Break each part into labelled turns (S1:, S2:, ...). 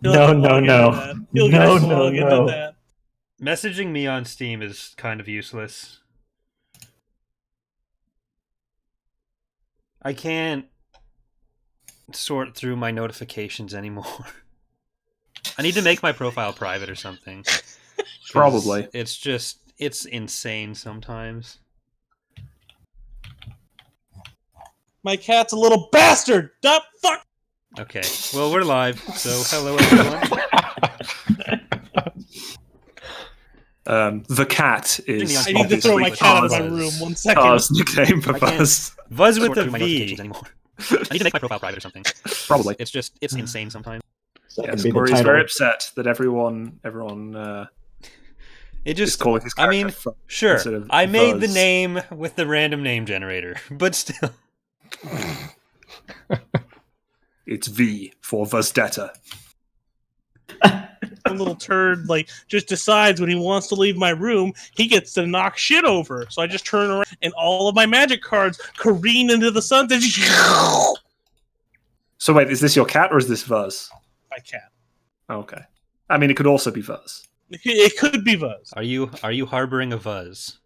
S1: No, no, no.
S2: He'll
S1: No,
S2: get
S1: no,
S2: slung into
S1: no.
S2: that.
S3: Messaging me on Steam is kind of useless. I can't sort through my notifications anymore. I need to make my profile private or something.
S4: Probably.
S3: It's insane sometimes.
S2: My cat's a little bastard! Stop! Fuck!
S3: Okay, well, we're live, so hello everyone.
S4: The cat is.
S2: I need to throw my cat out of my
S3: Buzz.
S2: room. 1 second.
S4: Car's nickname for
S3: I can't-
S4: Buzz.
S3: Buzz with Sort a through my V. notifications anymore. I need to make my profile private or something.
S4: Probably.
S3: It's insane sometimes.
S1: So that
S4: Yes,
S1: could be the
S4: Corey's
S1: title.
S4: very upset that everyone
S3: It
S4: is
S3: just,
S4: calling his
S3: I
S4: character
S3: mean,
S4: Fuzz
S3: sure,
S4: instead of
S3: I made the
S4: Buzz.
S3: name with the random name generator, but still.
S4: It's V for Vuzdetta.
S2: A little turd, just decides when he wants to leave my room, he gets to knock shit over. So I just turn around and all of my magic cards careen into the sun.
S4: So wait, is this your cat or is this Vuz?
S2: My cat.
S4: Okay. I mean, it could also be Vuz.
S2: It could be Buzz.
S3: Are you harboring a Vuz?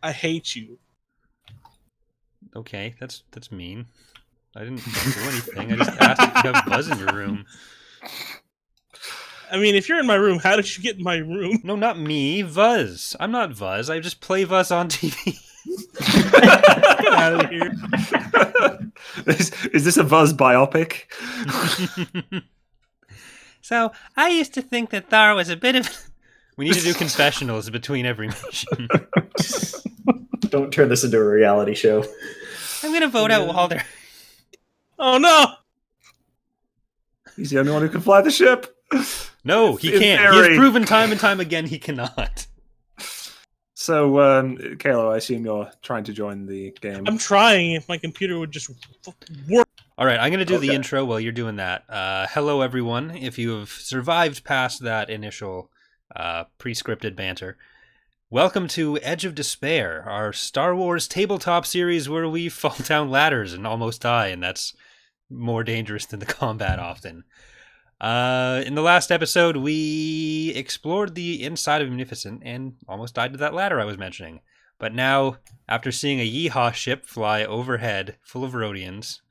S2: I hate you.
S3: Okay, that's mean. I didn't do anything. I just asked if you have Buzz in your room.
S2: I mean, if you're in my room, how did you get in my room?
S3: No, not me. Vuz. I'm not Vuz. I just play Vuz on TV.
S2: Get out of here.
S4: Is this a Vuz biopic?
S3: So, I used to think that Thar was a bit of... We need to do confessionals between every mission.
S1: Don't turn this into a reality show.
S3: I'm going to vote out Walder.
S2: Oh no!
S4: He's the only one who can fly the ship.
S3: No, he
S4: In
S3: can't. He
S4: theory.
S3: has proven time and time again he cannot.
S4: So, Kalo, I assume you're trying to join the game.
S2: I'm trying. If my computer would just work.
S3: All right, I'm going to do the
S4: Okay.
S3: intro while you're doing that. Hello, everyone. If you have survived past that initial pre-scripted banter, welcome to Edge of Despair, our Star Wars tabletop series where we fall down ladders and almost die, and that's more dangerous than the combat often. In the last episode, we explored the inside of Munificent and almost died to that ladder I was mentioning. But now, after seeing a Yeehaw ship fly overhead full of Rhodians,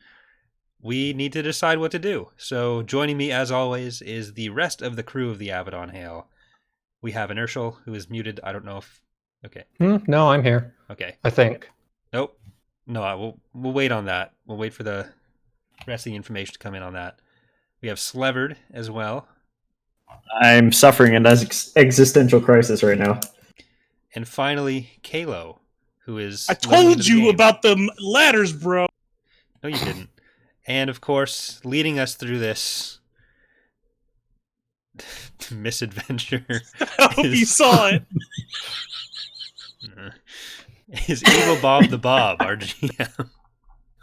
S3: we need to decide what to do. So joining me, as always, is the rest of the crew of the Avidon Hale. We have Inertial, who is muted. I don't know if... Okay.
S5: No, I'm here.
S3: Okay.
S5: I think.
S3: Nope. No, we'll wait on that. We'll wait for the rest of the information to come in on that. We have Slevered as well.
S1: I'm suffering an existential crisis right now.
S3: And finally, Kalo, who is...
S2: I
S3: living into
S2: told
S3: the
S2: you
S3: game.
S2: about the ladders, bro.
S3: No, you didn't. And, of course, leading us through this misadventure
S2: I hope you saw it.
S3: is Evil Bob the Bob, our GM.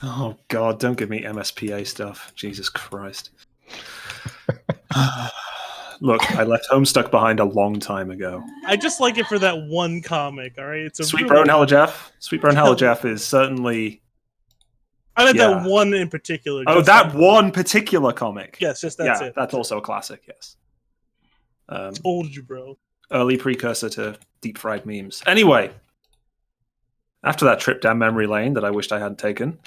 S4: Oh, God, don't give me MSPA stuff. Jesus Christ. Look, I left Homestuck behind a long time ago.
S2: I just like it for that one comic, alright? It's a
S4: Sweet
S2: really-
S4: Bro and Hella Jeff. Sweet Bro and Hella Jeff is certainly...
S2: I like
S4: Yeah.
S2: that one in particular.
S4: Oh,
S2: just
S4: that one particular comic.
S2: Yes, just that's
S4: yeah,
S2: it.
S4: that's also a classic, yes.
S2: Told you, bro.
S4: Early precursor to deep fried memes. Anyway, after that trip down memory lane that I wished I hadn't taken,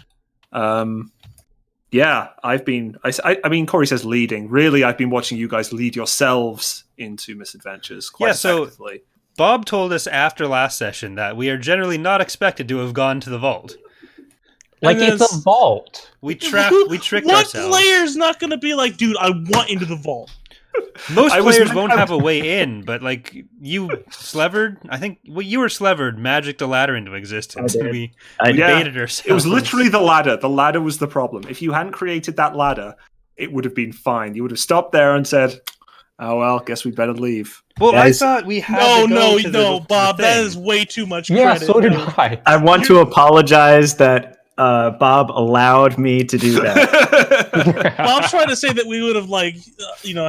S4: yeah, I've been. I mean, Corey says leading. Really, I've been watching you guys lead yourselves into misadventures quite
S3: Yeah, so-
S4: effectively.
S3: Bob told us after last session that we are generally not expected to have gone to the vault.
S5: Like,
S2: And
S5: it's
S2: then
S5: a vault.
S3: We
S2: Who-
S3: tricked
S2: what
S3: ourselves.
S2: player's not going to be like, dude, I want into the vault?
S3: Most
S4: I was
S3: players
S4: meant
S3: won't
S4: to-
S3: have a way in, but like you, Slevered, I think you were Slevered, magicked a ladder into existence.
S1: I did.
S3: We
S4: Yeah,
S3: baited ourselves.
S4: It was literally the ladder. The ladder was the problem. If you hadn't created that ladder, it would have been fine. You would have stopped there and said, "Oh well, guess we better leave."
S3: Well,
S1: Guys-
S3: I thought we had
S2: No,
S3: to go
S2: no,
S3: to
S2: no,
S3: the
S2: Bob, that
S3: thing.
S2: is way too much
S5: Yeah,
S2: credit.
S5: so did
S2: dude.
S5: I.
S1: I want to apologize that Bob allowed me to do that.
S2: Bob's trying to say that we would have,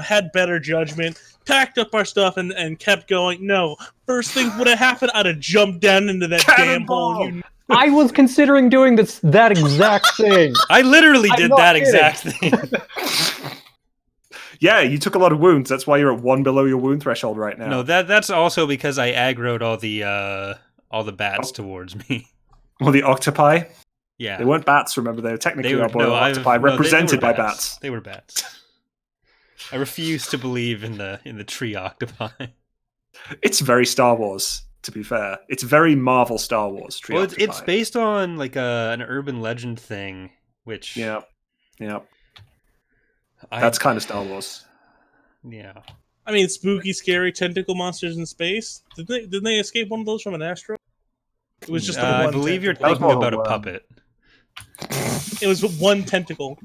S2: had better judgment, packed up our stuff, and kept going. No, first thing would have happened, I'd have jumped down into that damn hole.
S4: Cannonball!
S5: I was considering doing that exact thing.
S3: I literally
S5: I'm
S3: did
S5: not
S3: that
S5: kidding.
S3: exact thing.
S4: Yeah, you took a lot of wounds. That's why you're at 1 below your wound threshold right now.
S3: No, that's also because I aggroed all the bats towards me.
S4: Well, the octopi.
S3: Yeah,
S4: They weren't bats. Remember, they were technically
S3: They were-
S4: arboreal
S3: no, I've-
S4: octopi,
S3: no, they
S4: represented
S3: were
S4: by
S3: bats.
S4: bats.
S3: They were bats. I refuse to believe in the tree octopi.
S4: It's very Star Wars. To be fair, it's very Marvel Star Wars. Tree
S3: Well,
S4: octopi.
S3: it's based on like an urban legend thing, which
S4: Yeah. That's kind of Star Wars.
S3: Yeah.
S2: I mean, spooky, scary tentacle monsters in space. Didn't they escape one of those from an asteroid? It was just
S3: I
S2: one
S3: believe you're
S2: tentacle.
S3: thinking about a puppet.
S2: It was one tentacle.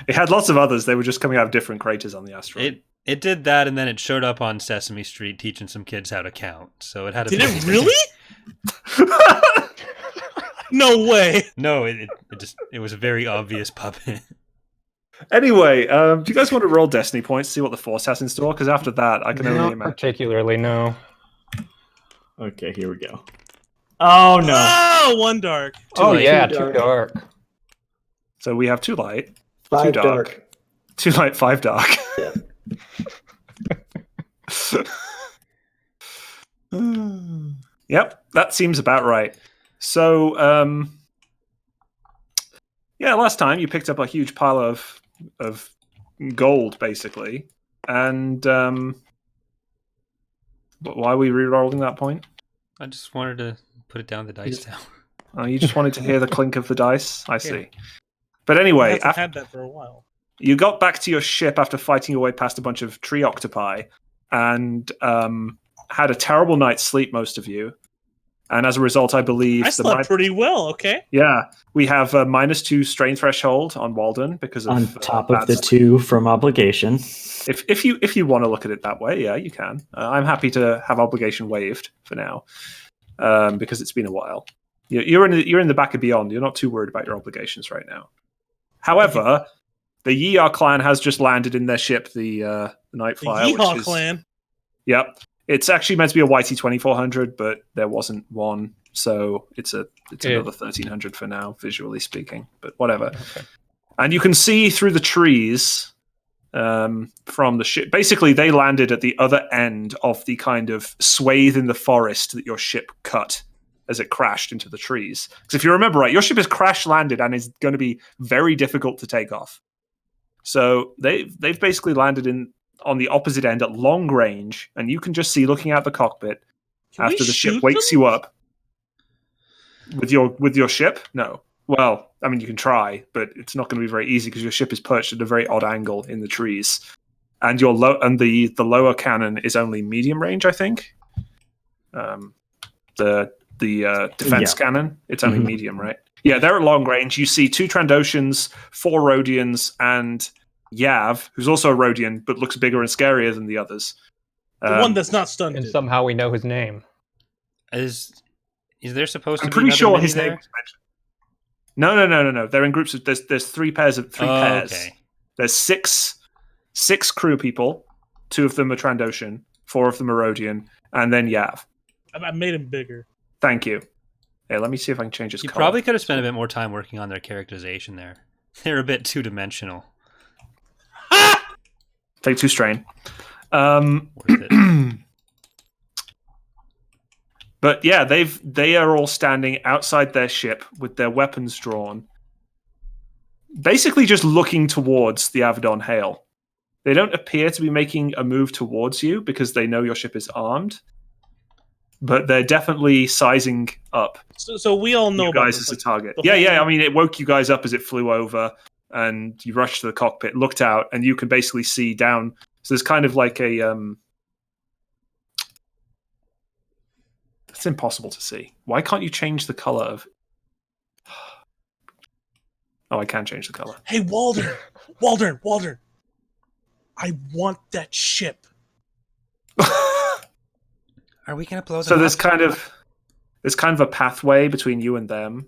S4: It had lots of others. They were just coming out of different craters on the asteroid.
S3: It did that, and then it showed up on Sesame Street teaching some kids how to count. So it had.
S2: Did it really? No way.
S3: No, it was a very obvious puppet.
S4: Anyway, do you guys want to roll Destiny points to see what the Force has in store? Because after that, I can only
S5: Not
S4: imagine.
S5: particularly, no.
S1: Okay, here we go. Oh no!
S2: Oh, one dark.
S5: Oh
S3: light.
S5: yeah,
S1: Too
S5: too
S1: dark.
S5: dark.
S4: So we have 2 light,
S1: 5
S4: 2 dark, 2 light, 5 dark.
S1: Yeah.
S4: Yep, that seems about right. So, yeah, last time you picked up a huge pile of gold, basically, and why are we re-rolling that point?
S3: I just wanted to put it down the dice tower.
S4: Oh, you just wanted to hear the clink of the dice? I see. But anyway,
S2: I've had that for a while.
S4: you got back to your ship after fighting your way past a bunch of tree octopi and had a terrible night's sleep, most of you. And as a result, I believe...
S2: I slept pretty well, okay?
S4: Yeah, we have a -2 strain threshold on Walden because of...
S1: On top of the 2 from obligation.
S4: If you want to look at it that way, yeah, you can. I'm happy to have obligation waived for now because it's been a while. You're in the back of Beyond. You're not too worried about your obligations right now. However, the Yeehaw clan has just landed in their ship, the Night
S2: The
S4: Flyer.
S2: Yeehaw
S4: which is,
S2: clan.
S4: Yep, it's actually meant to be a YT 2400, but there wasn't one, so it's another 1300 for now, visually speaking. But whatever.
S5: Okay.
S4: And you can see through the trees from the ship. Basically, they landed at the other end of the kind of swathe in the forest that your ship cut as it crashed into the trees. Because if you remember right, your ship is crash landed and is going to be very difficult to take off. So they've basically landed on the opposite end at long range, and you can just see looking out the cockpit after the ship wakes you up with your ship. No. Well, I mean, you can try, but it's not going to be very easy because your ship is perched at a very odd angle in the trees, and the lower cannon is only medium range, I think. The defense cannon, it's only medium, right? Yeah, they're at long range. You see 2 Trandoshans, 4 Rhodians, and Yav, who's also a Rhodian, but looks bigger and scarier than the others.
S2: The one that's not stunned.
S5: And somehow we know his name.
S3: Is there supposed to
S4: I'm
S3: be
S4: pretty
S3: another
S4: sure
S3: mini
S4: his
S3: there?
S4: name was mentioned. No. They're in groups of there's 3 pairs.
S3: Okay.
S4: There's six crew people. 2 of them are Trandoshan, 4 of them are Rhodian, and then Yav.
S2: I made him bigger.
S4: Thank you. Hey, let me see if I can change his
S3: You
S4: color.
S3: probably could have spent a bit more time working on their characterization there. They're a bit two-dimensional.
S4: Take 2 strain.
S3: Worth it.
S4: But yeah, they are all standing outside their ship with their weapons drawn, basically just looking towards the Avidon Hale. They don't appear to be making a move towards you because they know your ship is armed, but they're definitely sizing up
S2: So we all know
S4: you
S2: about
S4: guys
S2: this,
S4: as a
S2: like,
S4: target.
S2: the
S4: Yeah.
S2: whole-
S4: I mean, it woke you guys up as it flew over, and you rushed to the cockpit, looked out, and you can basically see down. So there's kind of like a it's impossible to see. Why can't you change the color of? Oh, I can change the color.
S2: Hey, Walden. I want that ship.
S3: Are we going to blow them
S4: So
S3: up?
S4: there's kind of a pathway between you and them,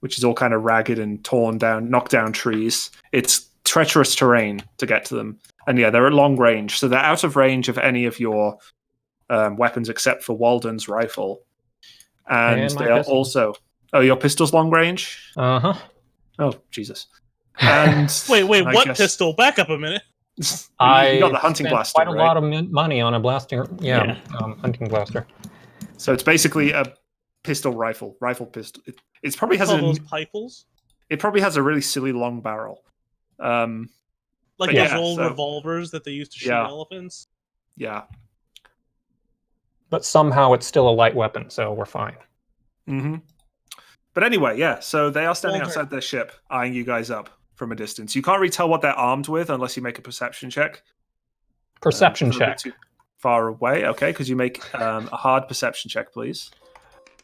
S4: which is all kind of ragged and torn down, knocked down trees. It's treacherous terrain to get to them, and yeah, they're at long range, so they're out of range of any of your weapons except for Walden's rifle, and
S5: And my
S4: they are
S5: pistol.
S4: also. Oh, your pistol's long range.
S5: Uh huh.
S4: Oh, Jesus. And
S2: Wait,
S4: I
S2: what
S4: guess-
S2: pistol? Back up a minute.
S4: you got the hunting
S5: spent
S4: blaster,
S5: quite a
S4: right?
S5: lot of money on a blasting. Hunting blaster.
S4: So it's basically a rifle pistol. It probably has
S2: Call those piples?
S4: It probably has a really silly long barrel.
S2: Like
S4: But
S2: those
S4: yeah,
S2: old
S4: so-
S2: revolvers that they used to shoot
S4: Yeah.
S2: elephants?
S4: Yeah.
S5: But somehow it's still a light weapon, so we're fine.
S4: Mm-hmm. But anyway, yeah. So they are standing
S2: Walter.
S4: outside their ship, eyeing you guys up from a distance. You can't really tell what they're armed with unless you make a perception check.
S5: Perception
S4: They're a bit
S5: check.
S4: too far away. Okay, could you make a hard perception check, please?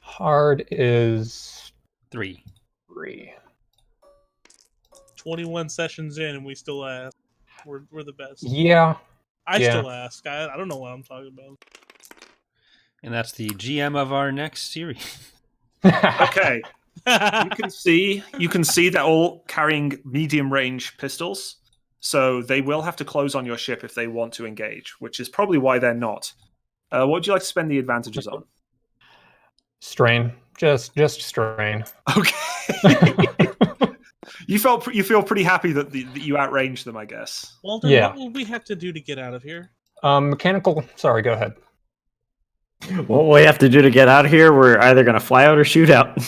S5: Hard is
S3: 3.
S5: 3.
S2: 21 sessions in, and we still ask. We're the best.
S5: Yeah.
S2: I
S5: yeah.
S2: still ask. I don't know what I'm talking about.
S3: And that's the GM of our next series.
S4: Okay. You can see they're all carrying medium range pistols. So they will have to close on your ship if they want to engage, which is probably why they're not. What would you like to spend the advantages on?
S5: Strain. Just strain.
S4: Okay. You feel pretty happy that you outranged them, I guess.
S2: Walter,
S5: Yeah.
S2: what will we have to do to get out of here?
S5: Mechanical. Sorry, go ahead.
S1: What we have to do to get out of here, we're either going to fly out or shoot out.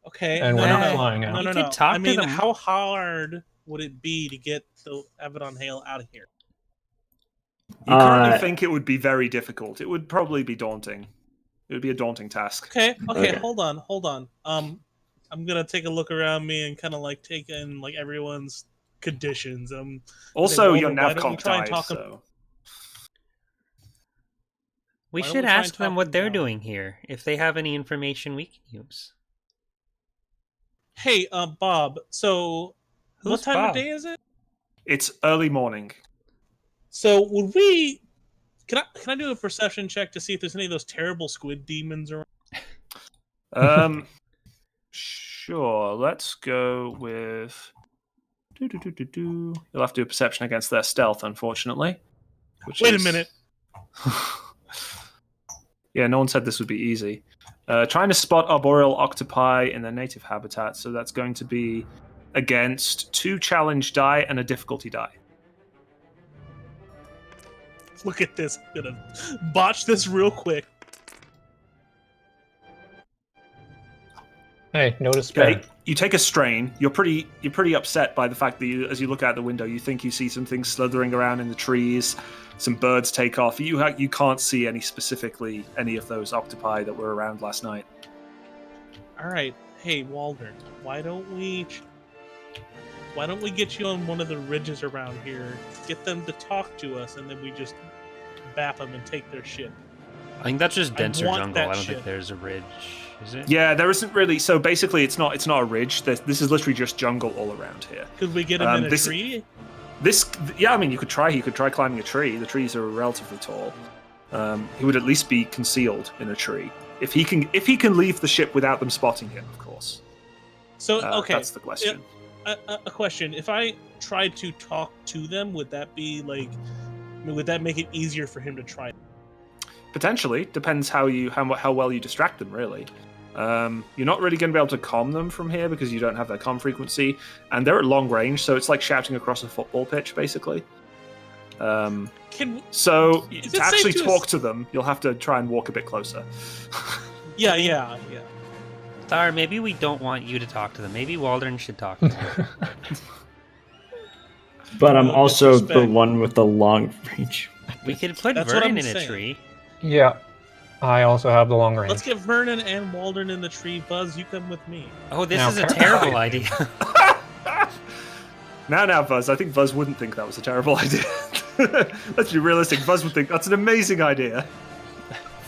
S2: Okay.
S5: And we're not flying out.
S2: No,
S3: You
S2: no.
S3: could talk
S2: I
S3: to
S2: mean,
S3: them.
S2: how hard would it be to get the Avidon Hale out of here?
S4: You currently
S1: Uh,
S4: think it would be very difficult. It would probably be daunting. It would be a daunting task.
S2: Okay,
S1: Okay.
S2: hold on. I'm gonna take a look around me and kind of like take in like everyone's conditions.
S4: Also,
S2: Walter,
S4: your
S2: why
S4: nav
S2: don't we
S4: comp
S2: try and
S4: died,
S2: talk
S4: so...
S3: We
S2: Why don't
S3: should
S2: we try and
S3: ask them
S2: talk
S3: what
S2: them
S3: they're
S2: down?
S3: doing here, if they have any information we can use.
S2: Hey, Bob. So, what
S3: Who's
S2: time
S3: Bob?
S2: of day is it?
S4: It's early morning.
S2: So, would we? Can I do a perception check to see if there's any of those terrible squid demons around?
S4: Sure. Let's go with... You'll have to do a perception against their stealth, unfortunately.
S2: Wait a minute.
S4: Yeah, no one said this would be easy. Trying to spot arboreal octopi in their native habitat, so that's going to be against 2 challenge die and a difficulty die.
S2: Look at this. I'm gonna botch this real quick.
S5: Hey, notice
S4: Okay, you take a strain. You're pretty upset by the fact that as you look out the window, you think you see some things slithering around in the trees, some birds take off. You can't see any of those octopi that were around last night.
S2: All right. Hey, Waldron. Why don't we get you on one of the ridges around here? Get them to talk to us, and then we just bap them and take their ship.
S3: I think that's just denser
S2: want
S3: jungle.
S2: that
S3: I don't
S2: shit.
S3: think there's a ridge, is it?
S4: Yeah, there isn't really. So basically, it's not a ridge. This is literally just jungle all around here.
S2: Could we get him in a
S4: this-
S2: tree?
S4: Yeah, I mean, you could try. He could try climbing a tree. The trees are relatively tall. He would at least be concealed in a tree if he can leave the ship without them spotting him, of course.
S2: So okay,
S4: That's the question.
S2: a question. If I tried to talk to them, would that be like? Would that make it easier for him to try?
S4: Potentially, depends how well you distract them. Really, you're not really going to be able to calm them from here because you don't have their comm frequency, and they're at long range, so it's like shouting across a football pitch, basically. So
S2: Is it
S4: to actually
S2: safe to
S4: talk to them, you'll have to try and walk a bit closer.
S2: Yeah.
S3: Thar, maybe we don't want you to talk to them. Maybe Waldron should talk to them.
S1: But I'm
S2: No
S1: also the
S2: disrespect.
S1: one with the long range.
S3: We could put
S2: That's what
S3: Vernon
S2: I'm
S3: in a
S2: saying.
S3: tree.
S5: Yeah. I also have the long range.
S2: Let's get Vernon and Waldron in the tree. Buzz, you come with me.
S3: Oh, this
S5: Now,
S3: is a terrible idea.
S4: Now, Buzz, I think Buzz wouldn't think that was a terrible idea. Let's be realistic. Buzz would think that's an amazing idea.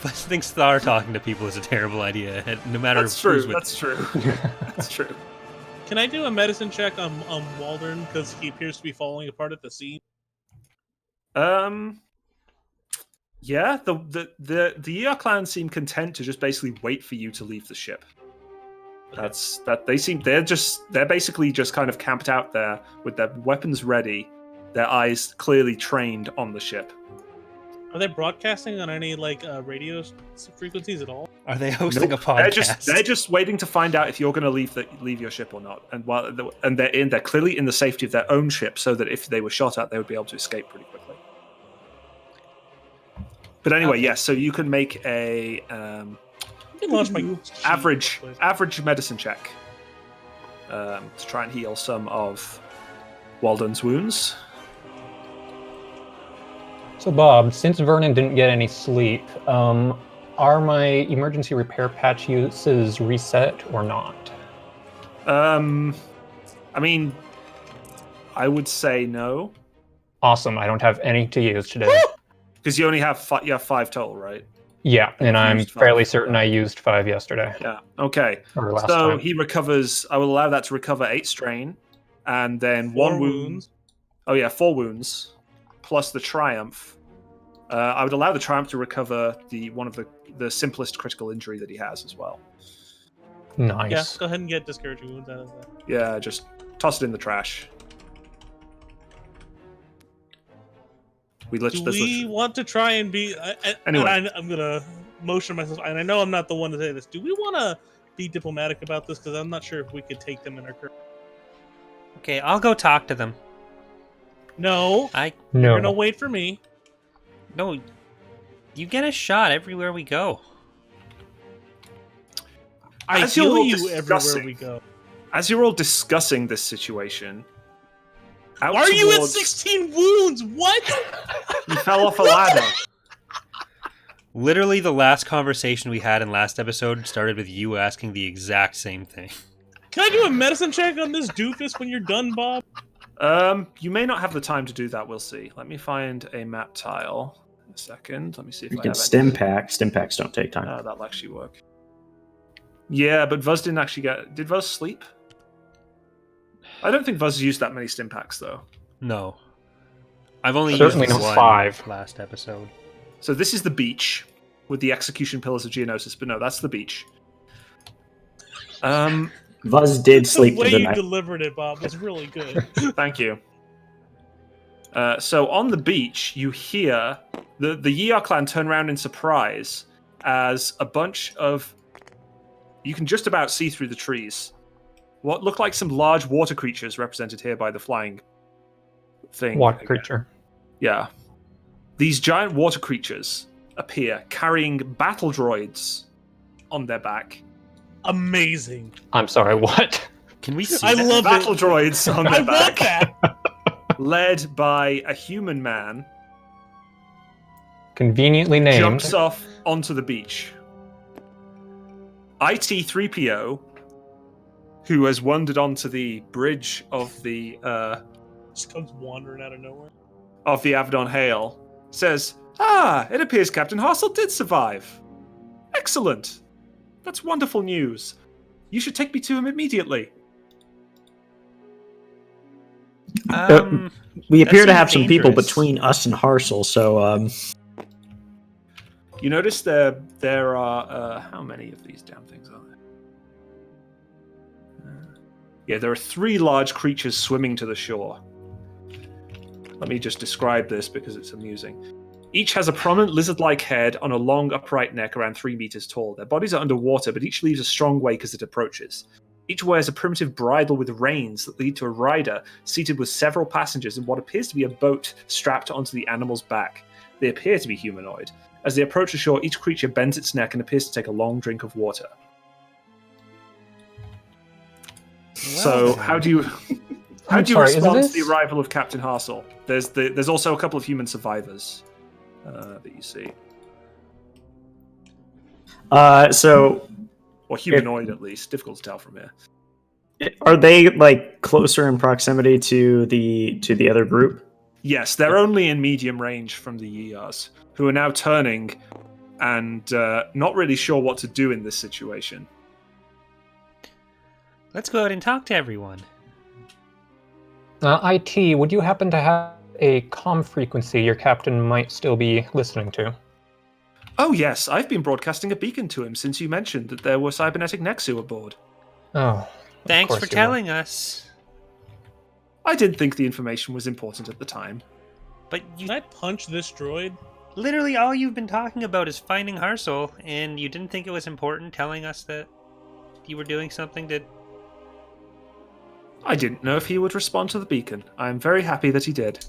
S3: Buzz thinks Thar talking to people is a terrible idea, no matter
S4: That's
S3: who's
S4: true.
S3: with.
S4: That's true. That's true.
S2: Can I do a medicine check on Waldron because he appears to be falling apart at the seams?
S4: Yeah, the ER clan seem content to just basically wait for you to leave the ship. They're basically just kind of camped out there with their weapons ready, their eyes clearly trained on the ship.
S2: Are they broadcasting on any like radio frequencies at all?
S3: Are they hosting
S4: Nope.
S3: a podcast?
S4: They're just waiting to find out if you're going to leave your ship or not. And they're clearly in the safety of their own ship, so that if they were shot at, they would be able to escape pretty quickly. But anyway,
S2: Okay.
S4: yes. So you can make a
S2: You can launch my
S4: average medicine check to try and heal some of Walden's wounds.
S5: So, Bob, since Vernon didn't get any sleep, are my emergency repair patch uses reset or not?
S4: I mean, I would say no,
S5: Awesome. I don't have any to use today.
S4: because you only have five total, right?
S5: Yeah, and I'm
S4: Used 5.
S5: fairly certain I used 5 yesterday.
S4: Yeah. Okay.
S5: Or last
S4: So
S5: time.
S4: he recovers. I will allow that to recover 8 strain, and then
S2: 4
S4: 1 wound. Oh yeah, 4 wounds, plus the triumph. I would allow the triumph to recover one of the simplest critical injury that he has as well.
S5: Nice.
S2: Yeah, go ahead and get discouraging wounds out of that.
S4: Yeah, just toss it in the trash.
S2: Do we want to try and be?
S4: Anyway.
S2: I'm gonna motion myself, and I know I'm not the one to say this. Do we want to be diplomatic about this? Because I'm not sure if we could take them in our current.
S3: Okay, I'll go talk to them.
S2: No,
S3: You're
S2: you're gonna wait for me.
S3: No, you get a shot everywhere we go.
S2: I
S4: As you're
S2: heal
S4: all
S2: you everywhere
S4: discussing-
S2: we go.
S4: As you're all discussing this situation, out
S2: Are you at
S4: towards-
S2: 16 wounds? What?
S4: You fell off a ladder.
S3: Literally, the last conversation we had in last episode started with you asking the exact same thing.
S2: Can I do a medicine check on this doofus when you're done, Bob?
S4: You may not have the time to do that. We'll see. Let me find a map tile. A second. Let me see if
S1: You
S4: I
S1: can
S4: have
S1: stim pack. Stim packs don't take time.
S4: that'll actually work. Yeah, but Vuz didn't actually get. Did Vuz sleep? I don't think Vuz used that many stim packs though.
S3: No. I've only
S5: Certainly
S3: used
S5: not
S3: one
S5: 5.
S3: last episode.
S4: So this is the beach with the execution pillars of Geonosis, but no, that's the beach.
S1: Vuz did sleep
S2: The
S1: for
S2: way
S1: the
S2: you
S1: night.
S2: delivered it, Bob, was really good.
S4: Thank you. So on the beach, you hear the Year clan turn around in surprise as a bunch of. You can just about see through the trees. What look like some large water creatures represented here by the flying thing.
S5: Water creature.
S4: Yeah. These giant water creatures appear carrying battle droids on their back.
S2: Amazing.
S5: I'm sorry, what?
S3: Can we see
S2: I
S3: that?
S2: love
S4: Battle
S2: it.
S4: droids on
S2: I
S4: their
S2: want
S4: back,
S2: that.
S4: led by a human man,
S5: Conveniently named.
S4: jumps off onto the beach. IT-3PO, who has wandered onto the bridge of the
S2: Just comes wandering out of nowhere.
S4: Avidon Hale, says, it appears Captain Hassel did survive. Excellent. That's wonderful news. You should take me to him immediately.
S1: We appear to
S3: seems
S1: have some people
S3: dangerous.
S1: between us and Harsel, so
S4: You notice there are how many of these damn things are there? Yeah, there are 3 large creatures swimming to the shore. Let me just describe this because it's amusing. Each has a prominent lizard-like head on a long upright neck around 3 meters tall. Their bodies are underwater, but each leaves a strong wake as it approaches. Each wears a primitive bridle with reins that lead to a rider seated with several passengers in what appears to be a boat strapped onto the animal's back. They appear to be humanoid. As they approach the shore, each creature bends its neck and appears to take a long drink of water. So, how do you
S5: I'm sorry, is
S4: respond to
S5: this-
S4: the arrival of Captain Hassel? There's also a couple of human survivors that you see,
S1: so
S4: or humanoid at least. Difficult to tell from here.
S1: are they like closer in proximity to the other group?
S4: Yes, they're only in medium range from the Years, who are now turning and not really sure what to do in this situation.
S3: Let's go out and talk to everyone.
S5: IT, would you happen to have a comm frequency your captain might still be listening to?
S4: Oh yes, I've been broadcasting a beacon to him since you mentioned that there were cybernetic Nexu aboard.
S5: Oh. of
S3: Thanks
S5: course
S3: for
S5: you will.
S3: telling us.
S4: I didn't think the information was important at the time.
S3: But you
S2: Can I punch this droid?
S3: Literally all you've been talking about is finding Hassel, and you didn't think it was important telling us that you were doing something to...
S4: I didn't know if he would respond to the beacon. I am very happy that he did.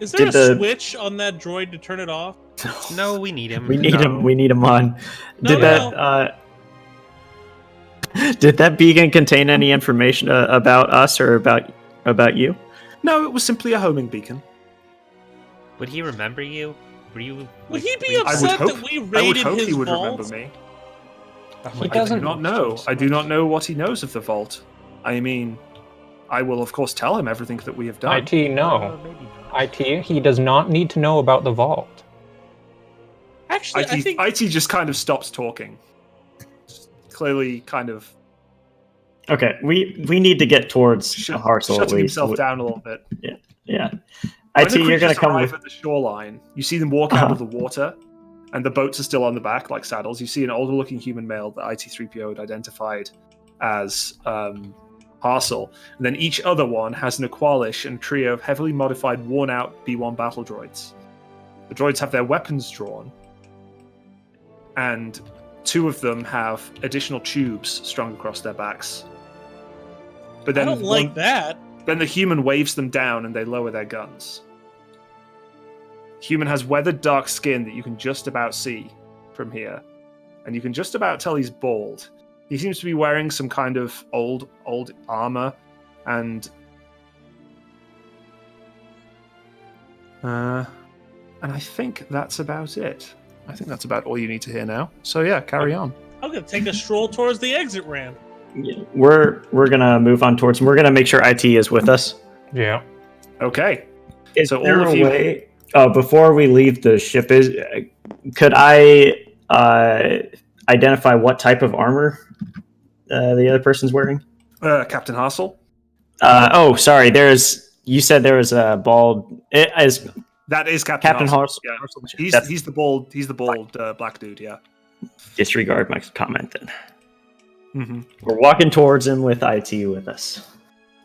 S2: Is there
S1: Did
S2: a
S1: the-
S2: switch on that droid to turn it off?
S3: No, we need him.
S1: We need
S4: No.
S1: him. We need him on.
S2: No,
S1: Did that? Did that beacon contain any information about us or about you?
S4: No, it was simply a homing beacon.
S3: Would he remember you? Were you...
S2: Would he be
S3: were you-
S2: upset that we
S4: I would
S2: raided
S4: hope
S2: his
S4: he would
S2: vault?
S4: remember me.
S5: He
S4: I
S5: doesn't.
S4: do not know. I do not know what he knows of the vault. I mean, I will of course tell him everything that we have done.
S5: IT, no. IT, he does not need to know about the vault.
S2: Actually, I think
S4: IT just kind of stops talking. Just clearly, kind of
S1: Okay, we need to get towards Hassel at
S4: shutting
S1: least.
S4: himself down a little bit.
S1: Yeah.
S4: When
S1: IT,
S4: the
S1: you're gonna
S4: creatures
S1: come
S4: arrive
S1: with.
S4: at the shoreline. You see them walk out of the water, and the boats are still on the back like saddles. You see an older-looking human male that IT-3PO had identified as Hassel, and then each other one has an Aqualish and trio of heavily modified, worn-out B1 battle droids. The droids have their weapons drawn, and two of them have additional tubes strung across their backs. But
S2: I
S4: then
S2: don't like that.
S4: Then the human waves them down and they lower their guns. Human has weathered dark skin that you can just about see from here. And you can just about tell he's bald. He seems to be wearing some kind of old armor and I think that's about it. I think that's about all you need to hear now. So yeah, carry on.
S2: I'm gonna take a stroll towards the exit ramp.
S1: We're gonna move on towards. We're gonna make sure IT is with us.
S5: Yeah.
S4: Okay.
S1: Is
S4: So
S1: there
S4: all of
S1: a
S4: you-
S1: way? Before we leave the ship, could I identify what type of armor the other person's wearing?
S4: Captain Hassel.
S1: Sorry. You said there was a bald.
S4: That is Captain
S1: Hassel.
S4: Hassel. Yeah.
S1: That's-
S4: He's the bald black dude, yeah.
S1: Disregard my comment then.
S4: Mm-hmm.
S1: We're walking towards him with IT with us.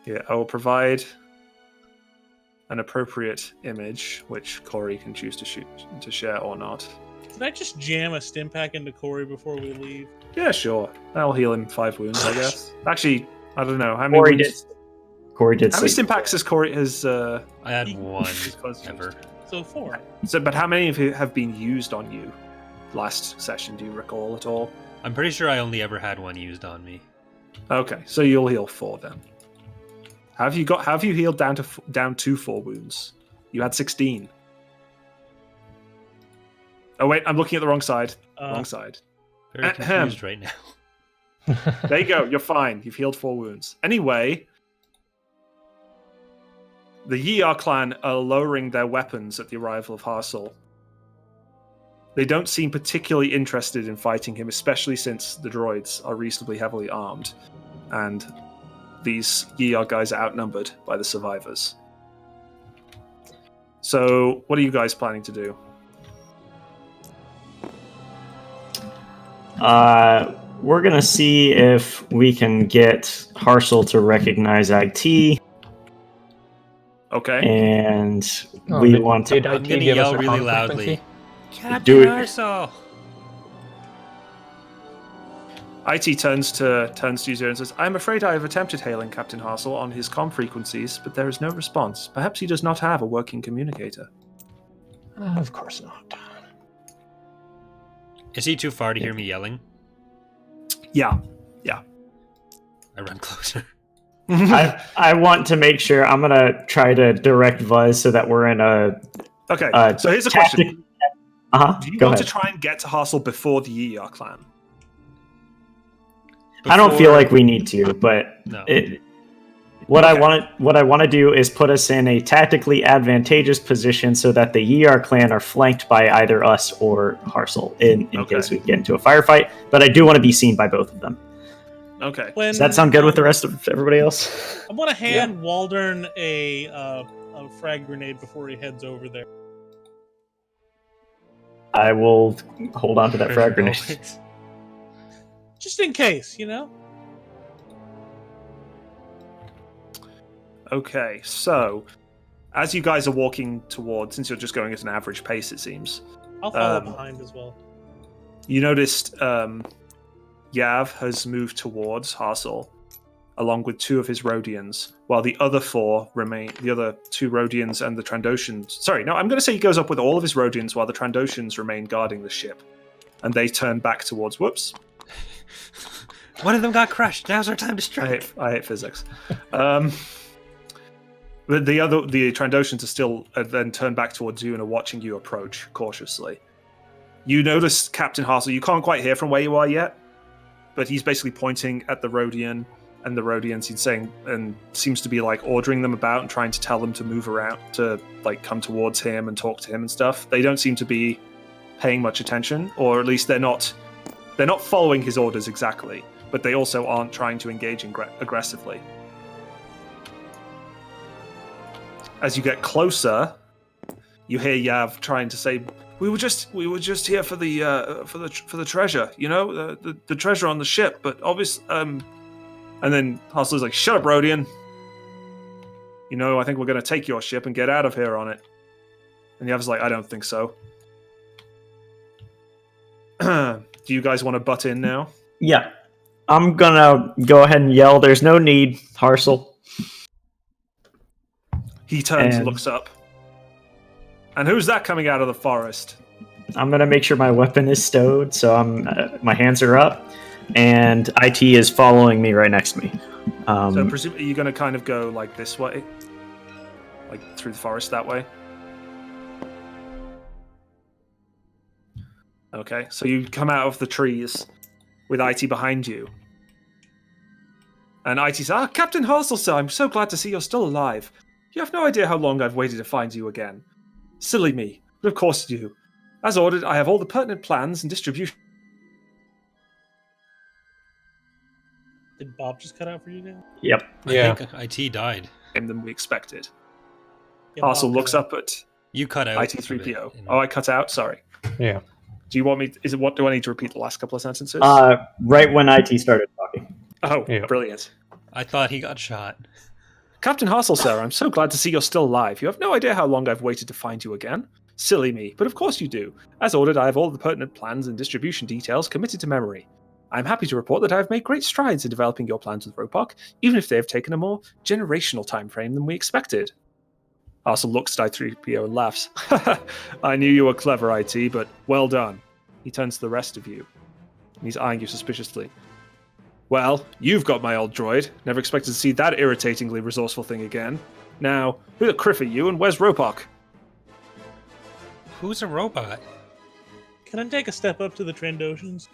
S4: Yeah, I will provide an appropriate image, which Corey can choose to share or not.
S2: Did I just jam a stim pack into Corey before we leave?
S4: Yeah, sure. That'll heal him 5 wounds, I guess. Actually, I don't know. How many
S1: Corey
S4: wounds?
S1: Corey did.
S4: How many
S1: say-
S4: stim packs has Corey has
S3: I had one
S4: close
S3: ever.
S2: So 4.
S4: but how many of you have been used on you last session? Do you recall at all?
S3: I'm pretty sure I only ever had one used on me.
S4: Okay, so you'll heal 4 then. Have you healed down to 4 wounds? You had 16. Oh wait, I'm looking at the wrong side. Wrong side.
S3: Very
S4: Ahem.
S3: confused right now.
S4: There you go. You're fine. You've healed 4 wounds. Anyway, the Year clan are lowering their weapons at the arrival of Hassel. They don't seem particularly interested in fighting him, especially since the droids are reasonably heavily armed, and these Year guys are outnumbered by the survivors. So, what are you guys planning to do?
S1: We're gonna see if we can get Hassel to recognize IT,
S4: Okay.
S1: and we want to.
S5: Did
S3: I'm
S5: IT
S3: gonna
S5: give us
S3: yell
S5: a
S3: really
S5: conflict
S3: loudly.
S5: frequency?
S3: Captain
S1: it.
S3: Hassel!
S4: IT turns to you and says, "I'm afraid I have attempted hailing Captain Hassel on his comm frequencies, but there is no response. Perhaps he does not have a working communicator."
S5: Of course not.
S3: Is he too far to hear me yelling?
S4: Yeah.
S3: I run closer.
S1: I want to make sure. I'm gonna try to direct Buzz so that we're in a.
S4: Okay,
S1: Uh,
S4: so here's a question. Do you
S1: Go
S4: want
S1: ahead.
S4: to try and get to Hassel before the Year clan?
S1: I don't feel
S3: Before-
S1: like we need to, but
S3: No.
S1: what
S4: Okay.
S1: I want to do is put us in a tactically advantageous position so that the Year clan are flanked by either us or Hassel in
S4: Okay.
S1: case we get into a firefight. But I do want to be seen by both of them.
S4: Okay.
S1: Does that sound good with the rest of everybody else?
S2: I want to hand Waldern a frag grenade before he heads over there.
S1: I will hold on to that frag grenade.
S3: Always.
S2: Just in case, you know?
S4: Okay, so As you guys are walking towards, since you're just going at an average pace, it seems,
S2: I'll follow behind as well.
S4: you noticed Yav has moved towards Hassel, along with 2 of his Rhodians, while the other 4 remain. The other 2 Rhodians and the Trandoshans. Sorry, no, I'm going to say he goes up with all of his Rhodians, while the Trandoshans remain guarding the ship, and they turn back towards. Whoops.
S3: One of them got crushed. Now's our time to strike.
S4: I hate physics. But the Trandoshans are still then turned back towards you and are watching you approach cautiously. You notice Captain Hassel. You can't quite hear from where you are yet, but he's basically pointing at the Rhodian and the Rhodians. He's saying and seems to be like ordering them about and trying to tell them to move around, to like come towards him and talk to him and stuff. They don't seem to be paying much attention, or at least they're not following his orders exactly. But they also aren't trying to engage aggressively. As you get closer, you hear Yav trying to say, "We were just here for the treasure, you know, the treasure on the ship." But obviously, and then Hassel's like, "Shut up, Rhodian. You know, I think we're going to take your ship and get out of here on it." And Yav's like, "I don't think so." Do you guys want to butt in now?
S1: Yeah. I'm gonna go ahead and yell, "There's no need, Hassel."
S4: He turns and looks up. And who's that coming out of the forest?
S1: I'm gonna make sure my weapon is stowed, so my hands are up, and IT is following me right next to me.
S4: So presumably you're going to kind of go like this way? Like through the forest that way? Okay, so you come out of the trees with IT behind you. And IT says, Captain Hassel, sir, I'm so glad to see you're still alive. You have no idea how long I've waited to find you again. Silly me, but of course you do. As ordered, I have all the pertinent plans and distribution.
S2: Did Bob just cut out for you now?
S1: Yep.
S3: I think IT died.
S4: Than we expected.
S2: Yeah,
S4: Hassel
S2: Bob
S4: looks
S2: cut out.
S4: up at
S3: You cut out.
S4: IT3PO. Oh, I cut out? Sorry.
S5: Yeah.
S4: Do you want me... do I need to repeat the last couple of sentences?
S1: Right when IT started talking.
S4: Oh,
S5: Yeah.
S4: brilliant.
S3: I thought he got shot.
S4: Captain Hassel, sir, I'm so glad to see you're still alive. You have no idea how long I've waited to find you again. Silly me, but of course you do. As ordered, I have all the pertinent plans and distribution details committed to memory. I'm happy to report that I have made great strides in developing your plans with Ropak, even if they have taken a more generational time frame than we expected. Hassel looks at I3PO and laughs. I knew you were clever, IT, but well done. He turns to the rest of you. He's eyeing you suspiciously. Well, you've got my old droid. Never expected to see that irritatingly resourceful thing again. Now, who the criff are you and where's Ropak?
S3: Who's a robot?
S2: Can I take a step up to the Trandoshans?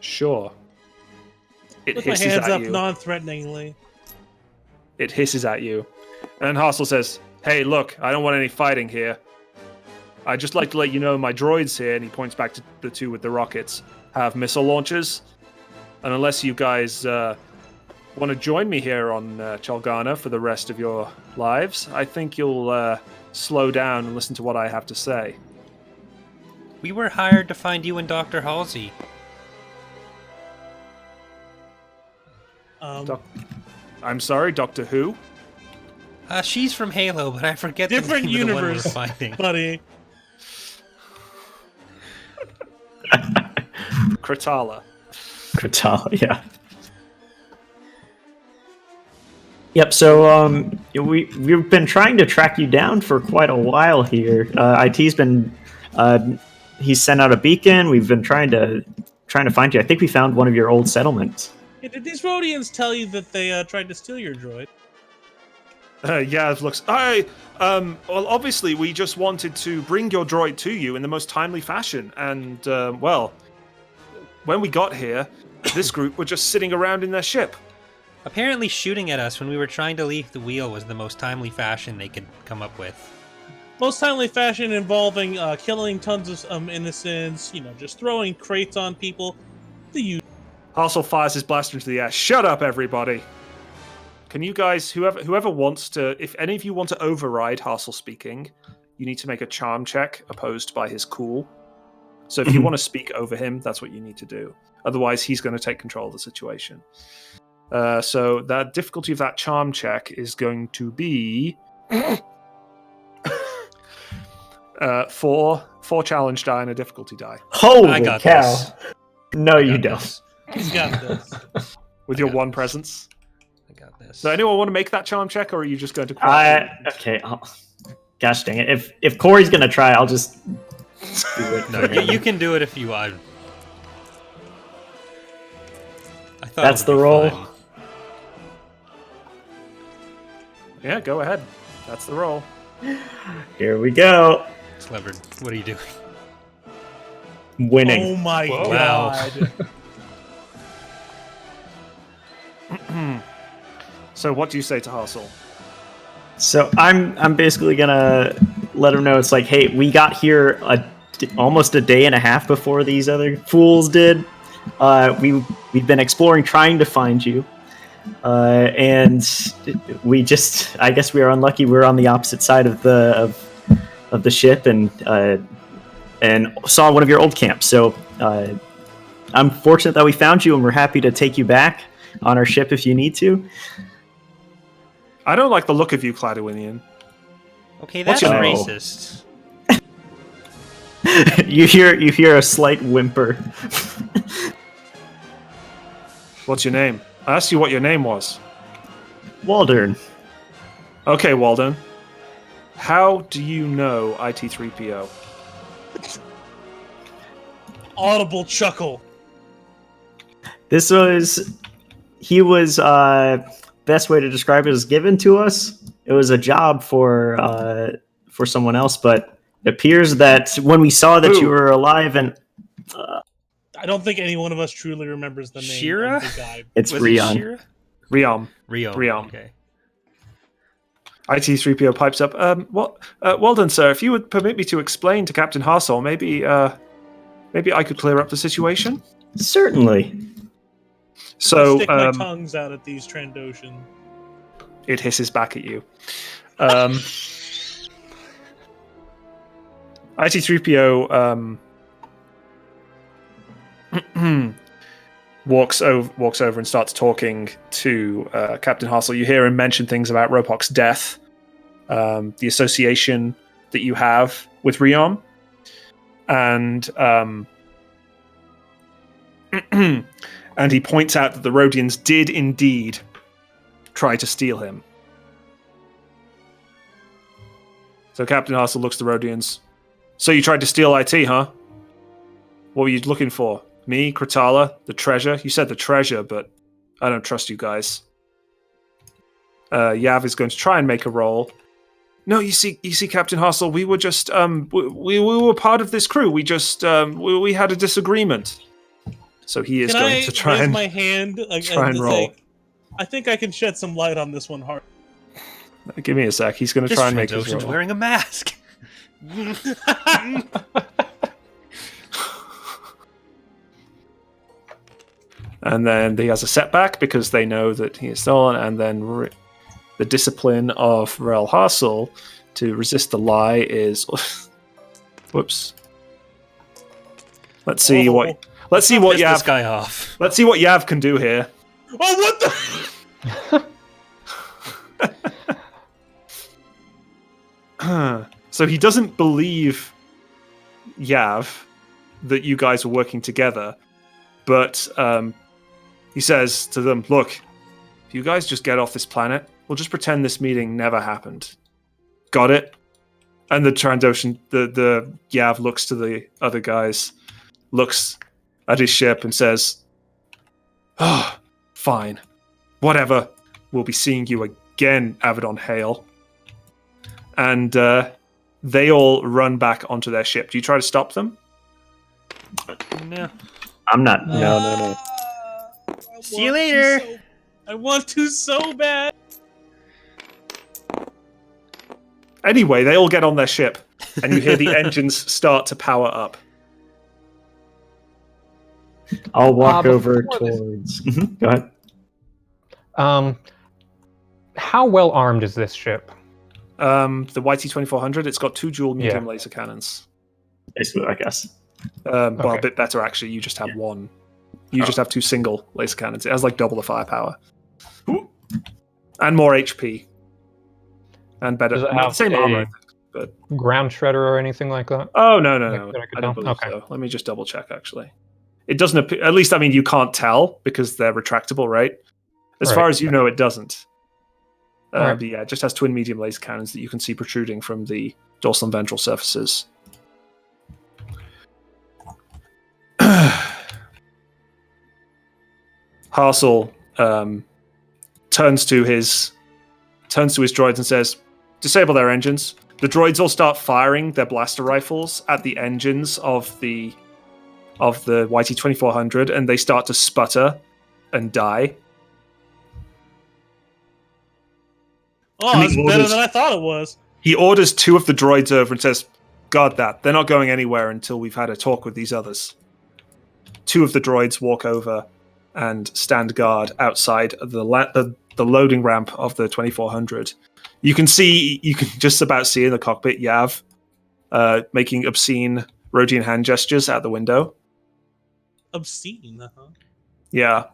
S4: Sure. It
S2: With my
S4: hisses
S2: hands
S4: at
S2: up
S4: you.
S2: non-threateningly.
S4: It hisses at you. And Hassel says, Hey, look, I don't want any fighting here. I'd just like to let you know my droids here, and he points back to the two with the rockets, have missile launchers. And unless you guys want to join me here on Chalgana for the rest of your lives, I think you'll slow down and listen to what I have to say.
S3: We were hired to find you and Dr. Halsey.
S4: I'm sorry, Doctor Who?
S3: She's from Halo, but I forget
S2: Different
S3: the name of the one
S2: universe,
S3: we're finding.
S2: buddy.
S4: Kratala.
S1: Kratala, yeah. Yep, so we've been trying to track you down for quite a while here. IT's been he's sent out a beacon. We've been trying to find you. I think we found one of your old settlements.
S2: Hey, did these Rhodians tell you that they tried to steal your droid?
S4: Yaz looks. Well, obviously, we just wanted to bring your droid to you in the most timely fashion. And, well, when we got here, this group were just sitting around in their ship.
S3: Apparently shooting at us when we were trying to leave the wheel was the most timely fashion they could come up with.
S2: Most timely fashion involving killing tons of innocents, just throwing crates on people. The usual.
S4: Hassel fires his blaster into the air. Shut up, everybody! Can you guys, whoever wants to, if any of you want to override Hassel speaking, you need to make a charm check opposed by his cool. So if you want to speak over him, that's what you need to do. Otherwise, he's going to take control of the situation. So the difficulty of that charm check is going to be Four challenge die and a difficulty die.
S1: Holy
S3: I got
S1: cow!
S3: this.
S1: No,
S3: I
S1: you
S3: got
S1: don't.
S3: this.
S2: He's got this.
S4: With
S3: I
S4: your
S3: got
S4: one
S3: this.
S4: presence.
S3: I got this.
S4: So anyone want to make that charm check, or are you just going to quietly?
S1: Okay. Gosh dang it! If Corey's gonna try, I'll just do it.
S3: No,
S1: for
S3: you,
S1: him.
S3: you can do it if you want. I thought
S1: That's
S3: it would
S1: the
S3: be
S1: roll.
S3: fun.
S4: Yeah, go ahead. That's the roll.
S1: Here we go.
S3: Clever. What are you doing?
S1: Winning.
S2: Oh my
S3: Wow.
S2: god.
S4: So what do you say to Hassel?
S1: So I'm basically gonna let him know it's like, hey, we got here almost a day and a half before these other fools did. We've been exploring, trying to find you, and we just, I guess we are unlucky. We're on the opposite side of the ship, and saw one of your old camps. So I'm fortunate that we found you, and we're happy to take you back on our ship if you need to.
S4: I don't like the look of you, Cladwinian.
S3: Okay,
S4: What's
S3: that's
S1: your name?
S3: racist.
S1: you hear a slight whimper.
S4: What's your name? I asked you what your name was.
S1: Waldern.
S4: Okay, Walden. How do you know IT3PO?
S2: Audible chuckle.
S1: He was best way to describe it is given to us. It was a job for someone else, but it appears that when we saw that you were alive and
S2: I don't think any one of us truly remembers the name
S3: Shira?
S2: of the guy.
S1: it's
S3: Was it
S1: Rion.
S3: Shira?
S4: Riom.
S3: Riom. Okay.
S4: IT3PO pipes up. Well done, sir. If you would permit me to explain to Captain Hassel, maybe I could clear up the situation.
S1: Certainly.
S4: So
S2: Stick my tongues out at these Trandoshan.
S4: it hisses back at you. IT3PO walks over and starts talking to Captain Hassel. You hear him mention things about Ropok's death, the association that you have with Riom, and and he points out that the Rhodians did indeed try to steal him. So Captain Hassel looks to the Rhodians. So you tried to steal IT, huh? What were you looking for? Me, Kratala, the treasure? You said the treasure, but I don't trust you guys. Yav is going to try and make a roll. No, you see, Captain Hassel, we were just, we were part of this crew. We just, we had a disagreement. So he is going to try
S2: raise
S4: and
S2: my hand
S4: try and roll.
S2: say, I think I can shed some light on this one hard.
S4: Give me a sec. He's going to
S3: This
S4: try and make his
S3: Trandoshan's
S4: roll.
S3: wearing a mask.
S4: And then he has a setback because they know that he is stolen. And then the discipline of Rel Hassel to resist the lie is. Whoops. Let's see what. Let's see what
S3: Piss this
S4: Yav.
S3: guy off.
S4: Let's see what Yav can do here.
S2: Oh, what the?
S4: So he doesn't believe Yav that you guys were working together, but he says to them, "Look, if you guys just get off this planet, we'll just pretend this meeting never happened. Got it?" And the Trandoshan, the Yav looks to the other guys, looks at his ship and says, "Oh, fine. Whatever. We'll be seeing you again, Avidon Hale." And they all run back onto their ship. Do you try to stop them?
S3: No.
S1: I'm not. No.
S3: See you later.
S2: I want to so bad.
S4: Anyway, they all get on their ship, and you hear the engines start to power up.
S1: I'll walk over
S5: before this-
S1: towards. Go ahead.
S5: How well armed is this ship?
S4: The YT-2400, it's got 2 dual medium
S5: Yeah.
S4: laser cannons.
S1: Basically, I guess.
S4: Well, a
S5: Okay.
S4: bit better, actually. You just have one. You just have 2 single laser cannons. It has like double the firepower. And more HP. And better,
S5: Does it
S4: not the
S5: have
S4: same armor, I
S5: a
S4: think. But
S5: ground shredder or anything like that?
S4: oh no,
S5: That I could
S4: I don't
S5: tell?
S4: believe
S5: Okay.
S4: so. Let me just double check. Actually, it doesn't appear. At least, I mean, you can't tell because they're retractable, right? As
S5: Right.
S4: far as you know, it doesn't.
S5: Alright.
S4: But yeah, it just has twin medium laser cannons that you can see protruding from the dorsal and ventral surfaces. Hassel turns to his droids and says, "Disable their engines." The droids all start firing their blaster rifles at the engines of the YT-2400, and they start to sputter and die.
S2: Oh,
S4: And
S2: it's better than I thought it was.
S4: He orders 2 of the droids over and says, "Guard that. They're not going anywhere until we've had a talk with these others." 2 of the droids walk over and stand guard outside the loading ramp of the 2400. You can just about see in the cockpit Yav making obscene Rodian hand gestures out the window.
S2: Obscene, huh?
S4: Yeah.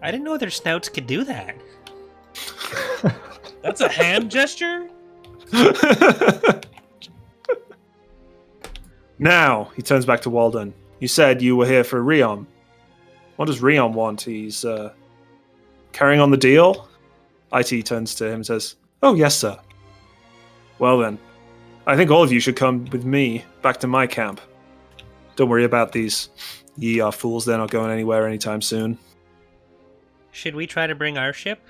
S3: I didn't know their snouts could do that.
S2: That's a hand gesture?
S4: Now, he turns back to Walden. "You said you were here for Rion. What does Rion want? He's carrying on the deal?" IT turns to him and says, "Oh, yes, sir." "Well then, I think all of you should come with me back to my camp. Don't worry about these ye are fools. They're not going anywhere anytime soon."
S3: Should we try to bring our ship?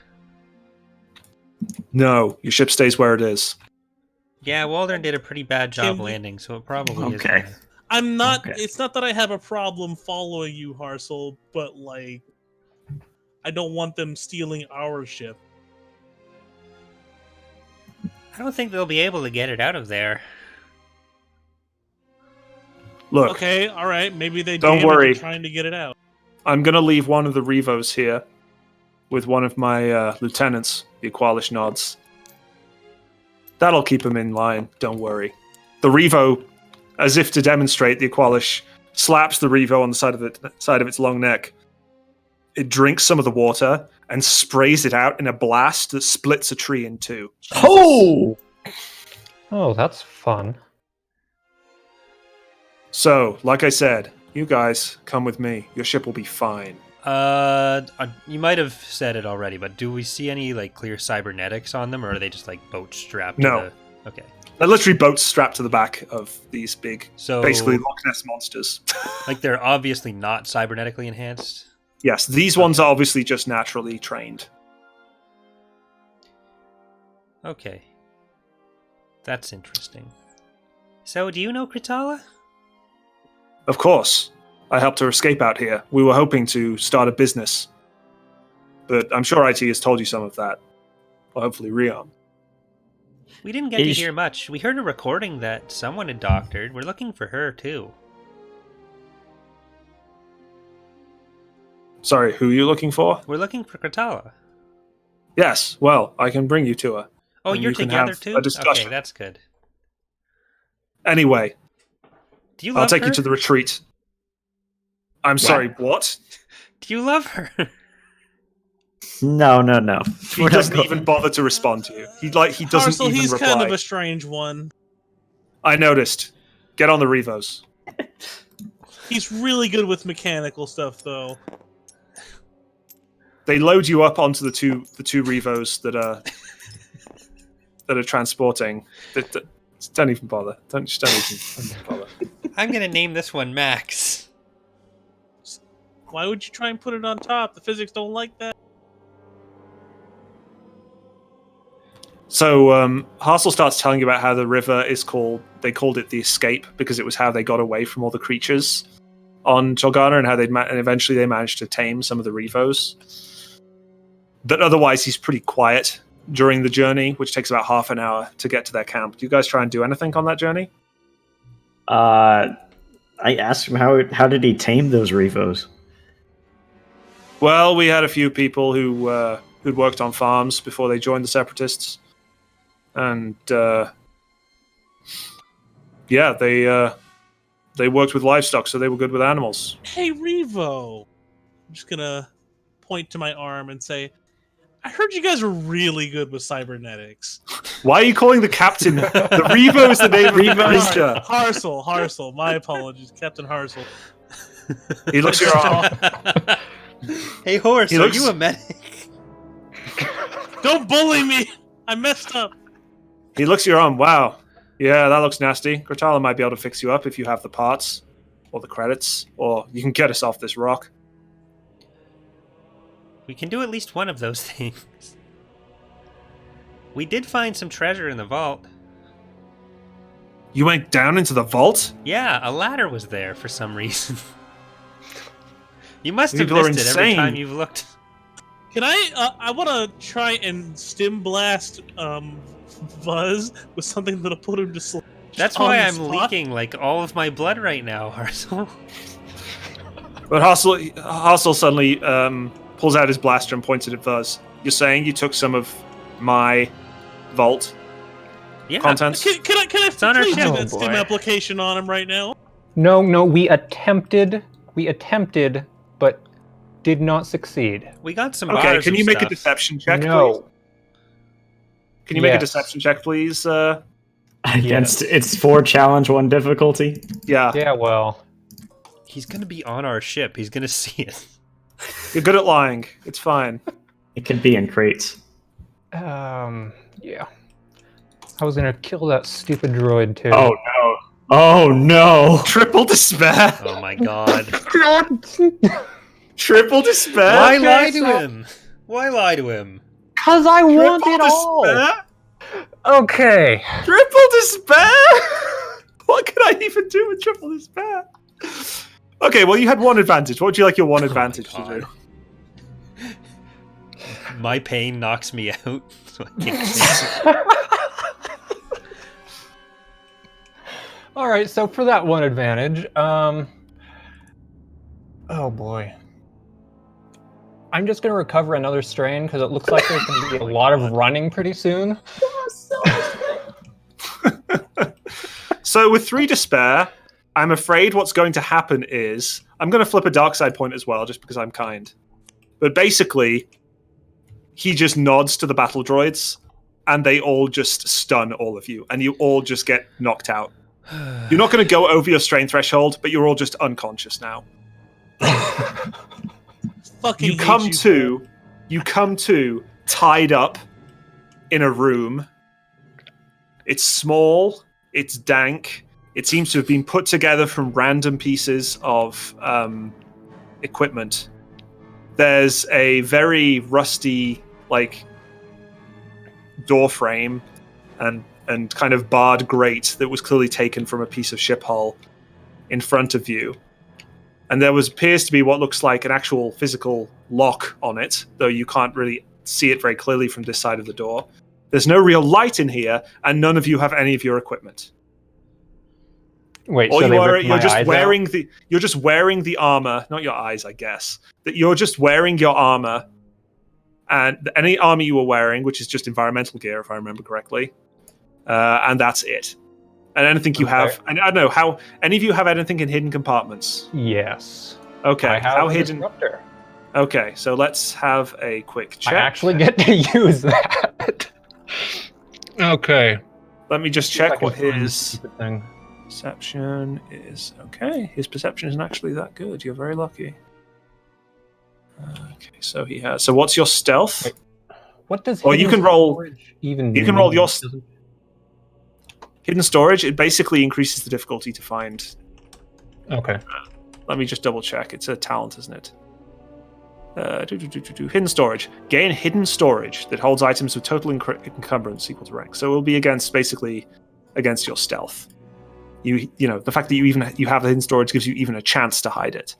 S4: "No, your ship stays where it is."
S3: Yeah, Waldron did a pretty bad job
S2: Can we-
S3: landing, so it probably is.
S1: Okay.
S2: I'm not.
S1: Okay.
S2: It's not that I have a problem following you, Hassel, but like, I don't want them stealing our ship.
S3: I don't think they'll be able to get it out of there.
S4: Look,
S2: Okay, all right. Maybe they
S4: Don't
S2: damaged it
S4: worry.
S2: trying to get it out.
S4: I'm going to leave one of the Revos here with one of my lieutenants. The Aqualish nods. "That'll keep him in line, don't worry." The Revo, as if to demonstrate, the Aqualish slaps the Revo on the side of its long neck. It drinks some of the water and sprays it out in a blast that splits a tree in 2.
S1: Oh!
S5: Oh, that's fun.
S4: So, like I said, you guys come with me. Your ship will be fine.
S3: You might have said it already, but do we see any like clear cybernetics on them, or are they just like boats strapped?
S4: No.
S3: To the... Okay.
S4: They're literally boats strapped to the back of these big,
S3: So
S4: basically Loch Ness monsters.
S3: like they're obviously not cybernetically enhanced.
S4: Yes, these ones are obviously just naturally trained.
S3: Okay. That's interesting. So, do you know Kritala?
S4: Of course. I helped her escape out here. We were hoping to start a business. But I'm sure IT has told you some of that. Well, hopefully Rion.
S3: We didn't get to
S1: Is-
S3: hear much. We heard a recording that someone had doctored. We're looking for her, too.
S4: Sorry, who are you looking for?
S3: We're looking for Kritala.
S4: Yes, well, I can bring you to her.
S3: Oh,
S4: And
S3: you're
S4: you can
S3: together,
S4: have
S3: too?
S4: a discussion.
S3: Okay, that's good.
S4: Anyway,
S3: Do you love
S4: I'll take
S3: her?
S4: you to the retreat. I'm sorry, what?
S3: Do you love her?
S1: No.
S4: He doesn't even bother to respond to you. He doesn't
S2: Hassel,
S4: even
S2: he's
S4: reply.
S2: kind of a strange one.
S4: I noticed. Get on the Revos.
S2: He's really good with mechanical stuff, though.
S4: They load you up onto the two Revos that are transporting. Don't even bother. Don't even bother.
S3: I'm gonna name this one Max.
S2: Why would you try and put it on top? The physics don't like that.
S4: So Hassel starts telling you about how the river is called. They called it the Escape because it was how they got away from all the creatures on Chulgana, and how and eventually they managed to tame some of the Revos. But otherwise, he's pretty quiet during the journey, which takes about half an hour to get to their camp. Do you guys try and do anything on that journey?
S1: I asked him how did he tame those Revos?
S4: Well, we had a few people who'd worked on farms before they joined the Separatists, and yeah, they worked with livestock, so they were good with animals.
S2: Hey, Revo. I'm just gonna point to my arm and say, I heard you guys are really good with cybernetics.
S4: Why are you calling the captain? The Revo is the name of the creature.
S2: Harsel. My apologies, Captain Harsel.
S4: He looks your arm.
S3: Hey, horse,
S4: He
S3: are
S4: looks-
S3: you a medic?
S2: Don't bully me. I messed up.
S4: He looks at your arm. Wow. Yeah, that looks nasty. Cortala might be able to fix you up if you have the parts or the credits, or you can get us off this rock.
S3: We can do at least one of those things. We did find some treasure in the vault.
S4: You went down into the vault?
S3: Yeah, a ladder was there for some reason. You must have
S4: People are
S3: missed it every
S4: insane.
S3: time you've looked.
S2: Can I want to try and stim blast Buzz with something that'll put him to sleep.
S3: That's
S2: on
S3: why
S2: the
S3: I'm
S2: spot?
S3: leaking like all of my blood right now, Harsel.
S4: But Hassel suddenly pulls out his blaster and points it at Buzz. You're saying you took some of my vault
S3: Yeah.
S4: contents?
S2: Can I
S3: on our
S2: please
S3: ship.
S2: do
S5: Oh,
S2: that stim
S5: boy.
S2: application on him right now?
S5: No, we attempted, but did not succeed.
S3: We got some
S4: Okay,
S3: bars
S4: can
S3: of
S4: you make a
S3: stuff.
S4: deception check, please?
S5: No.
S4: Can you make a
S5: Yes.
S4: deception check, please?
S1: Against it's 4 challenge, 1 difficulty.
S4: Yeah.
S5: Yeah, well,
S3: He's gonna be on our ship. He's gonna see it.
S4: You're good at lying. It's fine.
S1: It could be in crates.
S5: yeah. I was gonna kill that stupid droid too.
S1: Oh no! Oh no!
S4: Triple despair.
S3: Oh my god.
S4: Triple despair.
S3: Why
S5: Okay,
S3: lie to
S5: so-
S3: him? Why lie to him?
S5: Cause I want
S4: Triple
S5: it all.
S4: despair.
S5: Okay.
S4: Triple despair. What can I even do with triple despair? Okay, well you had one advantage. What would you like your one
S3: Oh my
S4: advantage to
S3: God.
S4: do?
S3: My pain knocks me out. So I can't
S5: All right, so for that one advantage, oh boy. I'm just gonna recover another strain because it looks like there's gonna be a lot of running pretty soon.
S4: So with 3 despair, I'm afraid what's going to happen is I'm going to flip a dark side point as well, just because I'm kind. But basically, he just nods to the battle droids, and they all just stun all of you, and you all just get knocked out. You're not going to go over your strain threshold, but you're all just unconscious now.
S2: Fucking
S4: You
S2: hate
S4: come to tied up in a room. It's small, it's dank. It seems to have been put together from random pieces of equipment. There's a very rusty, door frame and kind of barred grate that was clearly taken from a piece of ship hull in front of you. And there appears to be what looks like an actual physical lock on it, though you can't really see it very clearly from this side of the door. There's no real light in here, and none of you have any of your equipment.
S5: Wait,
S4: All
S5: so
S4: you
S5: they
S4: are,
S5: ripped my eyes out?
S4: you're just wearing the armor, not your eyes, I guess. That you're just wearing your armor, and any armor you were wearing, which is just environmental gear, if I remember correctly, and that's it. And anything you
S5: Okay.
S4: have, and I don't know how any of you have anything in hidden compartments.
S5: Yes.
S4: Okay,
S5: I have
S4: how
S5: a
S4: hidden?
S5: disruptor.
S4: Okay, so let's have a quick check.
S5: I actually get to use that. Okay.
S4: Let me just
S5: See if I
S4: check
S5: can
S4: what
S5: find this
S4: his
S5: stupid thing.
S4: perception is. Okay, his perception isn't actually that good. You're very lucky. Okay, so he has. So what's your stealth?
S5: Wait. What does
S4: Well, you
S5: hidden
S4: can roll-
S5: storage even
S4: you can
S5: mean?
S4: roll your-
S5: Doesn't-
S4: Hidden storage. It basically increases the difficulty to find.
S5: Okay.
S4: Let me just double check. It's a talent, isn't it? Hidden storage. Gain hidden storage that holds items with total encumbrance equal to rank. So it will be basically against your stealth. You know the fact that you have the hidden storage gives you even a chance to hide it.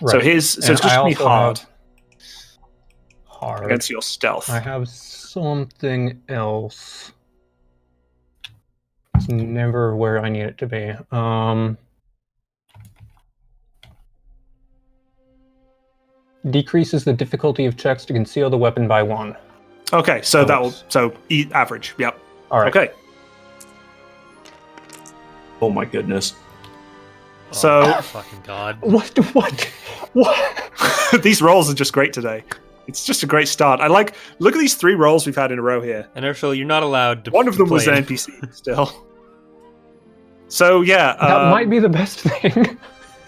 S4: So
S5: Right.
S4: it's
S5: And
S4: just
S5: I
S4: gonna be
S5: also
S4: hard
S5: have hard.
S4: against your stealth.
S5: I have something else. It's never where I need it to be. Decreases the difficulty of checks to conceal the weapon by 1.
S4: Okay, so
S5: Oh,
S4: that will
S5: it's-
S4: average. Yep.
S5: All right.
S4: Okay.
S1: Oh my goodness!
S4: So-
S3: oh, fucking god.
S5: What?
S4: These rolls are just great today. It's just a great start. Look at these 3 rolls we've had in a row here.
S3: And Urshel, you're not allowed to.
S4: One of them was
S3: play
S4: an NPC still. So yeah,
S5: That might be the best thing.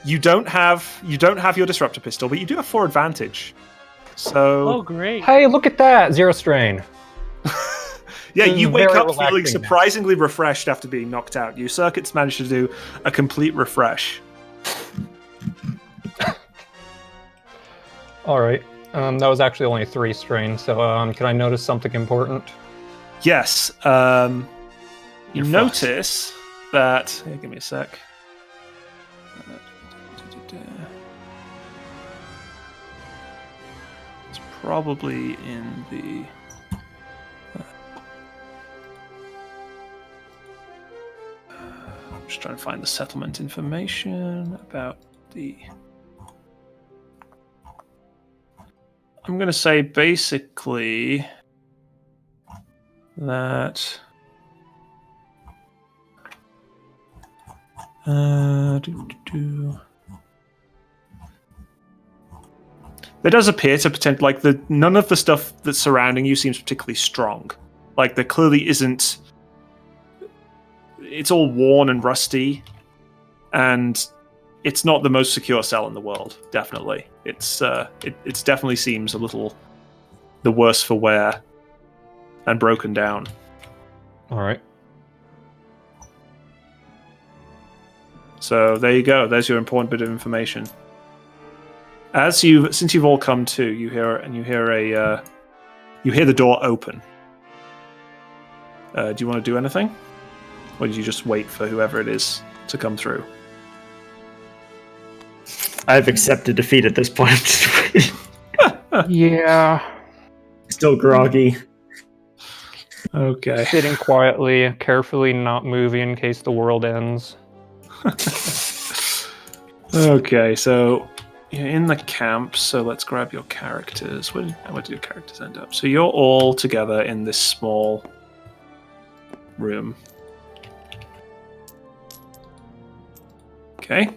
S4: you don't have your disruptor pistol, but you do have 4 advantage. So
S2: Oh, great.
S5: Hey, look at that! 0 strain.
S4: yeah,
S5: This is
S4: you wake
S5: very
S4: up feeling
S5: relaxing now.
S4: surprisingly refreshed after being knocked out. Your circuits managed to do a complete refresh.
S5: All right. That was actually only 3 strain, so can I notice something important?
S4: Yes. You
S3: You're
S4: notice that. Here, give me a sec. It's probably in the. I'm just trying to find the settlement information about the. I'm going to say basically that. There does appear to pretend like none of the stuff that's surrounding you seems particularly strong. Like there clearly isn't. It's all worn and rusty, and it's not the most secure cell in the world. Definitely, it's definitely seems a little the worse for wear and broken down.
S5: All right.
S4: So there you go. There's your important bit of information. Since you've all come to, you hear the door open. Do you want to do anything, or did you just wait for whoever it is to come through?
S1: I've accepted defeat at this point.
S5: Yeah.
S1: Still groggy.
S4: Okay.
S5: Sitting quietly, carefully not moving in case the world ends.
S4: Okay, so you're in the camp, so let's grab your characters. Where did your characters end up? So you're all together in this small room. Okay.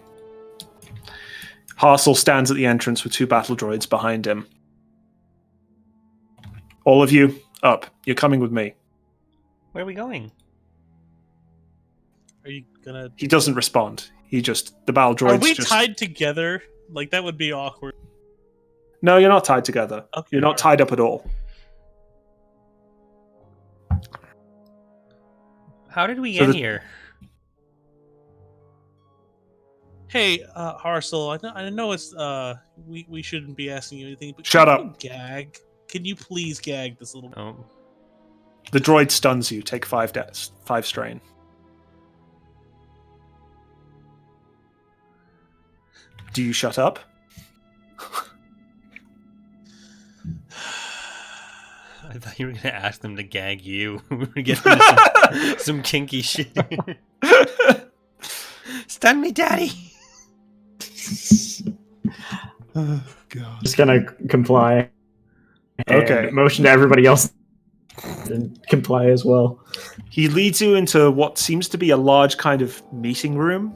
S4: Hassel stands at the entrance with 2 battle droids behind him. All of you, up. You're coming with me.
S3: Where are we going?
S2: Are you gonna?
S4: He doesn't respond. The battle droids
S2: Are we
S4: just...
S2: tied together? Like that would be awkward.
S4: No, you're not tied together.
S2: Okay,
S4: You're not tied up at all.
S3: How did we
S4: So
S3: get
S4: the-
S3: here?
S2: Hey, Harsel, I know it's we shouldn't be asking you anything, but
S4: Shut
S2: can
S4: up.
S2: you gag? Can you please gag this little?
S3: Oh,
S4: The droid stuns you. Take 5 strain. Do you shut up?
S3: I thought you were gonna ask them to gag you. We were getting into some kinky shit. Stun me, daddy.
S4: Oh, God.
S1: Just gonna comply. And
S4: Okay.
S1: motion to everybody else and comply as well.
S4: He leads you into what seems to be a large kind of meeting room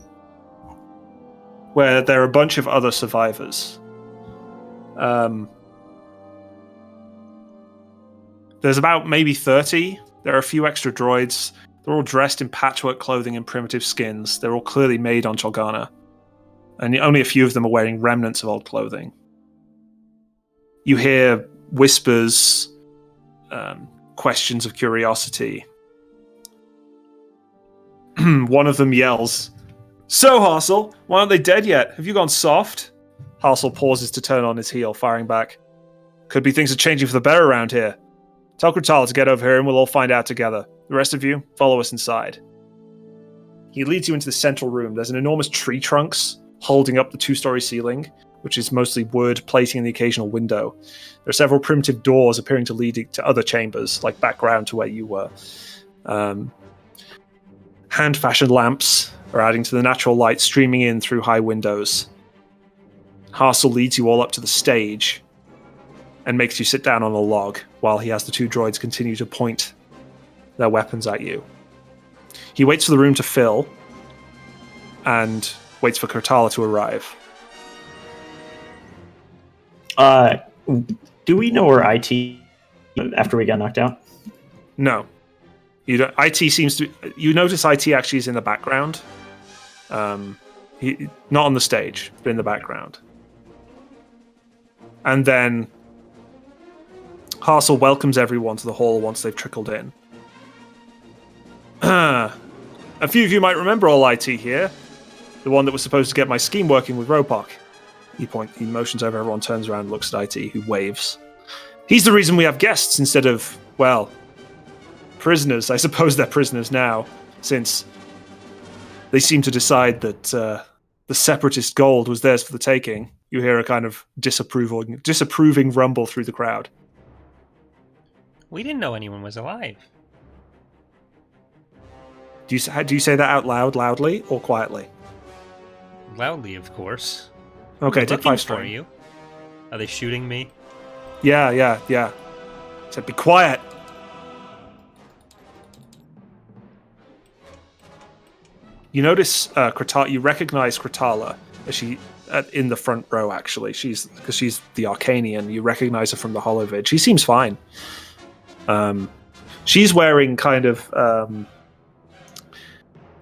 S4: where there are a bunch of other survivors. There's about maybe 30. There are a few extra droids. They're all dressed in patchwork clothing and primitive skins. They're all clearly made on Cholgana. And only a few of them are wearing remnants of old clothing. You hear whispers, questions of curiosity. One of them yells, "So, Hassel, why aren't they dead yet? Have you gone soft?" Hassel pauses to turn on his heel, firing back. "Could be things are changing for the better around here. Tell Kratal to get over here and we'll all find out together. The rest of you, follow us inside." He leads you into the central room. There's an enormous tree trunks holding up the 2-story ceiling, which is mostly wood, plating in the occasional window. There are several primitive doors appearing to lead to other chambers, like background to where you were. Hand-fashioned lamps are adding to the natural light streaming in through high windows. Hassel leads you all up to the stage and makes you sit down on a log while he has the 2 droids continue to point their weapons at you. He waits for the room to fill and waits for Kurtala to arrive.
S1: Do we know where IT after we got knocked out?
S4: No. You don't. IT seems to. You notice IT actually is in the background. Not on the stage, but in the background. And then Hassel welcomes everyone to the hall once they've trickled in. A few of you might remember all IT here. The one that was supposed to get my scheme working with Ropok. He motions over, everyone turns around and looks at IT, who waves. He's the reason we have guests instead of, well, prisoners. I suppose they're prisoners now, since they seem to decide that the separatist gold was theirs for the taking. You hear a kind of disapproving rumble through the crowd.
S3: We didn't know anyone was alive.
S4: Do you say that out loudly, or quietly?
S3: Loudly, of course.
S4: Okay,
S3: We're
S4: take
S3: looking
S4: 5
S3: for
S4: strain.
S3: you. Are they shooting me?
S4: Yeah. Said, be quiet. You notice you recognize Kratala as she in the front row. Actually, because she's the Arcanian. You recognize her from the Holovid. She seems fine. She's wearing kind of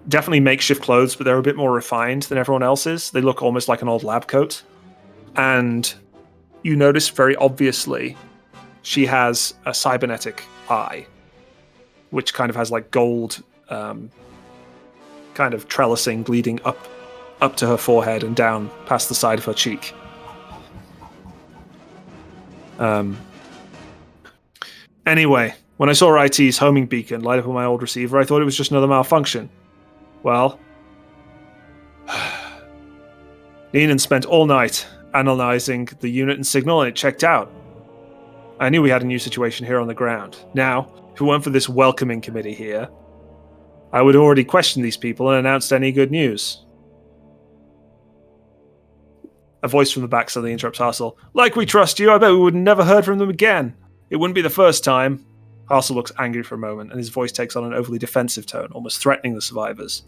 S4: definitely makeshift clothes, but they're a bit more refined than everyone else's. They look almost like an old lab coat. And you notice very obviously she has a cybernetic eye, which kind of has like gold kind of trellising leading up to her forehead and down past the side of her cheek. Anyway, when I saw IT's homing beacon light up on my old receiver, I thought it was just another malfunction. Well, Neenan spent all night analyzing the unit and signal, and it checked out. I knew we had a new situation here on the ground. Now, if it weren't for this welcoming committee here, I would already question these people and announced any good news. A voice from the back suddenly interrupts Hassel. Like we trust you, I bet we would never heard from them again. It wouldn't be the first time. Hassel looks angry for a moment, and his voice takes on an overly defensive tone, almost threatening the survivors.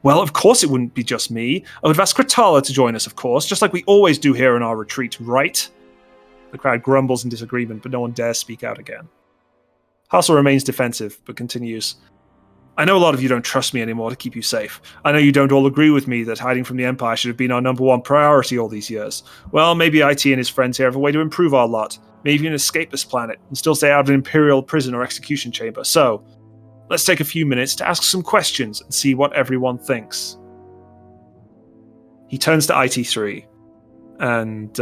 S4: Well, of course it wouldn't be just me. I would have asked Kratala to join us, of course, just like we always do here in our retreat, right? The crowd grumbles in disagreement, but no one dares speak out again. Hassel remains defensive, but continues. I know a lot of you don't trust me anymore to keep you safe. I know you don't all agree with me that hiding from the Empire should have been our number one priority all these years. Well, maybe IT and his friends here have a way to improve our lot. Maybe even escape this planet and still stay out of an Imperial prison or execution chamber. So, let's take a few minutes to ask some questions and see what everyone thinks. He turns to IT3 and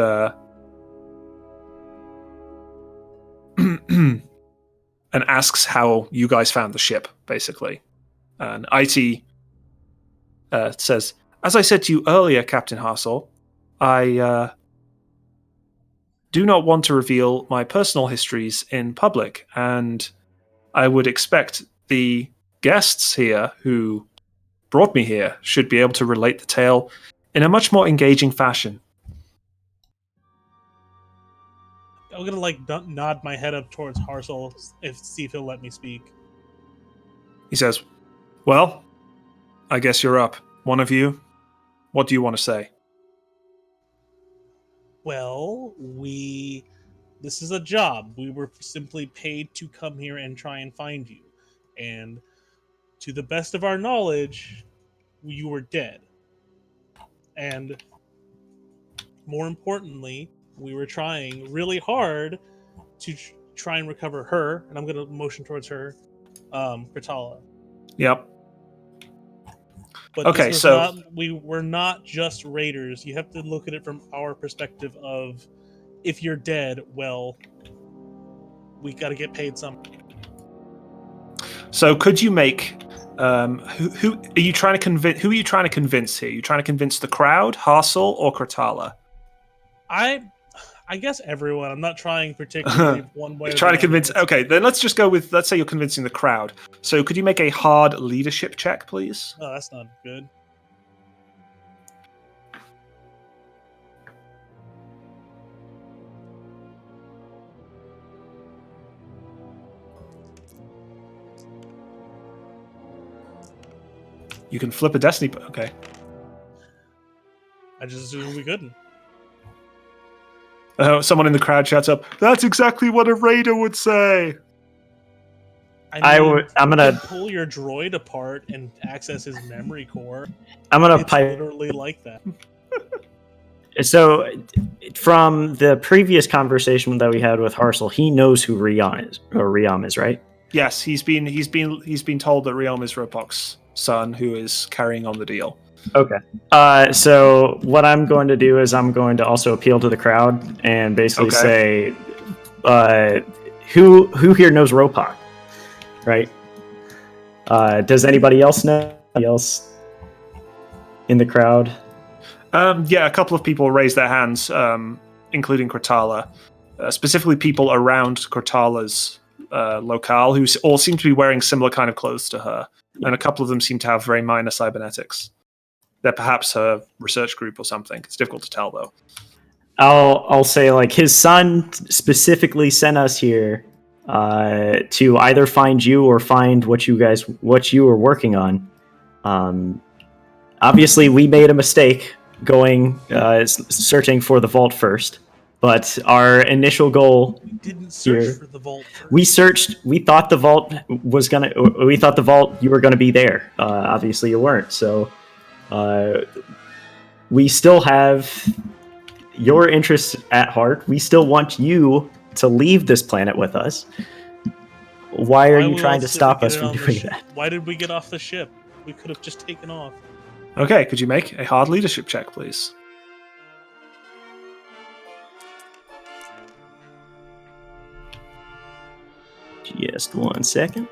S4: and asks how you guys found the ship, basically. And IT says, as I said to you earlier, Captain Hassel, I do not want to reveal my personal histories in public, and I would expect the guests here who brought me here should be able to relate the tale in a much more engaging fashion.
S2: I'm gonna nod my head up towards Hassel see if he'll let me speak.
S4: He says, well, I guess you're up. One of you, what do you want to say?
S2: Well, this is a job. We were simply paid to come here and try and find you. And to the best of our knowledge, you were dead. And more importantly, we were trying really hard to try and recover her, and I'm going to motion towards her, Kratala.
S4: Yep.
S2: But
S4: okay, so
S2: we were not just raiders. You have to look at it from our perspective of, if you're dead, well, we got to get paid something.
S4: So could you make who are you trying to convince? Who are you trying to convince here? You trying to convince the crowd, Hassel, or Kratala?
S2: I guess everyone. I'm not trying particularly one way.
S4: You're trying to convince. Okay, then let's just go with. Let's say you're convincing the crowd. So could you make a hard leadership check, please?
S2: Oh, that's not good.
S4: You can flip a destiny. Okay.
S2: I just assumed we couldn't.
S4: Someone in the crowd shouts up, "That's exactly what a raider would say."
S1: I'm
S2: you
S1: gonna
S2: can pull your droid apart and access his memory core. It's
S1: pipe.
S2: literally like that.
S1: So, from the previous conversation that we had with Hassel, he knows who Riam is, right?
S4: Yes, he's been told that Riam is Ropok's son, who is carrying on the deal.
S1: Okay. So what I'm going to do is I'm going to also appeal to the crowd and basically say, who here knows Ropok, right? Does anybody else know? Anybody else in the crowd?
S4: Yeah, a couple of people raised their hands, including Cortala, specifically people around Cortala's locale who all seem to be wearing similar kind of clothes to her, and a couple of them seem to have very minor cybernetics. They're perhaps her research group or something. It's difficult to tell, though.
S1: I'll say, like, his son specifically sent us here to either find you or find what you were working on. Obviously, we made a mistake going searching for the vault first, but our initial goal
S2: We didn't search
S1: here,
S2: for the vault first.
S1: we searched. We thought the vault you were gonna be there. Obviously, you weren't. So we still have your interests at heart. We still want you to leave this planet with us. Why are you trying to stop us from doing that?
S2: Why did we get off the ship? We could have just taken off.
S4: Okay, could you make a hard leadership check, please?
S1: Just 1 second.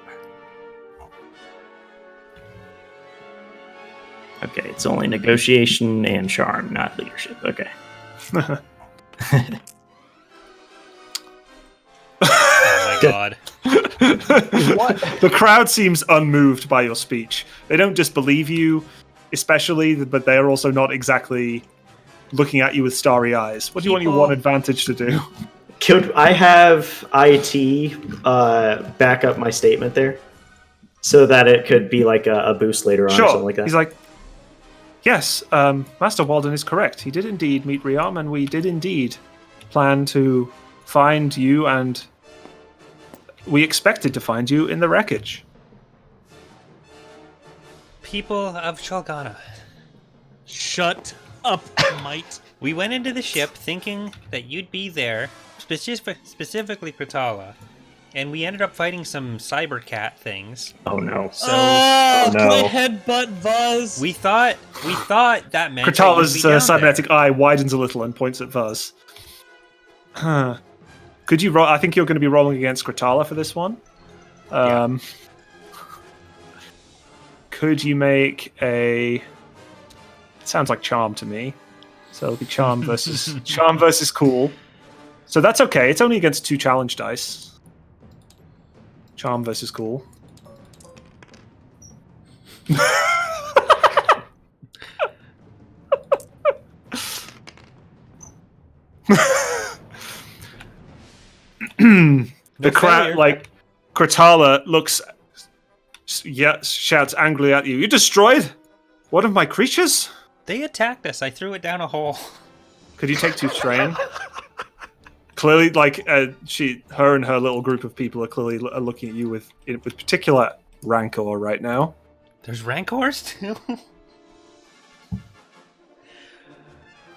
S1: Okay, it's only negotiation and charm, not leadership. Okay.
S3: Oh my god.
S5: What?
S4: The crowd seems unmoved by your speech. They don't disbelieve you, especially, but they are also not exactly looking at you with starry eyes. What do you want your one advantage to do?
S1: Could I have IT back up my statement there? So that it could be like a boost later on or something like that?
S4: He's like, yes, Master Walden is correct. He did indeed meet Riam, and we did indeed plan to find you, and we expected to find you in the wreckage.
S3: People of Chalgana.
S2: Shut up, mate.
S3: We went into the ship thinking that you'd be there, specifically Kratala, and we ended up fighting some cyber cat things.
S1: Oh no.
S3: So
S2: Quit headbutt Buzz.
S3: we thought that meant
S4: Kratala's
S3: that you'd be down
S4: cybernetic eye widens a little and points at Vuz. Huh. Could you roll? I think you're going to be rolling against Kratala for this one.
S3: Yeah.
S4: Could you make a? It sounds like charm to me. So it'll be charm versus cool. So that's okay. It's only against 2 challenge dice. Charm versus cool. The crowd, like, Kratala shouts angrily at you. You destroyed one of my creatures?
S3: They attacked us. I threw it down a hole.
S4: Could you take 2 strain? Clearly, like, her and her little group of people are clearly looking at you with particular rancor right now.
S3: There's rancors too?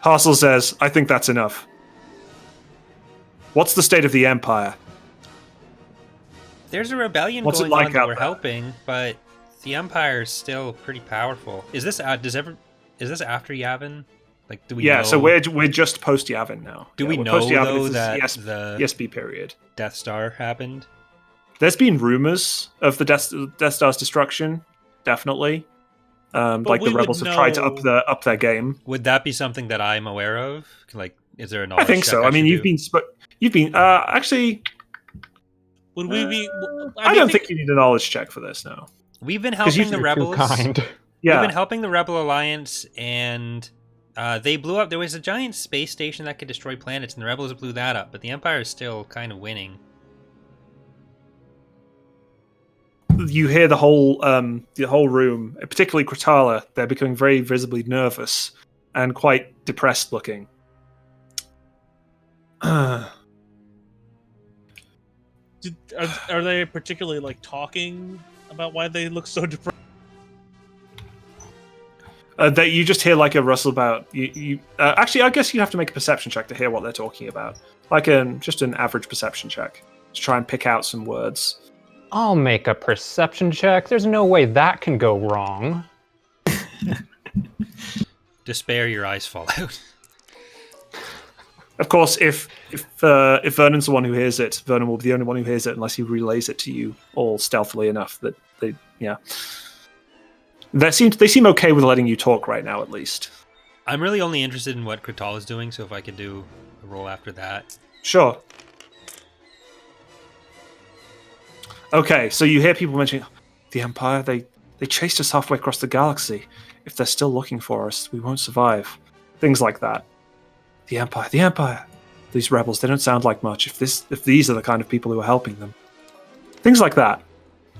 S4: Hassel says, I think that's enough. What's the state of the Empire?
S3: There's a rebellion
S4: What's it
S3: going
S4: like
S3: on that
S4: out
S3: we're
S4: there?
S3: helping, but the Empire is still pretty powerful. Is this after Yavin? Like, do we know?
S4: So we're just post Yavin now.
S3: Do we
S4: we're
S3: know,
S4: post-Yavin.
S3: though,
S4: This is
S3: that
S4: the
S3: the
S4: ESP period.
S3: Death Star happened?
S4: There's been rumors of the Death Star's destruction, definitely. Like
S2: we
S4: the rebels
S2: would
S4: have tried to
S2: know-
S4: up their game.
S3: Would that be something that I'm aware of? Like, is there a knowledge
S4: I think
S3: check
S4: so. I mean,
S3: should
S4: you've been actually.
S2: Would we be?
S4: I don't think you need a knowledge check for this now.
S3: We've been
S4: 'Cause
S3: helping the
S5: You're too
S3: rebels.
S5: kind.
S4: Yeah,
S3: We've been helping the Rebel Alliance, and they blew up. There was a giant space station that could destroy planets, and the rebels blew that up. But the Empire is still kind of winning.
S4: you hear the whole room, particularly Kratala. They're becoming very visibly nervous and quite depressed looking.
S2: Are they particularly like talking about why they look so depressed?
S4: That you just hear like a rustle about you. Actually, I guess you have to make a perception check to hear what they're talking about. Like just an average perception check to try and pick out some words.
S5: I'll make a perception check. There's no way that can go wrong.
S3: Despair, your eyes fall out.
S4: Of course, if Vernon's the one who hears it, Vernon will be the only one who hears it unless he relays it to you all stealthily enough that they seem okay with letting you talk right now, at least.
S3: I'm really only interested in what Krital is doing, so if I could do a roll after that.
S4: Sure. Okay, so you hear people mentioning the Empire. They chased us halfway across the galaxy. If they're still looking for us, we won't survive. Things like that. The Empire. These rebels, they don't sound like much. If these are the kind of people who are helping them. Things like that.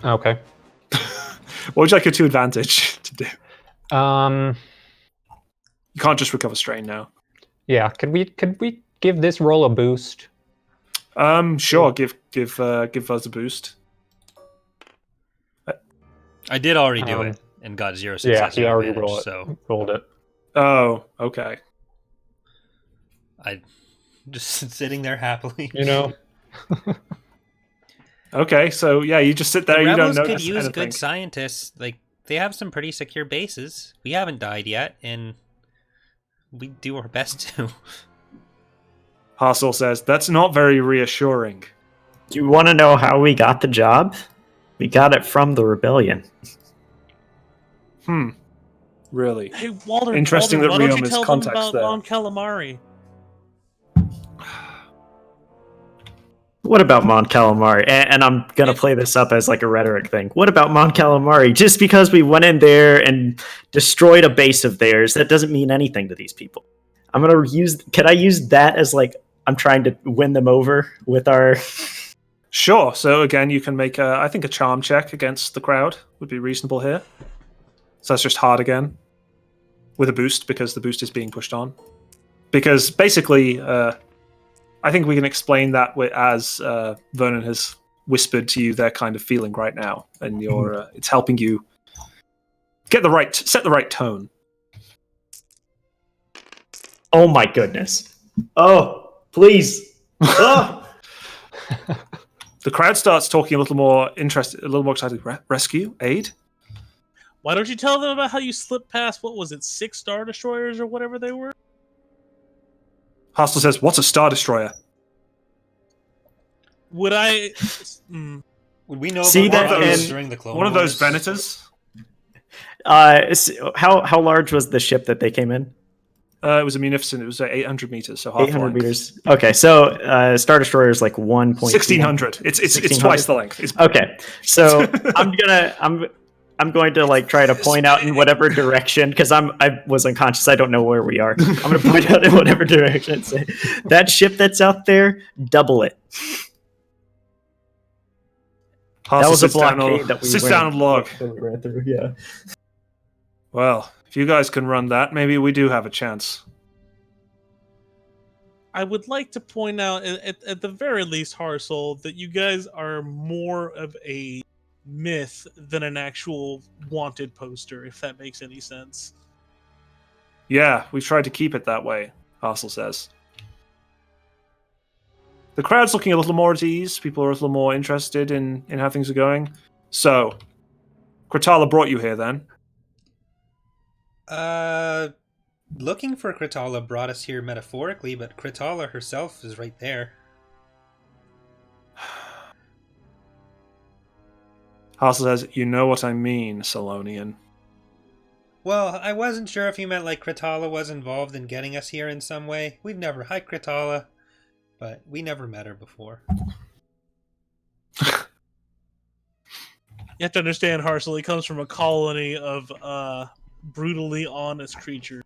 S5: Okay.
S4: What would you like your 2 advantage to do?
S5: Um.
S4: You can't just recover strain now.
S5: Yeah. Could we give this roll a boost?
S4: Sure. Give us a boost.
S3: I did already do it and got 0 success.
S5: Yeah, he already
S3: advantage,
S5: rolled it.
S4: Oh, okay.
S3: I just sitting there happily.
S5: You know.
S4: Okay, so yeah, you just sit there.
S3: The
S4: You don't
S3: rebels
S4: notice
S3: could use
S4: anything.
S3: good scientists. Like, they have some pretty secure bases. We haven't died yet, and we do our best to.
S4: Hassel says, "That's not very reassuring."
S1: Do you want to know how we got the job? We got it from the rebellion.
S4: Really?
S2: Hey, Walter.
S4: Interesting
S2: Walter,
S4: that
S2: why don't
S4: Riom
S2: you
S4: is
S2: tell them
S4: context
S2: about
S4: there.
S2: Mon Calamari?
S1: What about Mon Calamari? And I'm going to play this up as like a rhetoric thing. What about Mon Calamari? Just because we went in there and destroyed a base of theirs, that doesn't mean anything to these people. I'm going to can I use that as like, I'm trying to win them over with our...
S4: Sure. So again, you can make I think a charm check against the crowd would be reasonable here. So that's just hard again. With a boost, because the boost is being pushed on. Because basically... I think we can explain that as Vernon has whispered to you their kind of feeling right now, and it's helping you set the right tone.
S1: Oh my goodness! Oh, please! Oh!
S4: The crowd starts talking a little more interested, a little more excited. Rescue, aid.
S2: Why don't you tell them about how you slipped past, what was it, 6 Star Destroyers or whatever they were?
S4: Hassel says, "What's a Star Destroyer?"
S2: Would I...
S3: Would we know
S1: See
S3: about
S1: that
S3: those
S1: in-
S3: during the Clone
S4: One of those
S3: Wars?
S4: Venators.
S1: How large was the ship that they came in?
S4: It was a munificent. It was 800 meters, so half
S1: 800
S4: length.
S1: meters. Okay, so Star Destroyer is like 1.
S4: 1600. It's twice the length.
S1: Okay, so I'm going to like try to point out in whatever direction, because I was unconscious. I don't know where we are. I'm going to point out in whatever direction and say, that ship that's out there, double it.
S4: Hassel
S1: That was a
S4: sits down
S1: blockade that we
S4: sits down and log.
S1: ran through. Yeah.
S4: Well, if you guys can run that, maybe we do have a chance.
S2: I would like to point out, at the very least, Harsel, that you guys are more of a myth than an actual wanted poster, if that makes any sense.
S4: Yeah, we've tried to keep it that way, Hassel says. The crowd's looking a little more at ease. People are a little more interested in how things are going. So, Kratala brought you here then.
S3: Looking for Kratala brought us here metaphorically, but Kratala herself is right there.
S4: Hassel says, "You know what I mean, Solonian."
S3: Well, I wasn't sure if you meant like Kratala was involved in getting us here in some way. We've never... Hi, Kratala. But we never met her before.
S2: You have to understand, Harsel, he comes from a colony of brutally honest creatures.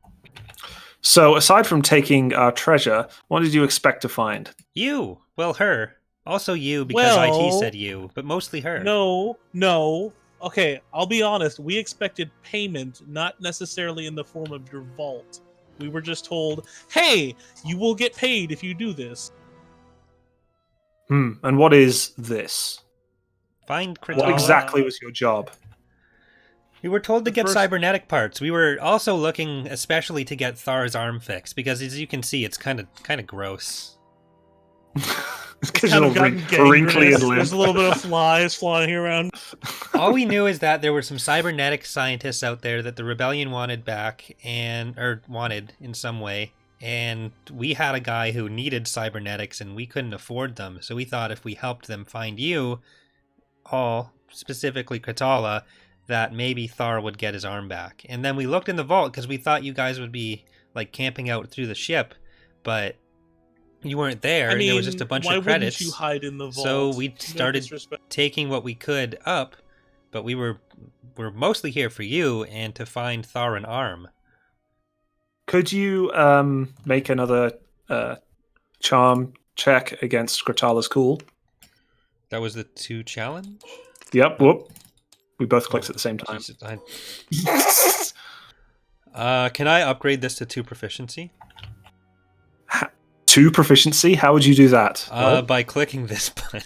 S4: So, aside from taking our treasure, what did you expect to find?
S3: You! Well, her. Also you, because IT
S2: Well,
S3: said you, but mostly her.
S2: No. Okay, I'll be honest. We expected payment, not necessarily in the form of your vault. We were just told, hey, you will get paid if you do this.
S4: And what is this?
S3: Find Kratala.
S4: What exactly was your job?
S3: We were told to
S2: The
S3: get
S2: first-
S3: cybernetic parts. We were also looking especially to get Thar's arm fixed, because as you can see, it's kind of gross.
S4: Because
S2: Kind
S4: you're
S2: of gotten
S4: wrinkly
S2: gangrenous.
S4: and
S2: There's
S4: limp.
S2: a little bit of flies flying around.
S3: All we knew is that there were some cybernetic scientists out there that the rebellion wanted back, or wanted in some way, and we had a guy who needed cybernetics and we couldn't afford them, so we thought if we helped them find you, all specifically Kratala, that maybe Thar would get his arm back. And then we looked in the vault because we thought you guys would be like camping out through the ship, but you weren't there.
S2: I mean,
S3: and there was just a bunch
S2: why
S3: of credits.
S2: wouldn't you hide in the vault?
S3: So we
S2: No
S3: started
S2: disrespect.
S3: taking what we could up, but we're mostly here for you and to find Thar an arm.
S4: Could you make another charm check against Kratala's cool?
S3: That was the 2 challenge?
S4: Yep. Whoop. We both clicked at the same time.
S3: Jesus, can I upgrade this to 2 proficiency?
S4: 2 proficiency? How would you do that?
S3: By clicking this button.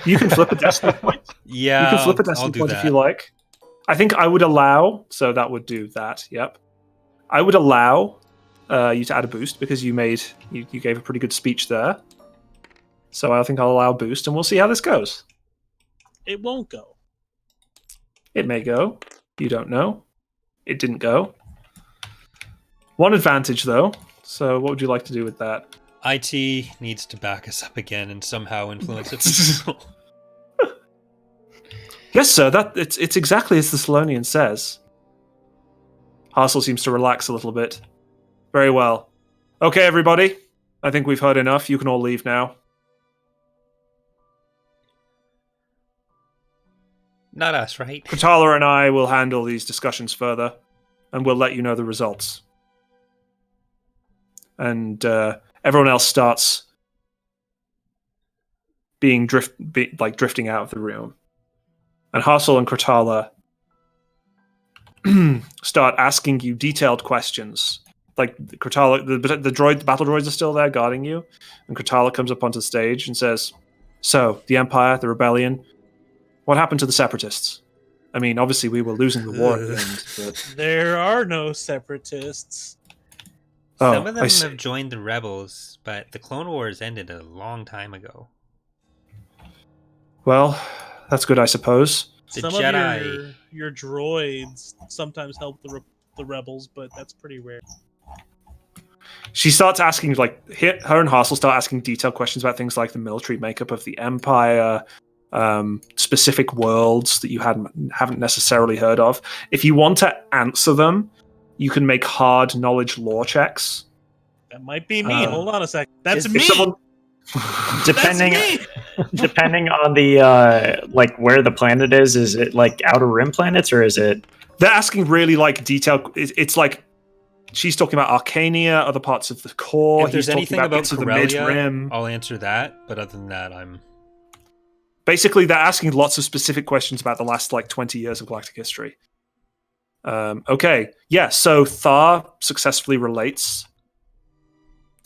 S4: You can flip a destiny point.
S3: Yeah,
S4: You can flip a
S3: I'll
S4: destiny
S3: do
S4: point
S3: that.
S4: if you like. I think I would allow, so that would do that, yep. I would allow you to add a boost because you gave a pretty good speech there. So I think I'll allow boost and we'll see how this goes.
S2: It won't go.
S4: It may go. You don't know. It didn't go. 1 advantage though. So what would you like to do with that?
S3: IT needs to back us up again and somehow influence it.
S4: Yes, sir. It's exactly as the Salonian says. Hassel seems to relax a little bit. Very well. Okay, everybody. I think we've heard enough. You can all leave now.
S3: Not us, right?
S4: Kratala and I will handle these discussions further, and we'll let you know the results. And everyone else starts being drifting out of the room. And Hassel and Kratala start asking you detailed questions. Like Kratala, the battle droids are still there guarding you, and Kratala comes up onto the stage and says, "So, the Empire, the Rebellion, what happened to the Separatists? I mean, obviously we were losing the war at the end, but
S2: There are no separatists.
S3: Some of
S4: I
S3: them
S4: see.
S3: have joined the rebels, but the Clone Wars ended a long time ago.
S4: Well, that's good, I suppose.
S3: The
S2: Some
S3: Jedi.
S2: of your droids sometimes help the rebels, but that's pretty rare.
S4: She starts asking, her and Hassel start asking detailed questions about things like the military makeup of the Empire, specific worlds that you haven't necessarily heard of. If you want to answer them, you can make hard knowledge lore checks.
S2: That might be me. Hold on a sec. That's
S3: If
S2: me.
S1: Depending
S2: That's me.
S1: depending on the where the planet is it like Outer Rim planets or is it?
S4: They're asking really detailed. It's like she's talking about Arcania, other parts of the core.
S3: If there's
S4: He's talking
S3: anything
S4: about
S3: about
S4: bits of the mid
S3: Corellia,
S4: rim.
S3: I'll answer that. But other than that, I'm...
S4: Basically, they're asking lots of specific questions about the last 20 years of galactic history. Okay, yeah. So Thar successfully relates.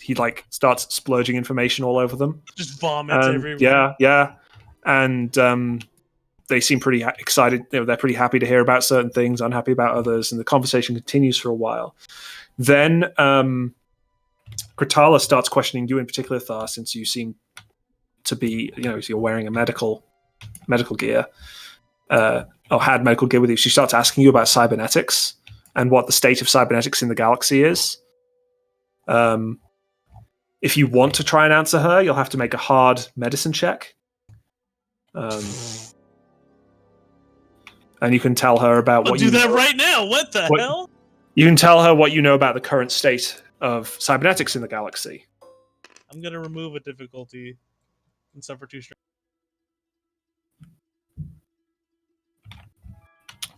S4: He starts splurging information all over them.
S2: Just vomits everywhere.
S4: Yeah, and they seem pretty excited. They're pretty happy to hear about certain things, unhappy about others, and the conversation continues for a while. Then Kratala starts questioning you in particular, Thar, since you seem to be, you're wearing a medical gear, or had medical gear with you. She starts asking you about cybernetics and what the state of cybernetics in the galaxy is. If you want to try and answer her, you'll have to make a hard medicine check. And you can tell her about
S2: I'll
S4: what
S2: do
S4: you
S2: that
S4: know.
S2: right now. What the
S4: What-
S2: hell?
S4: You can tell her what you know about the current state of cybernetics in the galaxy.
S2: I'm gonna remove a difficulty and suffer 2 strength.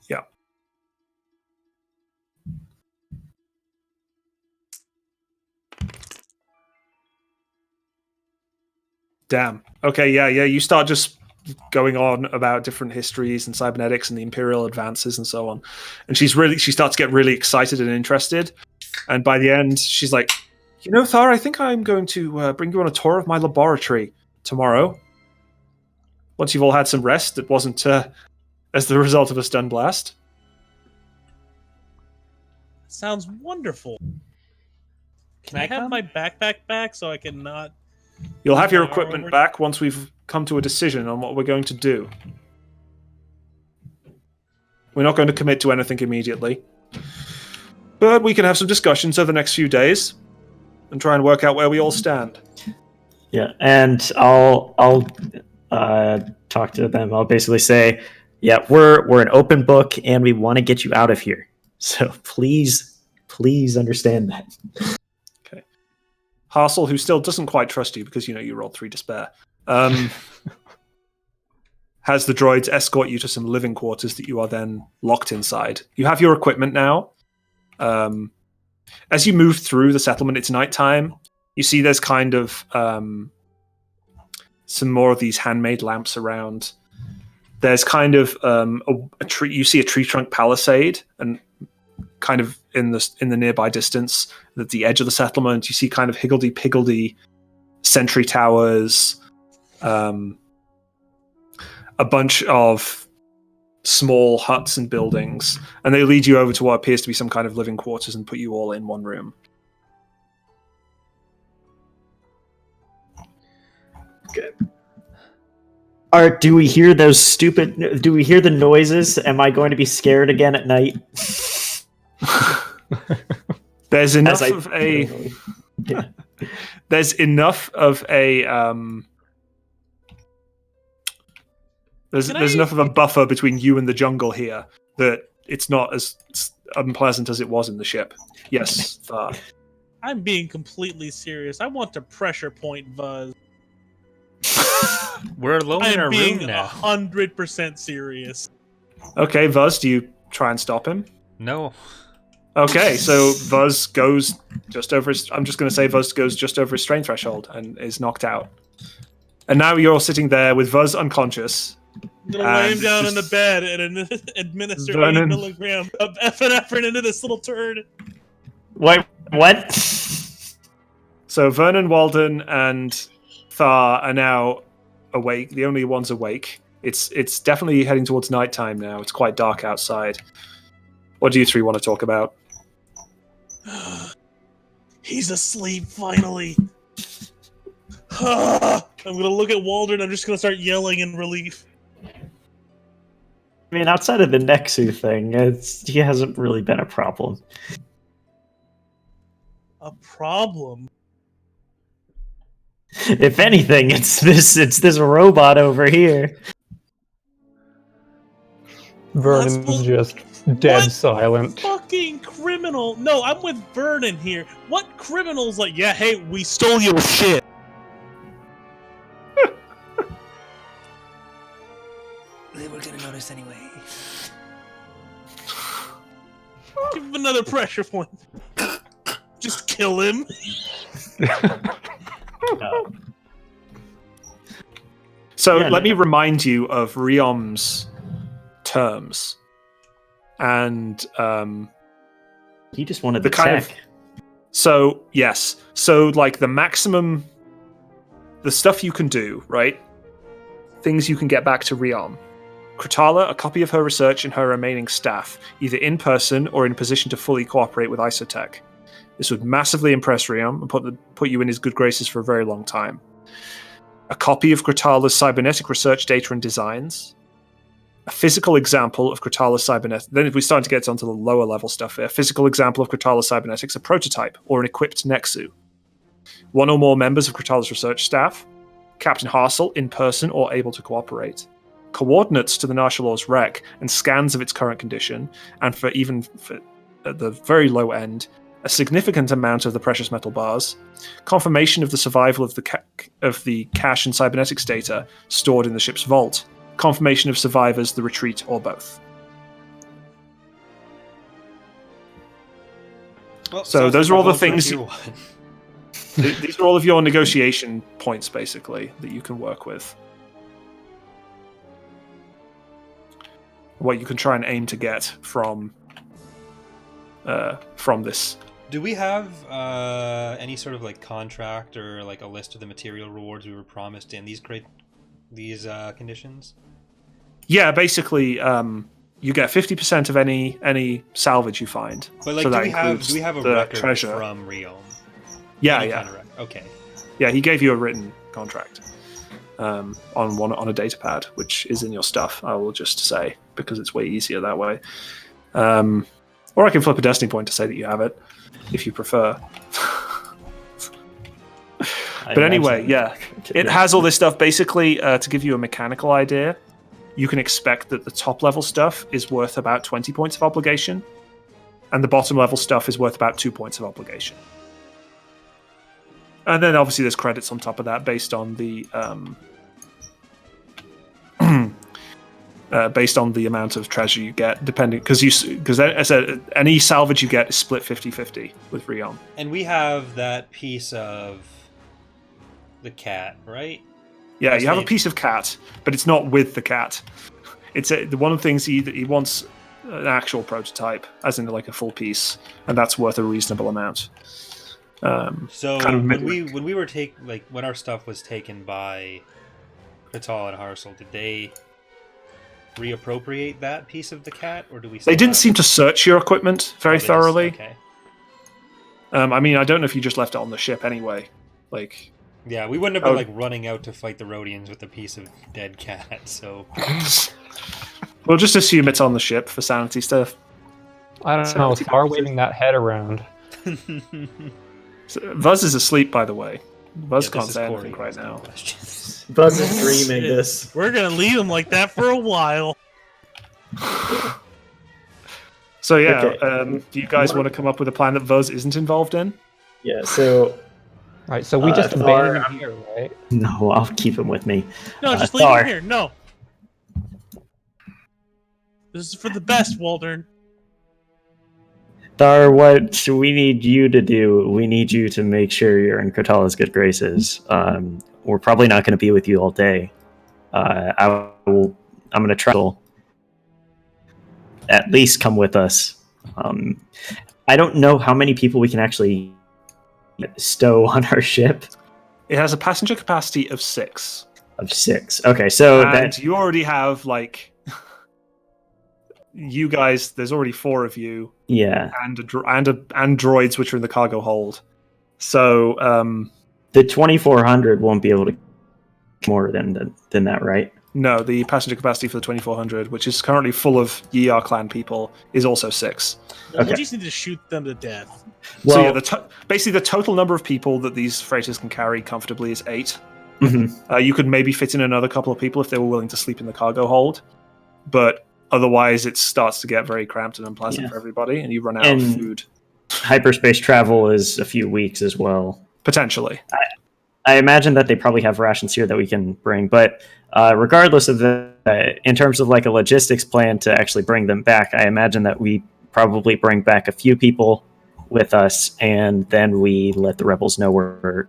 S4: Yeah. Damn. Okay, yeah. You start just going on about different histories and cybernetics and the Imperial advances and so on. And she starts to get really excited and interested. And by the end, she's like, Thar, I think I'm going to bring you on a tour of my laboratory tomorrow, once you've all had some rest that wasn't as the result of a stun blast.
S2: Sounds wonderful. Can I have my backpack back so I can not...
S4: You'll have your
S2: my arm
S4: equipment
S2: over-
S4: back once we've come to a decision on what we're going to do. We're not going to commit to anything immediately. But we can have some discussions over the next few days and try and work out where we all stand.
S1: Yeah, and I'll talk to them. I'll basically say, yeah, we're an open book, and we want to get you out of here. So please understand that.
S4: Okay. Hassel, who still doesn't quite trust you because you rolled 3 despair, has the droids escort you to some living quarters that you are then locked inside. You have your equipment now. As you move through the settlement, it's nighttime. You see there's kind of some more of these handmade lamps around. There's kind of a tree. You see a tree trunk palisade, and kind of in the nearby distance, at the edge of the settlement, you see kind of higgledy-piggledy sentry towers, a bunch of small huts and buildings, and they lead you over to what appears to be some kind of living quarters and put you all in one room.
S1: Okay. Art, do we hear those stupid... Do we hear the noises? Am I going to be scared again at night?
S4: There's enough
S1: As I-
S4: of a...
S1: Yeah.
S4: There's enough of a... There's enough of a buffer between you and the jungle here that it's not as unpleasant as it was in the ship. Yes,
S2: I'm being completely serious. I want to pressure point Vuz.
S3: We're alone in
S2: I'm
S3: our
S2: being
S3: room now.
S2: 100% serious.
S4: Okay, Vuz, do you try and stop him?
S3: No.
S4: Okay, so Vuz goes just over his... I'm just going to say Vuz goes just over his strain threshold and is knocked out. And now you're all sitting there with Vuz unconscious.
S2: I'm gonna lay him
S4: And
S2: down in
S4: just-
S2: the bed and administer 80
S4: Vernon.
S2: milligrams of epinephrine into this little turd.
S1: Wait, what?
S4: So Vernon, Walden, and Thar are now awake. The only ones awake. It's definitely heading towards nighttime now. It's quite dark outside. What do you three want to talk about?
S2: He's asleep, finally. I'm gonna look at Walden and I'm just gonna start yelling in relief.
S1: I mean, outside of the Nexu thing, he hasn't really been a problem.
S2: A problem?
S1: If anything, it's this robot over here.
S5: Vernon's
S2: That's-
S5: just dead
S2: What?
S5: silent.
S2: Fucking criminal! No, I'm with Vernon here. What criminal's like, yeah, hey, we stole your shit.
S3: They were gonna notice anyway.
S2: Give him another pressure point. Just kill him.
S4: So
S1: Yeah,
S4: let me
S1: no.
S4: remind you of Riom's terms. And
S1: He just wanted
S4: The
S1: the
S4: kind
S1: tech.
S4: so, yes. So, like, the maximum... The stuff you can do, right? Things you can get back to Riom. Kratala, a copy of her research and her remaining staff, either in person or in position to fully cooperate with Isotech. This would massively impress Riom and put you in his good graces for a very long time. A copy of Kratala's cybernetic research data and designs. A physical example of Kratala's cybernetics. Then if we start to get onto the lower level stuff here, a physical example of Kratala's cybernetics, a prototype, or an equipped Nexu. One or more members of Kratala's research staff. Captain Hassel, in person or able to cooperate. Coordinates to the Narshalaw's wreck and scans of its current condition, and for at the very low end, a significant amount of the precious metal bars, confirmation of the survival of the cache and cybernetics data stored in the ship's vault, confirmation of survivors, the retreat, or both.
S3: Well,
S4: So
S3: sounds
S4: those
S3: like
S4: are all the
S3: we'll vote for
S4: things
S3: tier
S4: you-
S3: one.
S4: These are all of your negotiation points, basically, that you can work with. What you can try and aim to get from this
S3: Do we have any sort of like contract or like a list of the material rewards we were promised in these conditions?
S4: Yeah, basically, you get 50% of any salvage you find.
S3: But like,
S4: so
S3: do
S4: that
S3: we
S4: includes
S3: have a
S4: the
S3: record
S4: treasure.
S3: from Riom?
S4: Yeah,
S3: Any
S4: yeah,
S3: kind of okay.
S4: yeah. He gave you a written contract on a data pad, which is in your stuff. I will just say because it's way easier that way. Or I can flip a destiny point to say that you have it, if you prefer. But anyway, yeah, it has all this stuff. Basically, to give you a mechanical idea, you can expect that the top level stuff is worth about 20 points of obligation, and the bottom level stuff is worth about 2 points of obligation. And then obviously there's credits on top of that based on the amount of treasure you get, depending because I said any salvage you get is split 50-50 with Riom.
S3: And we have that piece of the cat, right?
S4: Yeah, you have a piece of cat, but it's not with the cat. It's one of the things he wants an actual prototype, as in like a full piece, and that's worth a reasonable amount.
S3: So
S4: kind of
S3: when we were when our stuff was taken by Katal and Hassel, did they reappropriate that piece of the cat, or do we?
S4: They didn't seem to search your equipment very thoroughly.
S3: Okay.
S4: I mean, I don't know if you just left it on the ship anyway. Like,
S3: yeah, we wouldn't have been running out to fight the Rhodians with a piece of dead cat. So
S4: we'll just assume it's on the ship for sanity stuff.
S5: I don't know. Star waving that head around.
S4: So, Buzz is asleep, by the way. Buzz can't say
S3: Corey.
S4: anything right now.
S1: Buzz is dreaming this.
S2: We're gonna leave him like that for a while.
S4: So yeah,
S1: Okay.
S4: Do you guys want to come up with a plan that Buzz isn't involved in?
S1: Yeah, so
S5: Right, so we just
S1: Thar,
S5: abandoned him here, right?
S1: no, I'll keep him with me.
S2: No, just leave
S1: Thar.
S2: him here. No. This is for the best, Waldern.
S1: Thar, what we need you to do, we need you to make sure you're in Kotala's good graces. We're probably not going to be with you all day. I'm going to try to at least come with us. I don't know how many people we can actually stow on our ship.
S4: It has a passenger capacity of 6.
S1: Of 6. Okay, so
S4: and you already have like you guys. There's already 4 of you.
S1: Yeah,
S4: and droids which are in the cargo hold. So
S1: the 2400 won't be able to more than that, right?
S4: no, the passenger capacity for the 2400, which is currently full of Yar clan people, is also 6.
S2: We just need to shoot them to death.
S4: Well, so yeah, basically the total number of people that these freighters can carry comfortably is 8.
S1: Mm-hmm.
S4: You could maybe fit in another couple of people if they were willing to sleep in the cargo hold, but otherwise it starts to get very cramped and unpleasant for everybody, and you run out of food.
S1: Hyperspace travel is a few weeks as well.
S4: Potentially.
S1: I imagine that they probably have rations here that we can bring, but regardless of in terms of like a logistics plan to actually bring them back, I imagine that we probably bring back a few people with us, and then we let the rebels know we're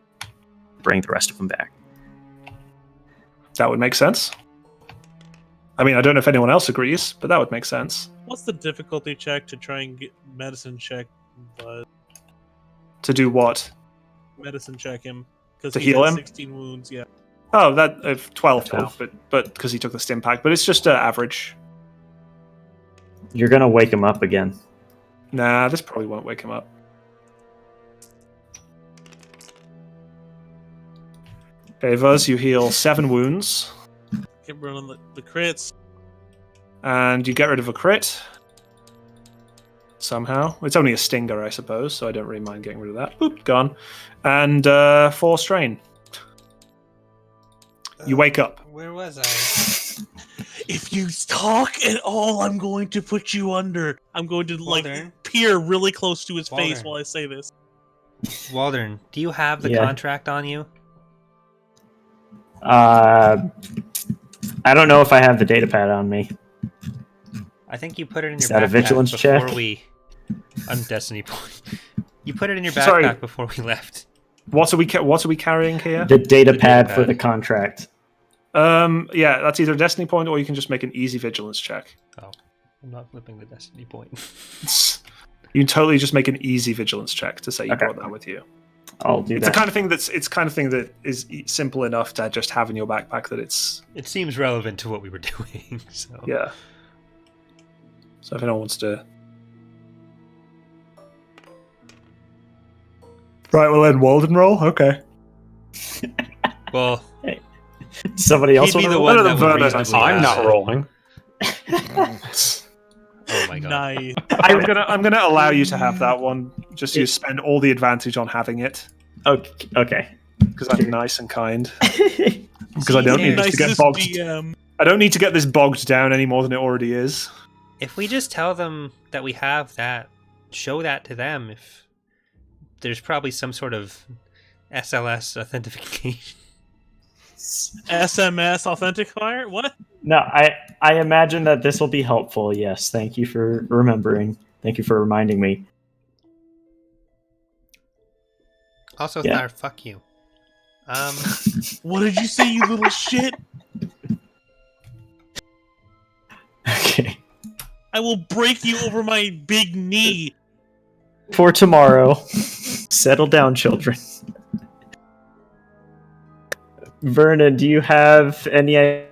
S1: bring the rest of them back.
S4: That would make sense. I mean, I don't know if anyone else agrees, but that would make sense.
S2: What's the difficulty check to try and get medicine check?
S4: To do what?
S2: Medicine check him because
S4: to heal him.
S2: 16 wounds. Yeah.
S4: Oh, that 12 now, but because he took the stim pack, but it's just average.
S1: You're gonna wake him up again.
S4: Nah, this probably won't wake him up. Okay, Vuz, you heal 7 wounds.
S2: Keep running the crits.
S4: And you get rid of a crit. Somehow. It's only a stinger, I suppose, so I don't really mind getting rid of that. Boop, gone. And 4 strain. You wake up.
S3: Where was I?
S2: If you talk at all, I'm going to put you under. I'm going to peer really close to his face while I say this.
S3: Waldern, do you have the contract on you?
S1: I don't know if I have the data pad on me.
S3: I think you put it in your
S1: backpack. Is that a vigilance
S3: before
S1: check?
S3: On Destiny Point. You put it in your backpack before we left.
S4: What are we carrying here?
S1: The data pad for the contract.
S4: Yeah, that's either a Destiny Point or you can just make an easy vigilance check.
S3: Oh, I'm not flipping the Destiny Point.
S4: You can totally just make an easy vigilance check to say you
S1: Okay.
S4: brought that with you.
S1: I'll do
S4: It's
S1: that.
S4: the kind of thing that is simple enough to just have in your backpack that it's
S3: It seems relevant to what we were doing. So
S4: yeah. So if anyone wants to, right, we'll end Walden roll. Okay.
S3: Well,
S1: Somebody else
S3: he'd be
S1: want
S3: the
S1: to
S3: one
S4: None
S3: that
S4: of
S3: would
S4: them Vernon,
S3: reasonably
S5: I'm
S3: have
S5: not
S3: it.
S5: rolling.
S3: Oh my god.
S2: Nice.
S4: I'm gonna allow you to have that one. Just so you spend all the advantage on having it
S1: Okay.
S4: because I'm nice and kind. Because I don't need this to get
S2: Nicest
S4: bogged.
S2: DM.
S4: I don't need to get this bogged down any more than it already is.
S3: If we just tell them that we have that, show that to them, if there's probably some sort of SLS authentication.
S2: SMS authentifier? What?
S1: No, I imagine that this will be helpful. Yes, thank you for remembering. Thank you for reminding me.
S3: Also,
S1: Yeah.
S3: Thar, fuck you.
S2: What did you say, you little shit?
S1: Okay.
S2: I will break you over my big knee.
S1: For tomorrow, settle down, children. Vernon, do you have any idea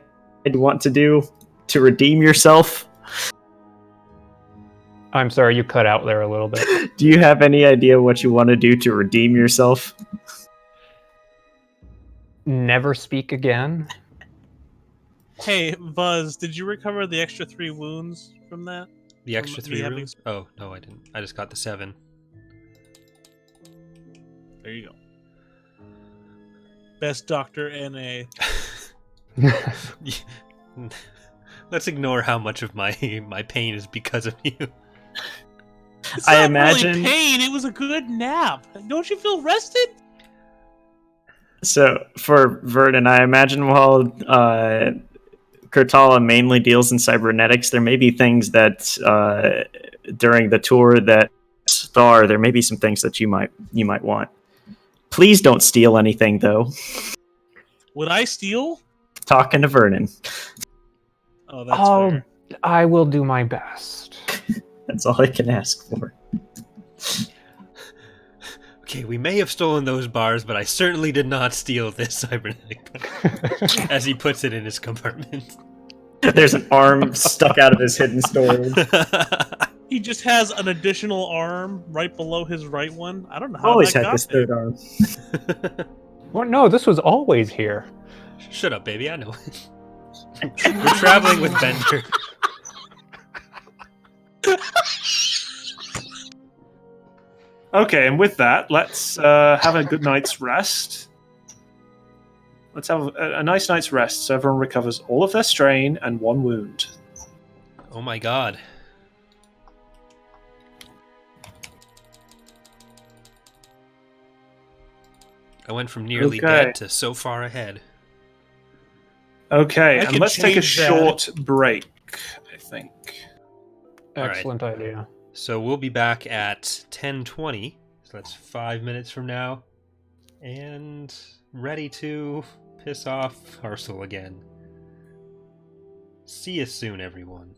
S1: what you want to do to redeem yourself?
S5: I'm sorry, you cut out there a little bit.
S1: Do you have any idea what you want to do to redeem yourself?
S5: Never speak again.
S2: Hey, Buzz, did you recover the extra 3 wounds from that?
S3: The extra
S2: Me
S3: 3
S2: having-
S3: rooms? Oh, no, I didn't. I just got the 7.
S2: There you go. Best doctor NA.
S3: Let's ignore how much of my pain is because of you.
S2: It's
S1: I
S2: not
S1: imagine-
S2: really pain. It was a good nap. Don't you feel rested?
S1: So, for Vernon, I imagine while Kurtala mainly deals in cybernetics, there may be things that during the tour that Star, there may be some things that you might want. Please don't steal anything, though.
S2: Would I steal?
S1: Talking to Vernon.
S2: Oh, that's fair.
S5: I will do my best.
S1: That's all I can ask for.
S3: Okay, we may have stolen those bars, but I certainly did not steal this cybernetic pen, as he puts it in his compartment.
S1: There's an arm stuck out of his hidden storage.
S2: He just has an additional arm right below his right one. I don't know how
S1: Always
S2: that
S1: had
S2: got
S1: this
S2: there.
S1: third arm.
S5: Well, no, this was always here.
S3: Shut up, baby, I know. We're traveling with Bender.
S4: Okay, and with that, let's have a good night's rest. Let's have a nice night's rest so everyone recovers all of their strain and 1 wound.
S3: Oh my god. I went from nearly
S4: Okay.
S3: dead to so far ahead.
S4: Okay,
S2: I
S4: and
S2: could
S4: let's take a
S2: change that.
S4: short break, I think.
S3: All right.
S5: Excellent idea.
S3: So we'll be back at 10:20. So that's 5 minutes from now. And ready to piss off Hassel again. See you soon, everyone.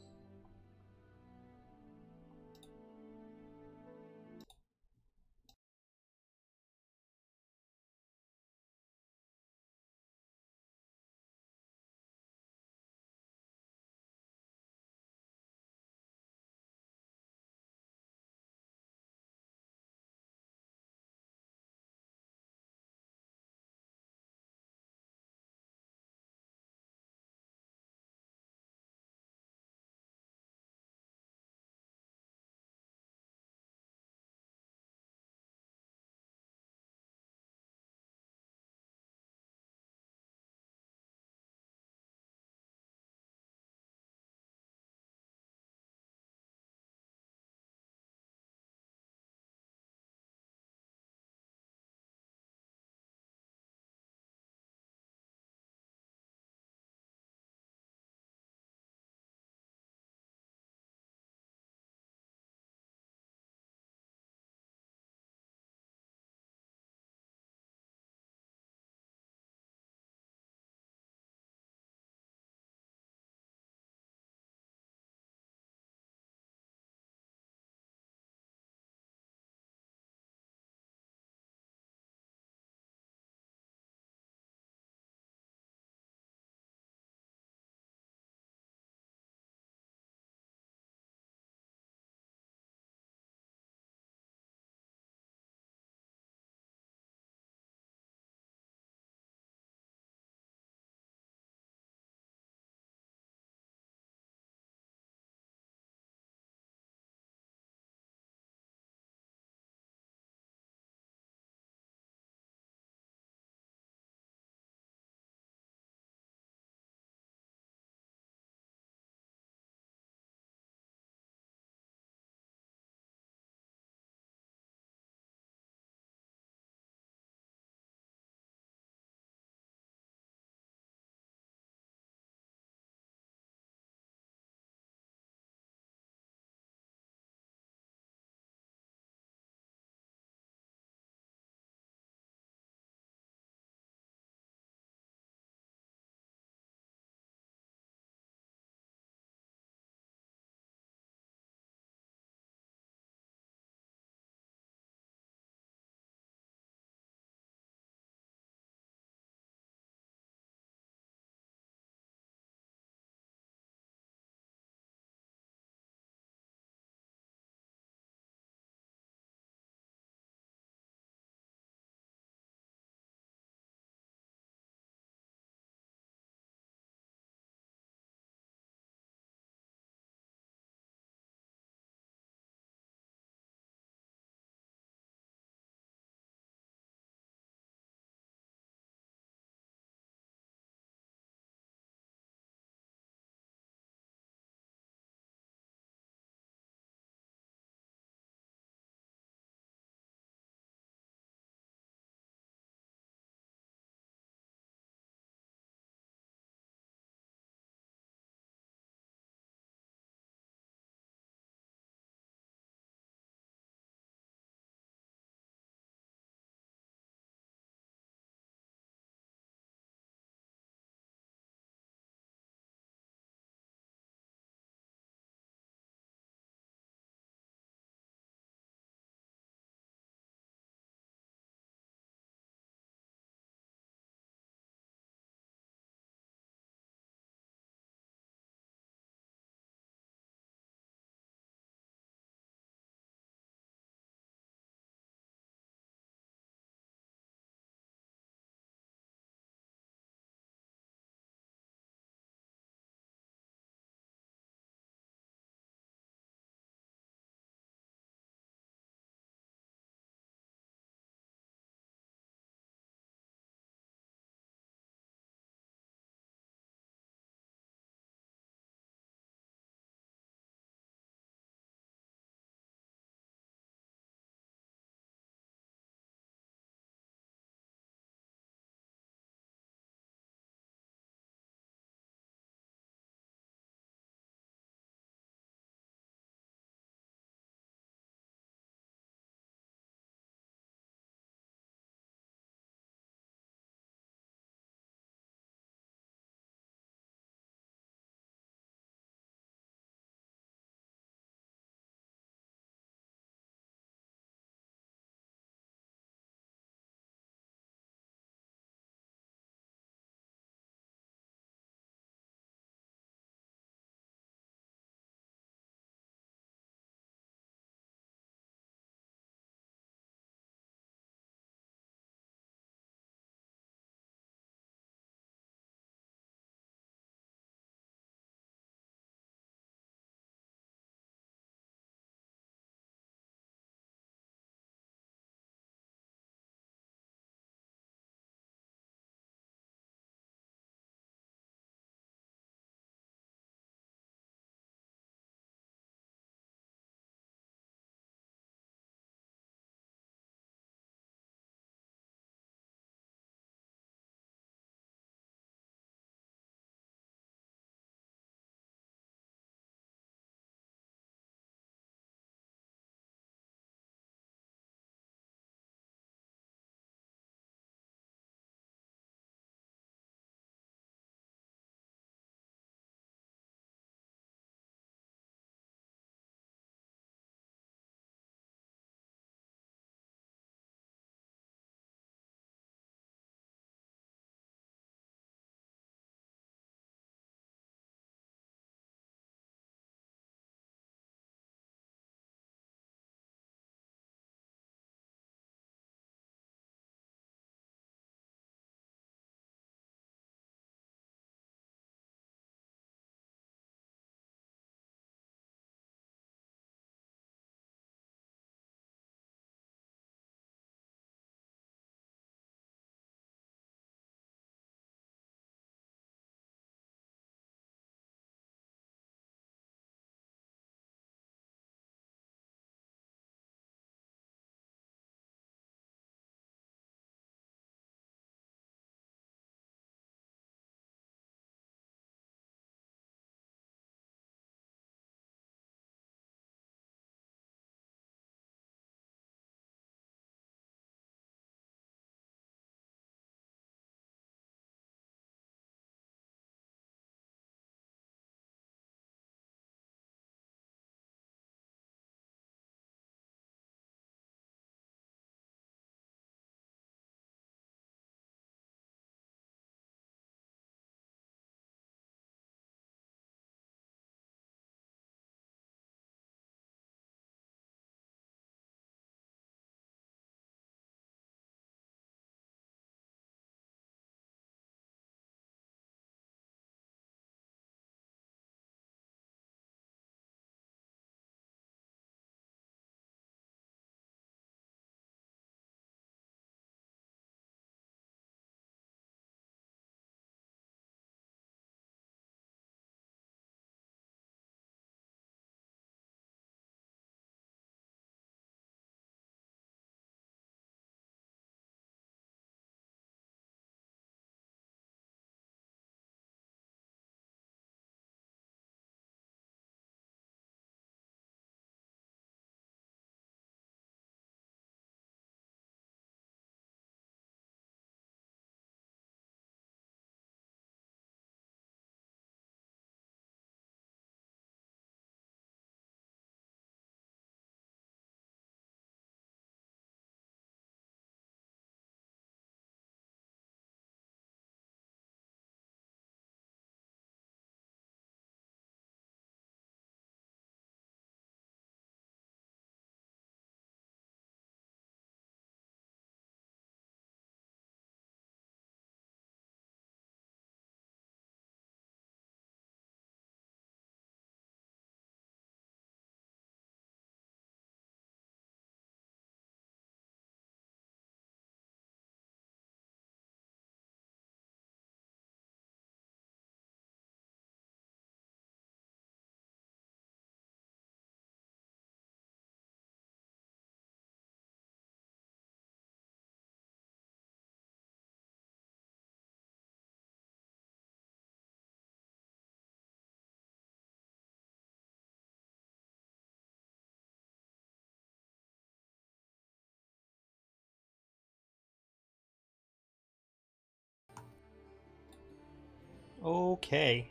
S3: Okay.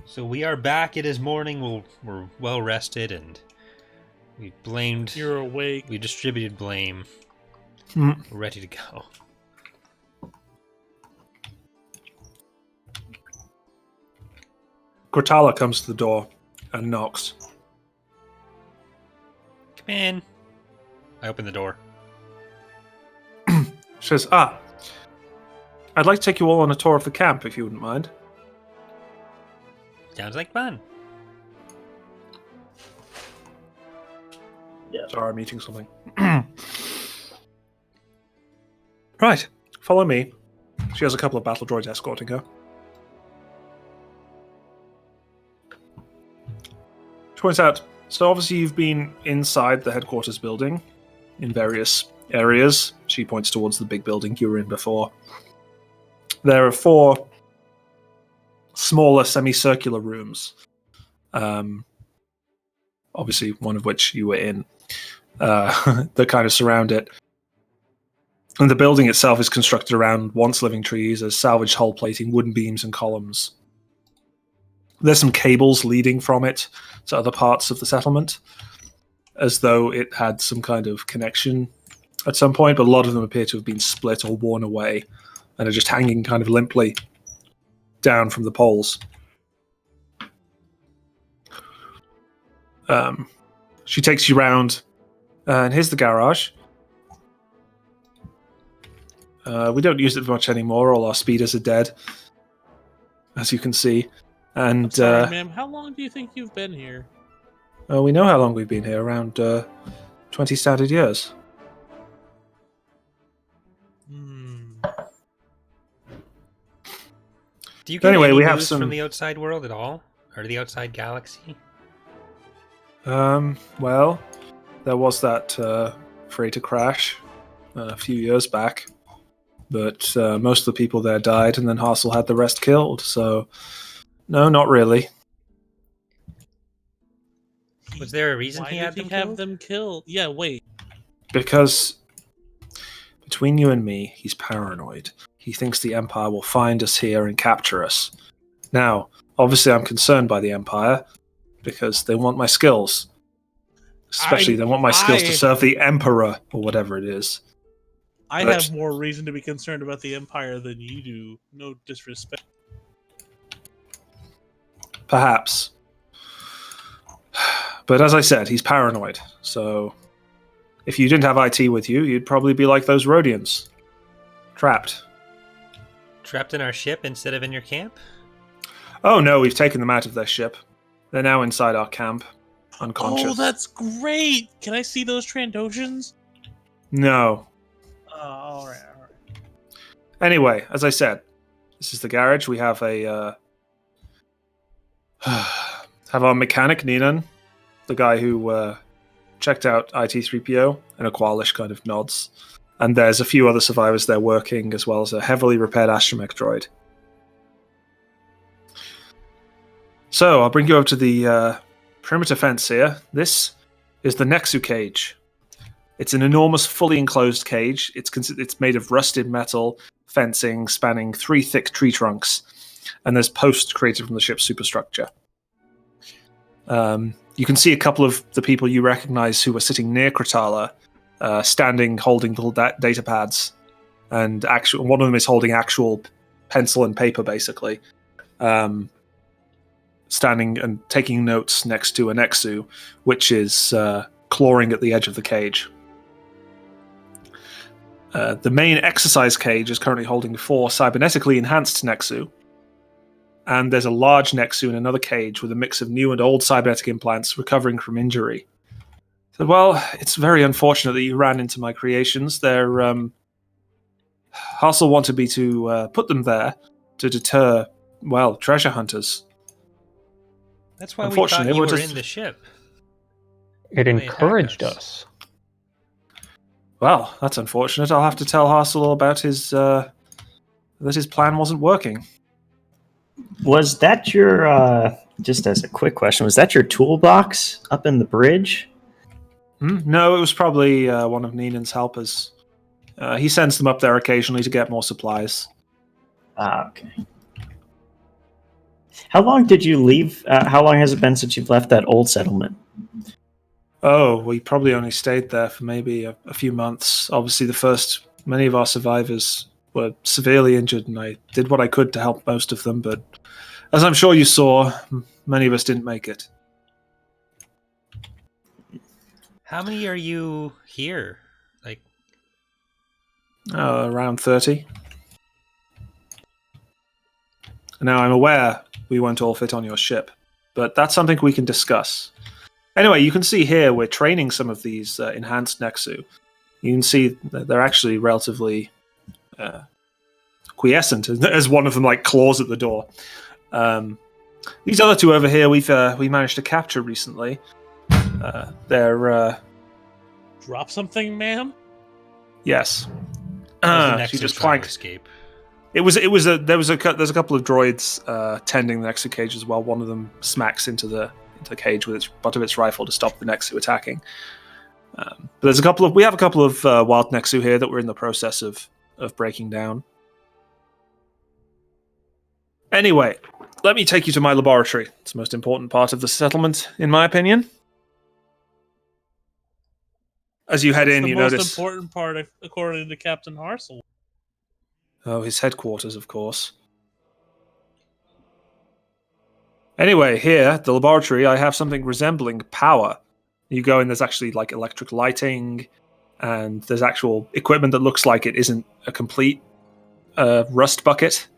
S3: So we are back. It is morning. We're well rested, and we blamed.
S2: You're awake.
S3: We distributed blame.
S4: Mm.
S3: We're ready to go.
S4: Cortala comes to the door and knocks.
S3: Come in. I open the door.
S4: She says, I'd like to take you all on a tour of the camp, if you wouldn't mind.
S3: Sounds like fun.
S4: Sorry, I'm eating something. Right, follow me. She has a couple of battle droids escorting her. She points out, so obviously you've been inside the headquarters building in various areas. She points towards the big building you were in before. There are 4 smaller semicircular rooms. Obviously, one of which you were in, that kind of surround it. And the building itself is constructed around once living trees as salvaged hull plating, wooden beams, and columns. There's some cables leading from it to other parts of the settlement, as though it had some kind of connection at some point, but a lot of them appear to have been split or worn away and are just hanging kind of limply down from the poles. She takes you round, and here's the garage. We don't use it much anymore. All our speeders are dead, as you can see. And
S2: Sorry, ma'am. How long do you think you've been here?
S4: we know how long we've been here, around 20 standard years.
S3: Do you get
S4: Anyway,
S3: any
S4: we have
S3: news
S4: some
S3: from the outside world at all? Or the outside galaxy?
S4: Well, there was that freighter crash a few years back, but most of the people there died, and then Hassel had the rest killed, so no, not really.
S3: Was there a reason
S2: Why
S3: he
S2: did
S3: had
S2: he
S3: them
S2: have
S3: killed?
S2: them killed? Yeah, wait.
S4: Because between you and me, he's paranoid. He thinks the Empire will find us here and capture us. Now, obviously I'm concerned by the Empire, because they want my skills. Especially they want my skills to serve the Emperor, or whatever it is.
S2: I
S4: But-
S2: have more reason to be concerned about the Empire than you do. No disrespect.
S4: Perhaps. But as I said, he's paranoid, so if you didn't have IT with you, you'd probably be like those Rhodians. Trapped.
S3: Trapped in our ship instead of in your camp?
S4: Oh no, we've taken them out of their ship. They're now inside our camp, unconscious.
S2: Oh, that's great! Can I see those Trandoshans?
S4: No.
S2: Alright.
S4: Anyway, as I said, this is the garage. We have a have our mechanic, Ninan, the guy who checked out IT-3PO, and Aqualish kind of nods. And there's a few other survivors there working, as well as a heavily repaired astromech droid. So, I'll bring you over to the perimeter fence here. This is the Nexu cage. It's an enormous, fully enclosed cage. It's made of rusted metal fencing spanning 3 thick tree trunks, and there's posts created from the ship's superstructure. You can see a couple of the people you recognize who are sitting near Kratala, standing holding little data pads, and one of them is holding actual pencil and paper, basically, standing and taking notes next to a Nexu, which is clawing at the edge of the cage. The main exercise cage is currently holding 4 cybernetically enhanced Nexu, and there's a large Nexu in another cage with a mix of new and old cybernetic implants recovering from injury. So, well, it's very unfortunate that you ran into my creations. Hassel wanted me to put them there to deter, well, treasure hunters.
S3: That's why we thought
S4: Unfortunately,
S3: you
S4: we're
S3: were
S4: just-
S3: in the ship.
S5: It
S3: They attacked
S5: encouraged
S3: us.
S5: us.
S4: Well, that's unfortunate. I'll have to tell Hassel about that his plan wasn't working.
S1: Was that your, just as a quick question, was that your toolbox up in the bridge?
S4: No, it was probably one of Ninan's helpers. He sends them up there occasionally to get more supplies.
S1: Ah, okay. How long did you leave? How long has it been since you've left that old settlement?
S4: Oh, we probably only stayed there for maybe a few months. Obviously, many of our survivors were severely injured, and I did what I could to help most of them, but as I'm sure you saw, many of us didn't make it.
S3: How many are you here? Like,
S4: Around 30. Now, I'm aware we won't all fit on your ship, but that's something we can discuss. Anyway, you can see here we're training some of these enhanced Nexu. You can see that they're actually relatively quiescent, as one of them like claws at the door. These other two over here, we managed to capture recently. They're
S2: Drop something, ma'am?
S4: yes.
S3: does the
S4: She just
S3: Nexus try to
S4: clanked.
S3: escape?
S4: There's a couple of droids tending the Nexu cage as well. One of them smacks into the cage with its butt of its rifle to stop the Nexu attacking. But we have a couple of wild Nexu here that we're in the process of breaking down. Anyway, let me take you to my laboratory. It's the most important part of the settlement, in my opinion. As you head in, you notice...
S2: The most important part, according to Captain Hassel.
S4: Oh, his headquarters, of course. Anyway, here, at the laboratory, I have something resembling power. You go in, there's actually like electric lighting, and there's actual equipment that looks like it isn't a complete rust bucket.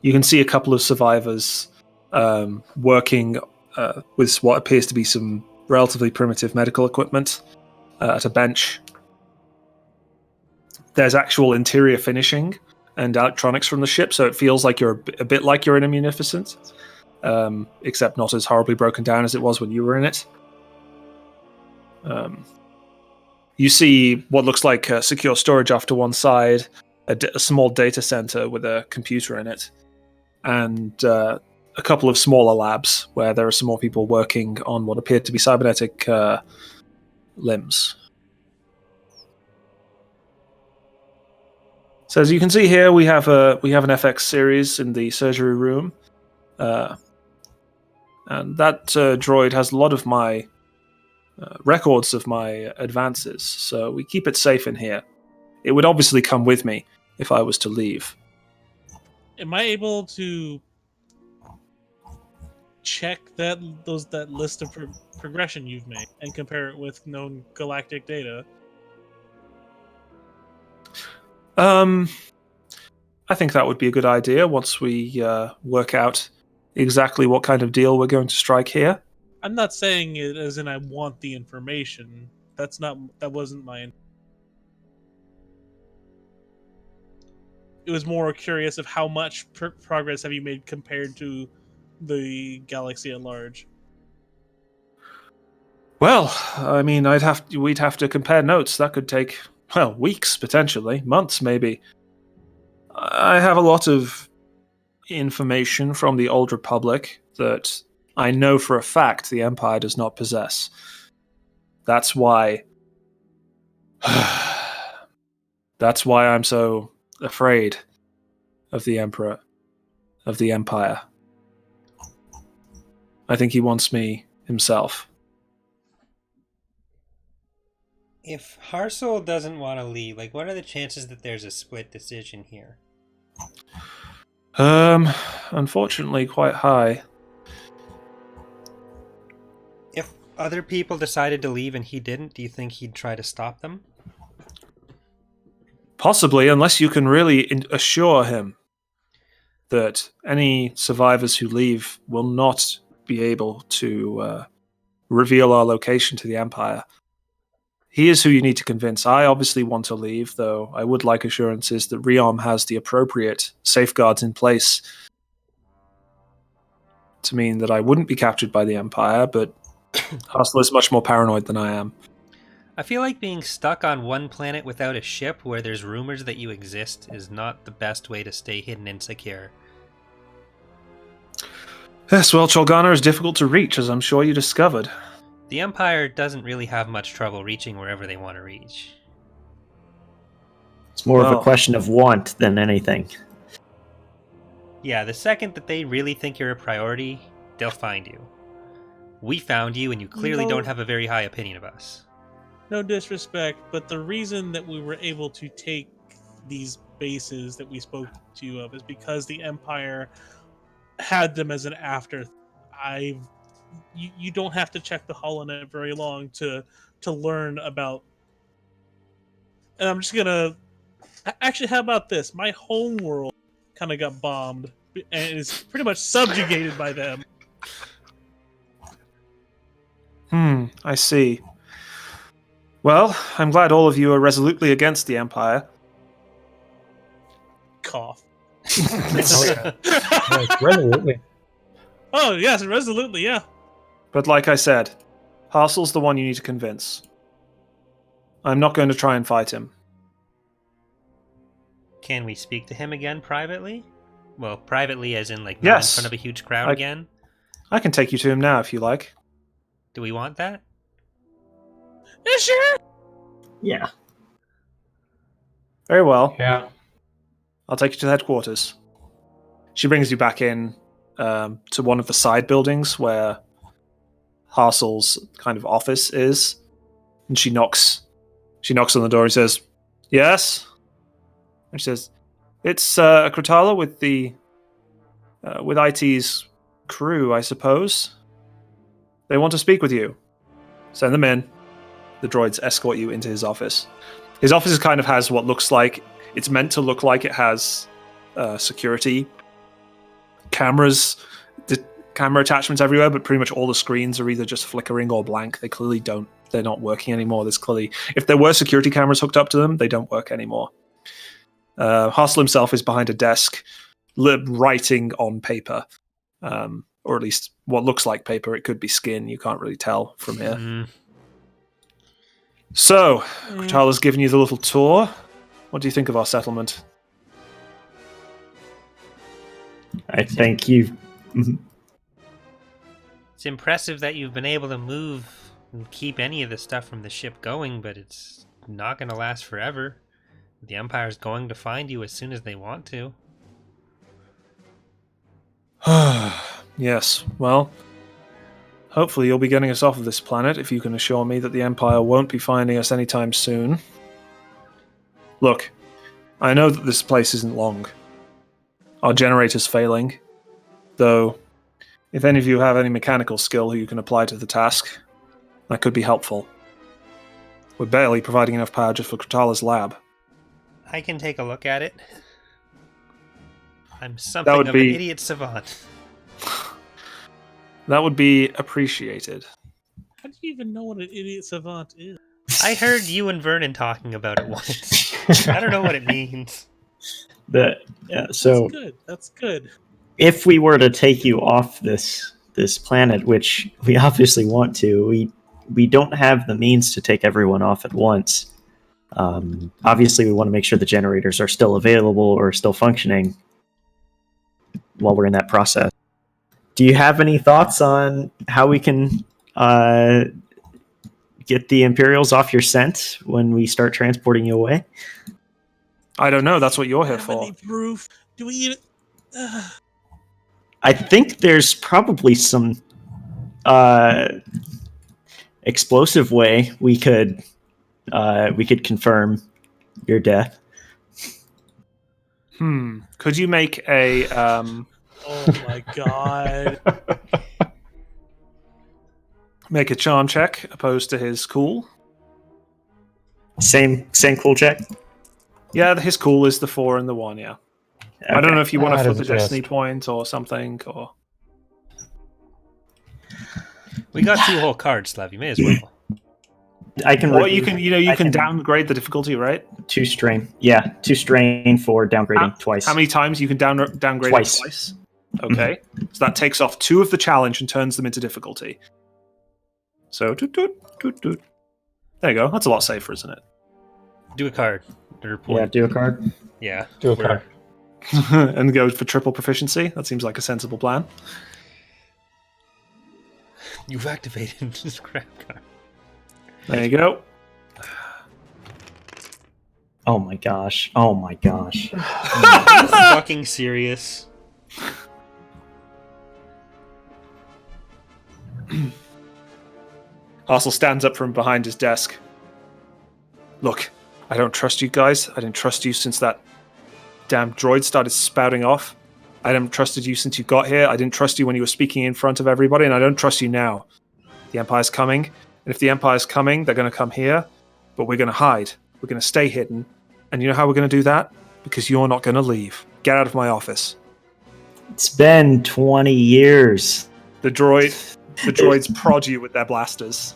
S4: You can see a couple of survivors working with what appears to be some relatively primitive medical equipment at a bench. There's actual interior finishing and electronics from the ship, so it feels like you're a bit like you're in a Munificent, except not as horribly broken down as it was when you were in it. You see what looks like secure storage off to one side, a small data center with a computer in it, and a couple of smaller labs where there are some more people working on what appeared to be cybernetic limbs. So as you can see here, we have an FX series in the surgery room, and that droid has a lot of my records of my advances. So we keep it safe in here. It would obviously come with me if I was to leave.
S2: Am I able to check that list of progression you've made and compare it with known galactic data?
S4: I think that would be a good idea once we work out exactly what kind of deal we're going to strike here.
S2: I'm not saying it as in I want the information. That wasn't my... It was more curious of how much progress have you made compared to the galaxy at large.
S4: Well, I mean, we'd have to compare notes. That could take, well, weeks potentially, months maybe. I have a lot of information from the Old Republic that I know for a fact the Empire does not possess. That's why I'm so afraid of the Emperor, of the Empire. I think he wants me himself.
S3: If Hassel doesn't want to leave, like, what are the chances that there's a split decision here?
S4: Unfortunately, quite high.
S3: If other people decided to leave and he didn't, do you think he'd try to stop them?
S4: Possibly, unless you can really assure him that any survivors who leave will not be able to reveal our location to the Empire. He is who you need to convince. I obviously want to leave, though I would like assurances that Riom has the appropriate safeguards in place to mean that I wouldn't be captured by the Empire, but Hassel is much more paranoid than I am.
S3: I feel like being stuck on one planet without a ship where there's rumors that you exist is not the best way to stay hidden and secure.
S4: Yes, well, Cholgana is difficult to reach, as I'm sure you discovered.
S3: The Empire doesn't really have much trouble reaching wherever they want to reach.
S1: It's more of a question of want than anything.
S3: Yeah, the second that they really think you're a priority, they'll find you. We found you, and you clearly don't have a very high opinion of us.
S2: No disrespect, but the reason that we were able to take these bases that we spoke to you of is because the Empire had them as an after. You don't have to check the holonet very long to learn about. And I'm just gonna actually. How about this? My home world kind of got bombed and is pretty much subjugated by them.
S4: I see. Well, I'm glad all of you are resolutely against the Empire.
S2: Cough.
S5: Oh, yeah. Yes, resolutely.
S2: Oh yes, resolutely, yeah.
S4: But like I said, Hassel's the one you need to convince. I'm not going to try and fight him.
S3: Can we speak to him again privately? Well, privately as in, like, not
S4: Yes.
S3: in front of a huge crowd again?
S4: I can take you to him now if you like.
S3: Do we want that?
S2: Yeah, sure.
S1: Yeah.
S4: Very well.
S5: Yeah.
S4: I'll take you to the headquarters. She brings you back in to one of the side buildings where Hassel's kind of office is, and she knocks. She knocks on the door and says, "Yes." And she says, "It's Kratala with the with IT's crew, I suppose. They want to speak with you. Send them in." The droids escort you into his office. His office kind of has what looks like it's meant to look like it has security cameras, camera attachments everywhere, but pretty much all the screens are either just flickering or blank. They clearly don't. They're not working anymore. There's clearly, if there were security cameras hooked up to them, they don't work anymore. Hassel himself is behind a desk, writing on paper, or at least what looks like paper. It could be skin. You can't really tell from here.
S3: Mm.
S4: So, Kratala's given you the little tour. What do you think of our settlement?
S1: I think you.
S3: It's impressive that you've been able to move and keep any of the stuff from the ship going, but it's not going to last forever. The Empire's going to find you as soon as they want to.
S4: Yes, well, hopefully you'll be getting us off of this planet if you can assure me that the Empire won't be finding us anytime soon. Look, I know that this place isn't long. Our generator's failing, though if any of you have any mechanical skill who you can apply to the task, that could be helpful. We're barely providing enough power just for Kratala's lab.
S3: I can take a look at it. I'm something of an idiot savant.
S4: That would be appreciated.
S2: How do you even know what an idiot savant is?
S3: I heard you and Vernon talking about it once. I don't know what it means.
S1: So
S2: That's good. That's good.
S1: if we were to take you off this planet, which we obviously want to, we don't have the means to take everyone off at once. Obviously, we want to make sure the generators are still available or still functioning while we're in that process. Do you have any thoughts on how we can get the Imperials off your scent when we start transporting you away?
S4: I don't know, that's what you're here
S2: Have
S4: for.
S2: any proof? Do we even...
S1: I think there's probably some explosive way we could confirm your death.
S4: Could you make a
S2: Oh my god.
S4: make a charm check opposed to his cool?
S1: Same cool check.
S4: Yeah, his cool is the 4 and the 1, yeah.
S1: Okay.
S4: I don't know if you want to
S5: That
S4: flip
S5: is
S4: a destiny
S5: just-
S4: point or something, or...
S3: We got 2 whole cards, Slav. You may as well.
S1: I can.
S4: Or
S1: review-
S4: you
S1: I
S4: can downgrade the difficulty, right?
S1: 2 strain. Yeah, 2 strain for downgrading twice.
S4: How many times you can downgrade
S1: Twice.
S4: it twice? Okay. So that takes off 2 of the challenge and turns them into difficulty. So, doot, doot, doot, doot. There you go. That's a lot safer, isn't it?
S3: Do a card. Or
S1: Yeah,
S3: point.
S1: do a card.
S3: Yeah.
S5: Do a
S3: we're-
S5: card.
S4: And go for triple proficiency. That seems like a sensible plan.
S3: You've activated this crap card.
S4: There you go.
S1: Oh my gosh. Oh my gosh.
S3: Are you fucking serious?
S4: Hassel stands up from behind his desk. Look, I don't trust you guys. I didn't trust you since that damn droid started spouting off. I haven't trusted you since you got here. I didn't trust you when you were speaking in front of everybody, and I don't trust you now. The Empire's coming, and if the Empire's coming, they're going to come here, but we're going to hide. We're going to stay hidden. And you know how we're going to do that? Because you're not going to leave. Get out of my office.
S1: It's been 20 years.
S4: The droids prod you with their blasters.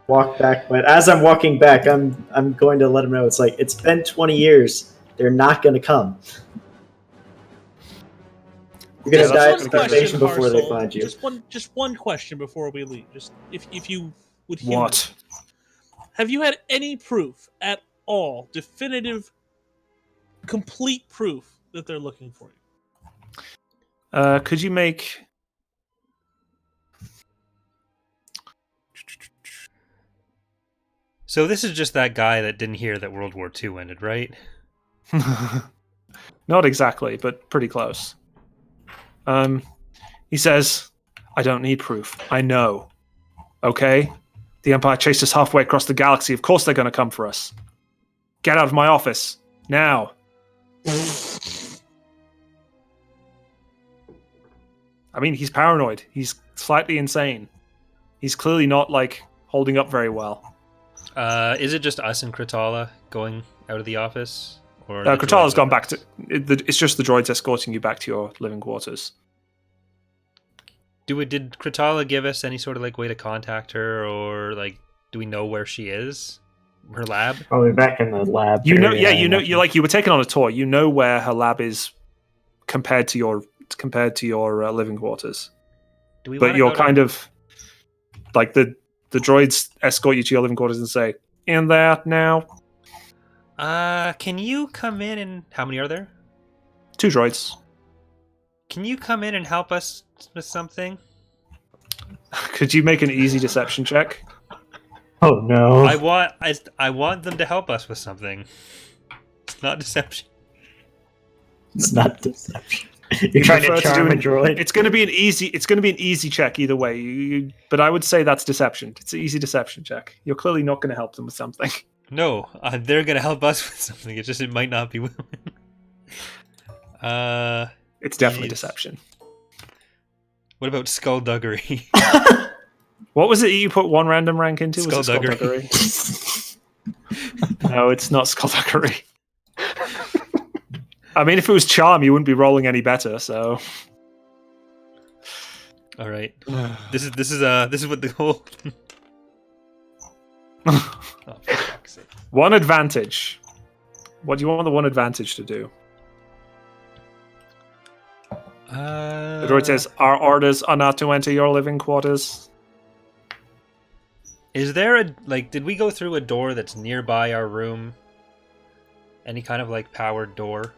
S1: Walk back, but as I'm walking back, I'm going to let them know it's been 20 years. They're not going to come. You're going to die of starvation before they find you.
S2: Just one question before we leave. Just if you would humor
S4: What?
S2: me. Have you had any proof at all, definitive, complete proof that they're looking for you?
S4: Could you make...
S3: So this is just that guy that didn't hear that World War II ended, right?
S4: Not exactly, but pretty close. He says, I don't need proof. I know. Okay? The Empire chased us halfway across the galaxy. Of course they're going to come for us. Get out of my office. Now. I mean, he's paranoid. He's slightly insane. He's clearly not, holding up very well.
S3: Is it just us and Kratala going out of the office? Or
S4: Kratala's gone back to... It's just the droids escorting you back to your living quarters.
S3: Did Kratala give us any sort of way to contact her, or do we know where she is? Her lab?
S1: Probably back in the lab.
S4: You know, yeah, you know, you were taken on a tour. You know where her lab is compared to your living quarters. But you're kind of the droids escort you to your living quarters and say, "In there now."
S3: Can you come in and how many are there?
S4: 2 droids.
S3: Can you come in and help us with something?
S4: Could you make an easy deception check?
S1: Oh no!
S3: I want them to help us with something. It's not deception.
S1: It's not deception. You're trying to charm a droid.
S4: It's going to be an easy check either way. But I would say that's deception. It's an easy deception check. You're clearly not going to help them with something.
S3: No, they're going to help us with something. It might not be willing.
S4: It's definitely deception.
S3: What about skullduggery?
S4: What was it you put 1 random rank into?
S3: Skullduggery.
S4: No, it's not skullduggery. I mean, if it was charm, you wouldn't be rolling any better. So,
S3: all right, this is what the whole.
S4: Oh, for fuck's sake. 1 advantage. What do you want the 1 advantage to do? The droid says, "Our orders are not to enter your living quarters."
S3: Is there did we go through a door that's nearby our room? Any kind of powered door?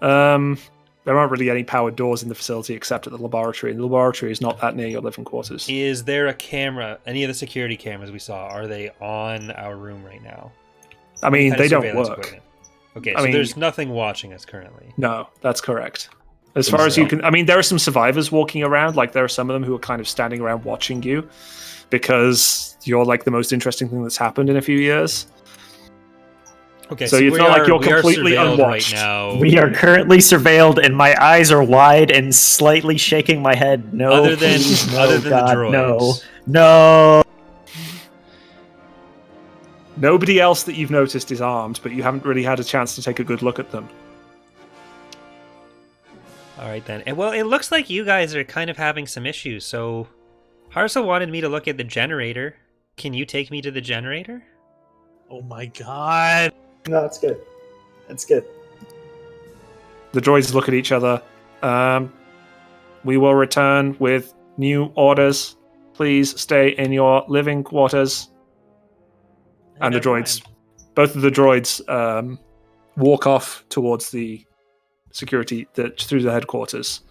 S4: There aren't really any powered doors in the facility except at the laboratory. And the laboratory is not that near your living quarters.
S3: Is there a camera? Any of the security cameras we saw, are they on our room right now?
S4: I mean, they don't work.
S3: Equipment? Okay, so there's nothing watching us currently.
S4: No, that's correct. As far as you can... I mean, there are some survivors walking around. There are some of them who are kind of standing around watching you because you're the most interesting thing that's happened in a few years.
S3: Okay,
S4: so it's not you're completely unwatched.
S3: Right now.
S1: We are currently surveilled, and my eyes are wide and slightly shaking my head. No,
S3: other than
S1: God,
S3: the droids.
S1: No.
S4: Nobody else that you've noticed is armed, but you haven't really had a chance to take a good look at them.
S3: All right then. Well, it looks like you guys are kind of having some issues. So, Hassel wanted me to look at the generator. Can you take me to the generator?
S2: Oh my god.
S1: No, it's good. It's good.
S4: The droids look at each other. We will return with new orders. Please stay in your living quarters. And the droids, both of the droids, walk off towards the security through the headquarters.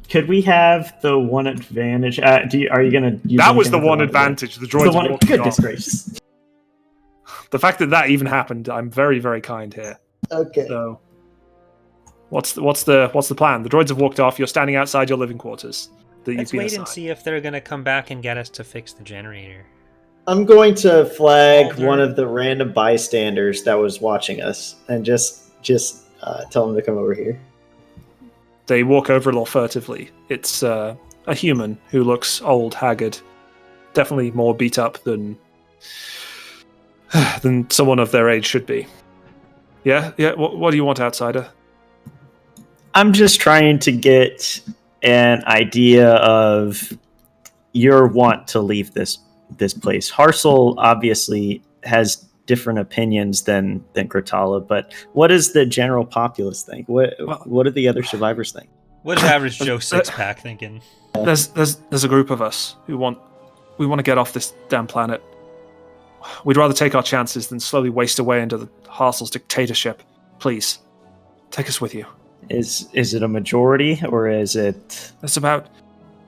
S1: Could we have the 1 advantage? Are you going to use
S4: that was the
S1: anything
S4: 1 advantage. The droids walking off.
S1: Goodness gracious.
S4: The fact that even happened, I'm very, very kind here.
S1: Okay.
S4: So, what's the plan? The droids have walked off. You're standing outside your living quarters. that you've
S3: Let's
S4: been
S3: wait
S4: assigned.
S3: and see if they're gonna come back and get us to fix the generator.
S1: I'm going to flag
S2: Alder.
S1: one of the random bystanders that was watching us and just tell them to come over here.
S4: They walk over a little furtively. It's a human who looks old, haggard, definitely more beat up than someone of their age should be. Yeah. What do you want, outsider?
S1: I'm just trying to get an idea of your want to leave this place. Harsel obviously has different opinions than Kratala, but what does the general populace think? What do the other survivors think?
S3: What's average Joe Six-Pack thinking?
S4: There's a group of us who want to get off this damn planet. We'd rather take our chances than slowly waste away under the Hassel's dictatorship. Please, take us with you.
S1: Is it a majority or is it?
S4: There's about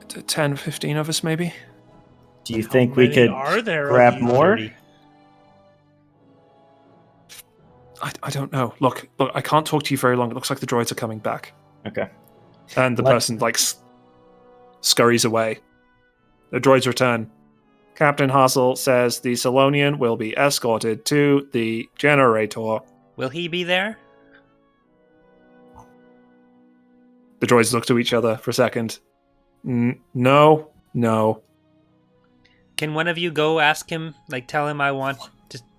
S4: 10, 15 of us, maybe.
S1: Do you
S2: How
S1: think we
S2: many
S1: could
S2: are there of
S1: grab
S2: you?
S1: more?
S3: 30.
S4: I don't know. Look, I can't talk to you very long. It looks like the droids are coming back.
S1: Okay.
S4: And the person scurries away. The droids return. Captain Hassel says the Salonian will be escorted to the generator.
S3: Will he be there?
S4: The droids look to each other for a second. No.
S3: Can one of you go ask him, tell him I want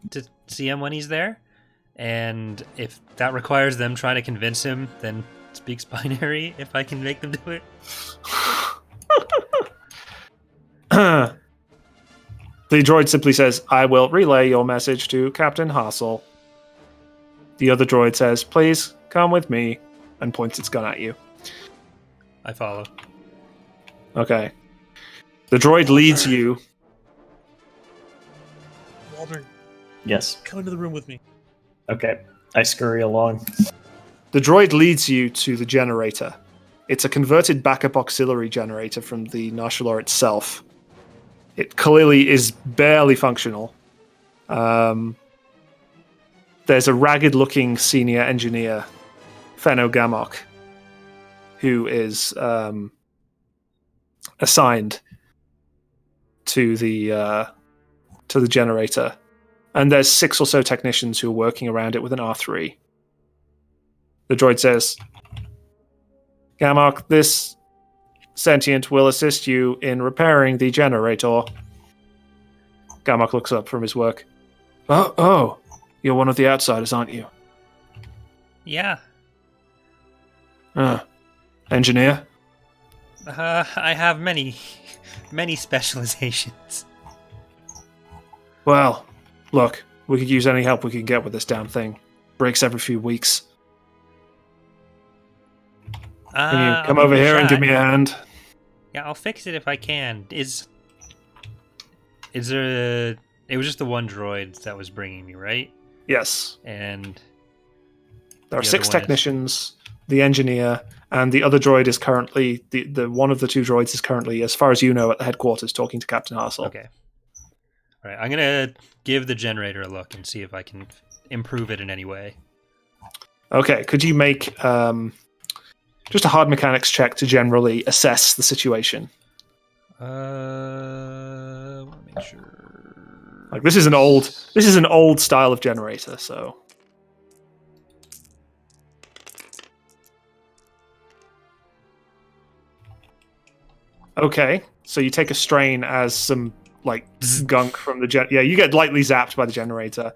S3: to see him when he's there? And if that requires them trying to convince him, then speaks binary if I can make them do it.
S4: The droid simply says, I will relay your message to Captain Hassel. The other droid says, please come with me, and points its gun at you.
S3: I follow.
S4: Okay. The droid leads you.
S2: Waldron,
S1: Yes.
S2: come into the room with me.
S1: Okay. I scurry along.
S4: The droid leads you to the generator. It's a converted backup auxiliary generator from the Nashalor itself. It clearly is barely functional. There's a ragged-looking senior engineer, Fenno Gamok, who is assigned to the generator, and there's 6 or so technicians who are working around it with an R3. The droid says, Gamok, this sentient will assist you in repairing the generator. Gamok looks up from his work. Oh, you're one of the outsiders, aren't you?
S3: Yeah.
S4: Engineer?
S3: I have many specializations.
S4: Well, look, we could use any help we can get with this damn thing. Breaks every few weeks. Can you come over here and give me a hand?
S3: Yeah, I'll fix it if I can. Is there it was just the one droid that was bringing me, right?
S4: Yes.
S3: And
S4: There are
S3: the
S4: 6
S3: other one
S4: technicians, the engineer, and the other droid is currently, the one of the 2 droids is currently, as far as you know, at the headquarters talking to Captain Hassel.
S3: Okay. All right, I'm gonna give the generator a look and see if I can improve it in any way.
S4: Okay, could you make just a hard mechanics check to generally assess the situation?
S3: I want to make sure.
S4: Like this is an old style of generator, so. Okay, so you take a strain as some gunk from the yeah, you get lightly zapped by the generator,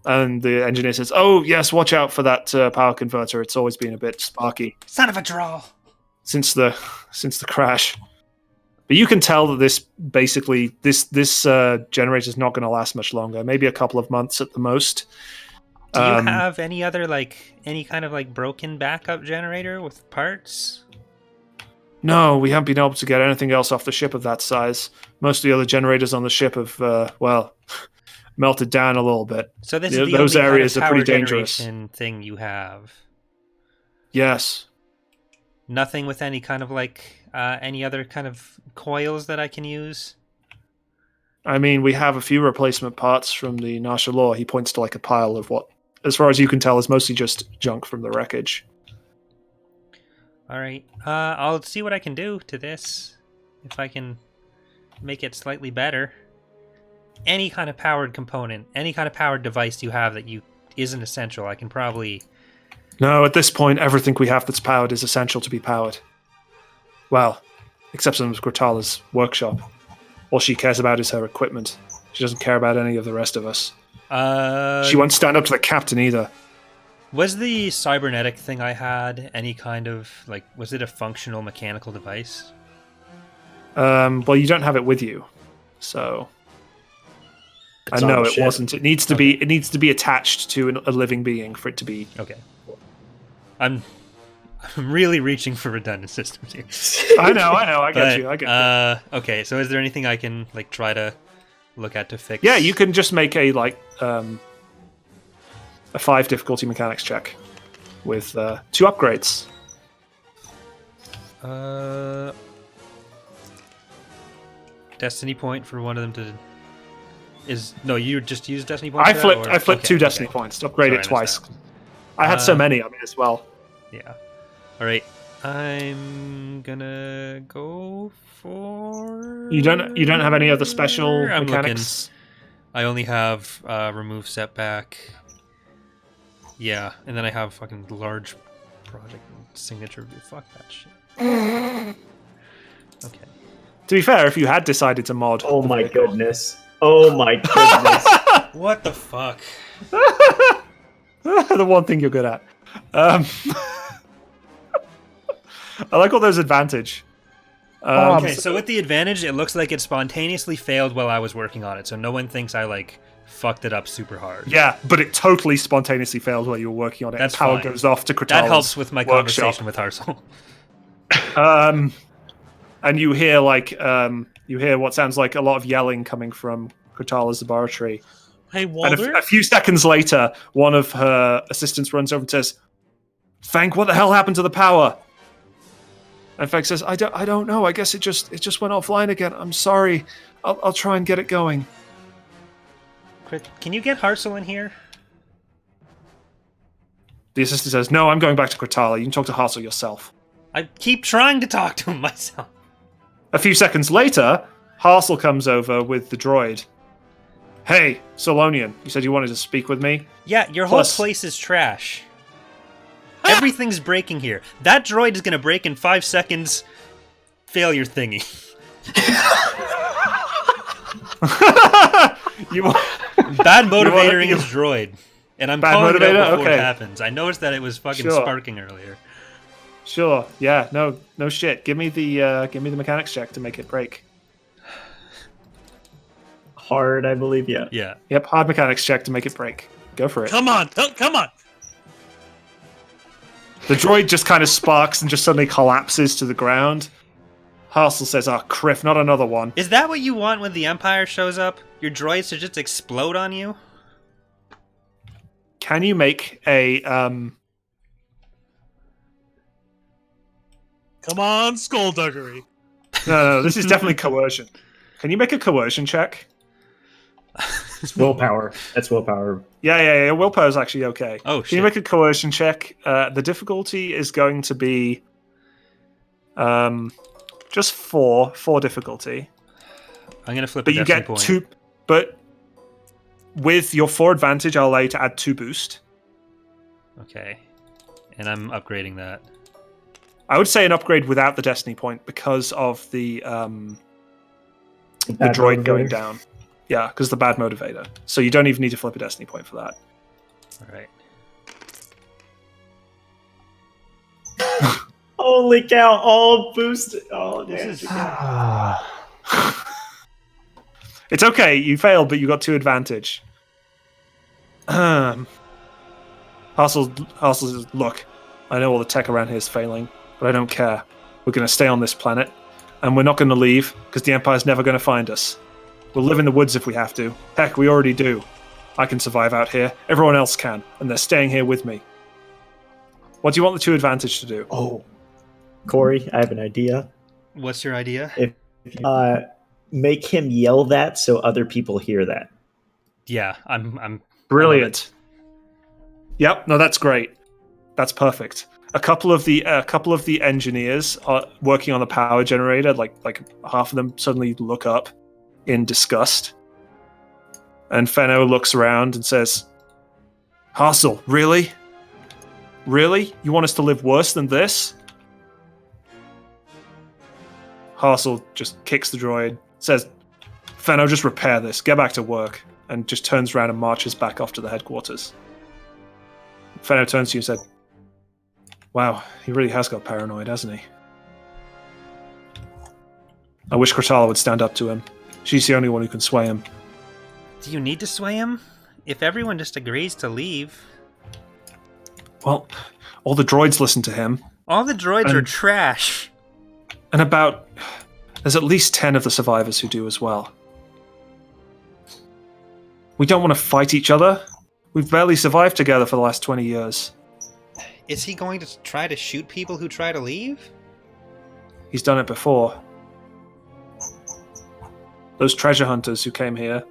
S4: and the engineer says, "Oh yes, watch out for that power converter. It's always been a bit sparky
S3: Son of a draw.
S4: since the crash." But you can tell that this generator is not going to last much longer. Maybe a couple of months at the most.
S3: Do you have any other any kind of broken backup generator with parts?
S4: No, we haven't been able to get anything else off the ship of that size. Most of the other generators on the ship have, melted down a little bit.
S3: So this is the
S4: those
S3: only
S4: areas
S3: kind
S4: are
S3: of
S4: pretty
S3: power
S4: dangerous.
S3: generation thing you have.
S4: Yes.
S3: Nothing with any kind of any other kind of coils that I can use.
S4: I mean, we have a few replacement parts from the Nashalor. He points to a pile of what, as far as you can tell, is mostly just junk from the wreckage.
S3: All right, I'll see what I can do to this. if I can make it slightly better. Any kind of powered component, any kind of powered device you have that isn't essential, I can probably...
S4: No, at this point, everything we have that's powered is essential to be powered. Well, except some of Cortala's workshop. All she cares about is her equipment. She doesn't care about any of the rest of us. She won't stand up to the captain either.
S3: Was the cybernetic thing I had any kind of, like, was it a functional mechanical device?
S4: Well, you don't have it with you, so...
S1: It's
S4: I know
S1: on the
S4: it
S1: ship.
S4: wasn't. It needs to be. It needs to be attached to a living being for it to be.
S3: Okay. I'm really reaching for redundant systems here.
S4: I know. I get you.
S3: Okay, so is there anything I can like try to look at to fix?
S4: Yeah, you can just make a 5 difficulty mechanics check with 2 upgrades.
S3: Destiny point for one of them to. You just use Destiny points?
S4: I flipped 2 Destiny points to upgrade
S3: Sorry,
S4: it
S3: I
S4: twice.
S3: missed
S4: I had so many. I mean, as well.
S3: Yeah. All right. I'm gonna go for.
S4: You don't have any other special
S3: I'm
S4: mechanics.
S3: I only have remove setback. Yeah, and then I have fucking large project signature view. Fuck that shit. Okay.
S4: To be fair, if you had decided to mod,
S1: Oh
S4: the
S1: my
S4: vehicle-
S1: goodness. Oh my goodness.
S3: What the fuck?
S4: the one thing you're good at. I like all those advantage.
S3: Okay, so with the advantage, it looks like it spontaneously failed while I was working on it, so no one thinks I like fucked it up super hard.
S4: Yeah, but it totally spontaneously failed while you were working on it.
S3: That's
S4: and power
S3: fine.
S4: goes off to Kratalla's
S3: That helps with my
S4: workshop.
S3: conversation with Hassel.
S4: And you hear what sounds like a lot of yelling coming from Kratalla's laboratory.
S2: Hey,
S4: And
S2: Walter.
S4: a few seconds later, one of her assistants runs over and says, "Fank, what the hell happened to the power?" And Fank says, "I don't know. I guess it just went offline again. I'm sorry. I'll try and get it going."
S3: Can you get Hassel in here?
S4: The assistant says, "No, I'm going back to Kratala. You can talk to Hassel yourself."
S3: I keep trying to talk to him myself.
S4: A few seconds later, Hassel comes over with the droid. "Hey, Solonian, you said you wanted to speak with me?"
S3: Yeah, your
S4: Plus-
S3: whole place is trash. Everything's breaking here. That droid is gonna break in 5 seconds. Failure thingy. Bad motivating his droid. And I'm
S4: Bad
S3: calling it
S4: motivator?
S3: out before
S4: Okay.
S3: it happens. I noticed that it was fucking
S4: Sure.
S3: sparking earlier.
S4: Sure. Yeah. No shit. Give me the mechanics check to make it break.
S1: Hard, I believe, yeah.
S3: Yeah.
S4: Yep. Hard mechanics check to make it break. Go for it.
S2: Come on. Come on.
S4: The droid just kind of sparks and just suddenly collapses to the ground. Hassel says, "Ah, Criff, not another one."
S3: Is that what you want when the Empire shows up? Your droids to just explode on you?
S4: Can you make a
S2: Come on, skullduggery.
S4: No, this is definitely coercion. Can you make a coercion check?
S1: It's willpower. That's willpower.
S4: Yeah. Willpower's actually okay.
S3: Oh,
S4: Can you
S3: shit.
S4: make a coercion check? The difficulty is going to be just four difficulty.
S3: I'm going to flip
S4: But
S3: a
S4: you
S3: destiny
S4: get
S3: point.
S4: 2. But with your 4 advantage, I'll allow you to add 2 boost.
S3: Okay. And I'm upgrading that.
S4: I would say an upgrade without the destiny point because of the
S1: Bad
S4: droid
S1: motivator.
S4: going down. Yeah, because the bad motivator. So you don't even need to flip a destiny point for that.
S3: Alright.
S1: Holy cow! All boosted. Oh,
S3: This is...
S4: It's okay, you failed, but you got 2 advantage. Hassel says, "Look, I know all the tech around here is failing, but I don't care. We're going to stay on this planet, and we're not going to leave, because the Empire's never going to find us. We'll live in the woods if we have to. Heck, we already do. I can survive out here. Everyone else can, and they're staying here with me. What do you want the 2 advantage to do?"
S1: Oh, Corey, I have an idea.
S3: What's your idea?
S1: Make him yell that so other people hear that.
S3: Yeah, I'm
S4: Brilliant. Yep, no, that's great. That's perfect. A couple of the engineers are working on the power generator. Like half of them suddenly look up in disgust, and Fenno looks around and says, "Hassel, really? Really? You want us to live worse than this?" Hassel just kicks the droid, says, "Fenno, just repair this. Get back to work," and just turns around and marches back off to the headquarters. Fenno turns to you and said, "Wow, he really has got paranoid, hasn't he? I wish Cortala would stand up to him. She's the only one who can sway him."
S3: Do you need to sway him? If everyone just agrees to leave...
S4: Well, all the droids listen to him.
S3: All the droids are trash.
S4: And there's at least 10 of the survivors who do as well. We don't want to fight each other. We've barely survived together for the last 20 years.
S3: Is he going to try to shoot people who try to leave?
S4: He's done it before. Those treasure hunters who came here,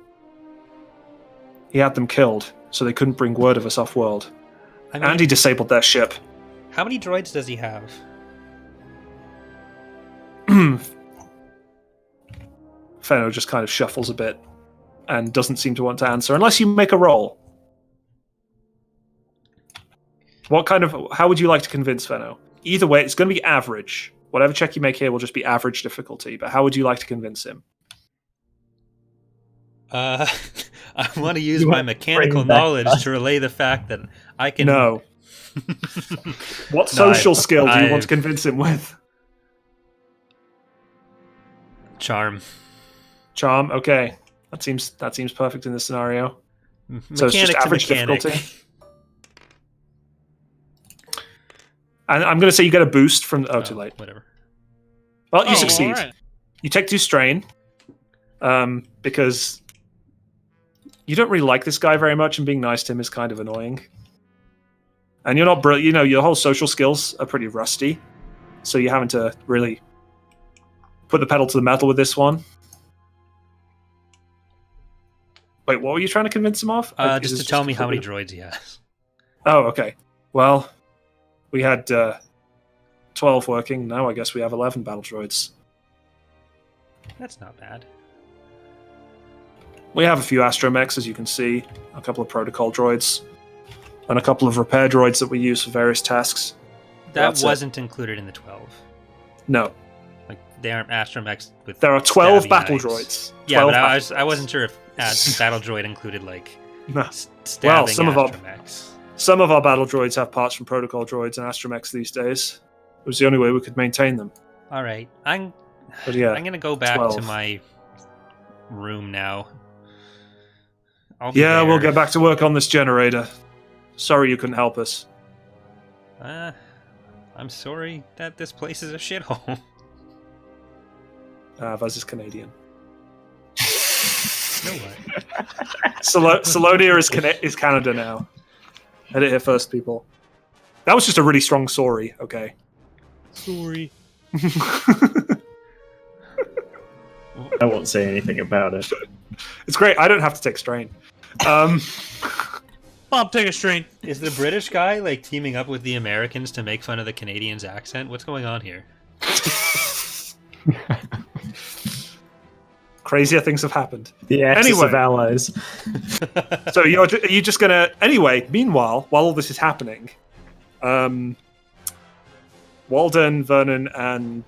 S4: he had them killed, so they couldn't bring word of us off-world.
S3: I mean,
S4: And he disabled their ship.
S3: how many droids does he have?
S4: Fenno just kind of shuffles a bit and doesn't seem to want to answer unless you make a roll. How would you like to convince Fenno? Either way, it's going to be average. Whatever check you make here will just be average difficulty, but how would you like to convince him?
S3: I want to use my mechanical knowledge to relay the fact that I can...
S4: No. What social skill do you want to convince him with?
S3: Charm.
S4: Charm, okay. That seems perfect in this scenario.
S3: Mechanic
S4: So it's just
S3: to
S4: average
S3: mechanic.
S4: difficulty. And I'm going to say you get a boost from... Oh, too late.
S3: Whatever.
S4: Well, you succeed.
S2: All right.
S4: You take 2 strain, because you don't really like this guy very much, and being nice to him is kind of annoying. And you're not brilliant. You know, your whole social skills are pretty rusty, so you're having to really put the pedal to the metal with this one. Wait, what were you trying to convince him of?
S3: Just to tell me how many droids he has.
S4: Oh, okay. Well, we had 12 working. Now I guess we have 11 battle droids.
S3: That's not bad.
S4: We have a few astromechs, as you can see, a couple of protocol droids, and a couple of repair droids that we use for various tasks.
S3: That
S4: That's
S3: wasn't included in the 12.
S4: No,
S3: Like, they aren't astromechs with...
S4: there are 12
S3: stabby
S4: battle
S3: knives.
S4: droids.
S3: Yeah,
S4: 12
S3: but
S4: battle
S3: I wasn't sure if battle droid included, like,
S4: No.
S3: stabbing
S4: some of our-
S3: astromechs.
S4: Some of our battle droids have parts from protocol droids and astromechs these days. It was the only way we could maintain them.
S3: All right, I'm
S4: But yeah,
S3: going to go back
S4: 12.
S3: to my room now. We'll
S4: get back to work on this generator. Sorry you couldn't help us.
S3: I'm sorry that this place is a shithole.
S4: Vaz is Canadian.
S3: No way.
S4: Salonia is Canada now. Heard it here first, people. That was just a really strong sorry, okay.
S2: Sorry.
S1: I won't say anything about it.
S4: It's great. I don't have to take strain.
S2: Bob, take a strain.
S3: Is the British guy, like, teaming up with the Americans to make fun of the Canadians' accent? What's going on here?
S4: Crazier things have happened.
S1: The axis
S4: Anyway.
S1: of allies.
S4: So are you just gonna... Anyway, meanwhile, while all this is happening, Walden, Vernon, and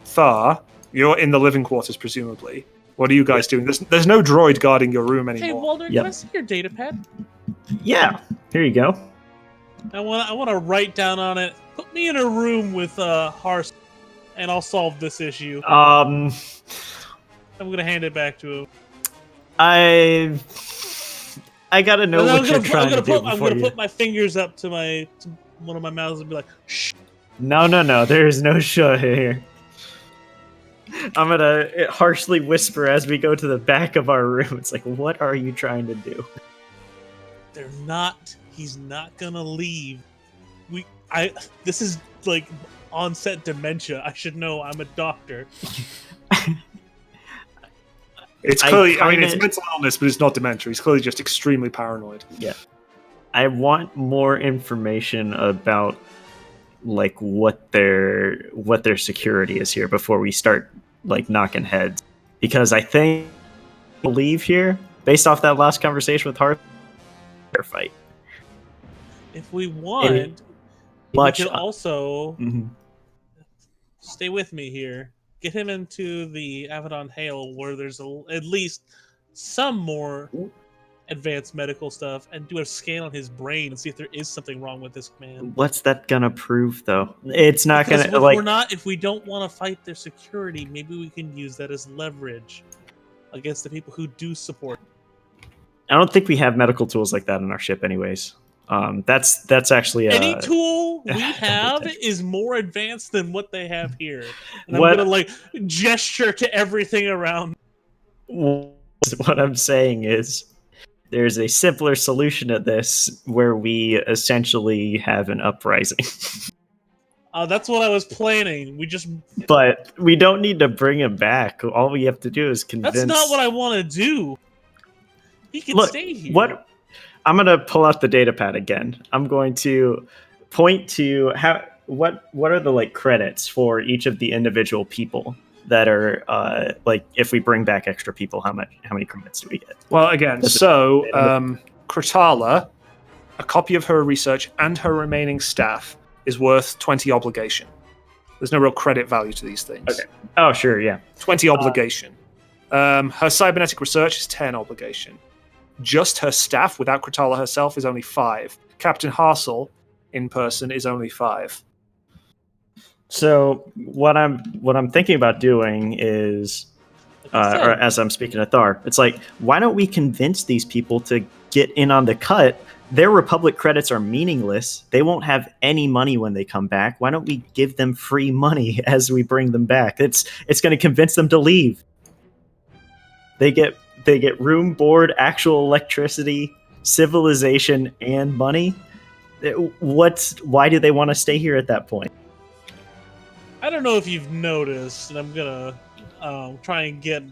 S4: Thar, you're in the living quarters, presumably. What are you guys doing? There's no droid guarding your room
S2: Hey,
S4: anymore.
S2: Walter,
S1: Yep.
S2: can I see your data pad?
S1: Yeah, here you go.
S2: I want to write down on it. Put me in a room with Harsel, and I'll solve this issue. I'm gonna hand it back to him.
S1: I gotta know
S2: And
S1: what you're trying to do
S2: I'm
S1: before
S2: gonna
S1: you...
S2: put my fingers up to one of my mouths and be like, "Shh."
S1: No, there is no shut here. I'm gonna harshly whisper as we go to the back of our room. It's like, what are you trying to do?
S2: They're not. He's not gonna leave. This is like onset dementia. I should know. I'm a doctor.
S4: It's
S1: I
S4: clearly... I mean,
S1: kinda-
S4: it's mental illness, but it's not dementia. He's clearly just extremely paranoid.
S1: Yeah. I want more information about like what their security is here before we start like knocking heads. Because I think we'll leave here based off that last conversation with Firefight.
S2: If we want, we
S1: Much
S2: could also
S1: Mhm.
S2: stay with me here. Get him into the Avidon Hale where there's at least some more advanced medical stuff and do a scan on his brain and see if there is something wrong with this man.
S1: What's that gonna prove though? It's not
S2: Because
S1: gonna
S2: if if we don't want to fight their security, maybe we can use that as leverage against the people who do support.
S1: I don't think we have medical tools like that in our ship, anyways. That's actually
S2: Any tool we
S1: double
S2: have
S1: attention.
S2: is more advanced than what they have here, and
S1: What-
S2: I'm gonna like gesture to everything around.
S1: What I'm saying is, there's a simpler solution to this where we essentially have an uprising.
S2: That's what I was planning. We just
S1: But we don't need to bring him back. All we have to do is convince.
S2: that's not what I want to do. He can
S1: Look,
S2: stay here.
S1: what I'm gonna pull out the data pad again. I'm going to point to what are the like credits for each of the individual people that are like if we bring back extra people, how many credits do we get?
S4: Well, again, so Kratala, a copy of her research and her remaining staff is worth 20 obligation. There's no real credit value to these things.
S1: Okay. Oh, sure, yeah.
S4: 20 obligation. Her cybernetic research is 10 obligation. Just her staff, without Kratala herself, is only 5. Captain Hassel, in person, is only 5.
S1: So what I'm thinking about doing is, or as I'm speaking to Thar, it's like, why don't we convince these people to get in on the cut? Their Republic credits are meaningless. They won't have any money when they come back. Why don't we give them free money as we bring them back? It's going to convince them to leave. They get room, board, actual electricity, civilization, and money. Why do they want to stay here at that point?
S2: I don't know if you've noticed, and I'm gonna try and get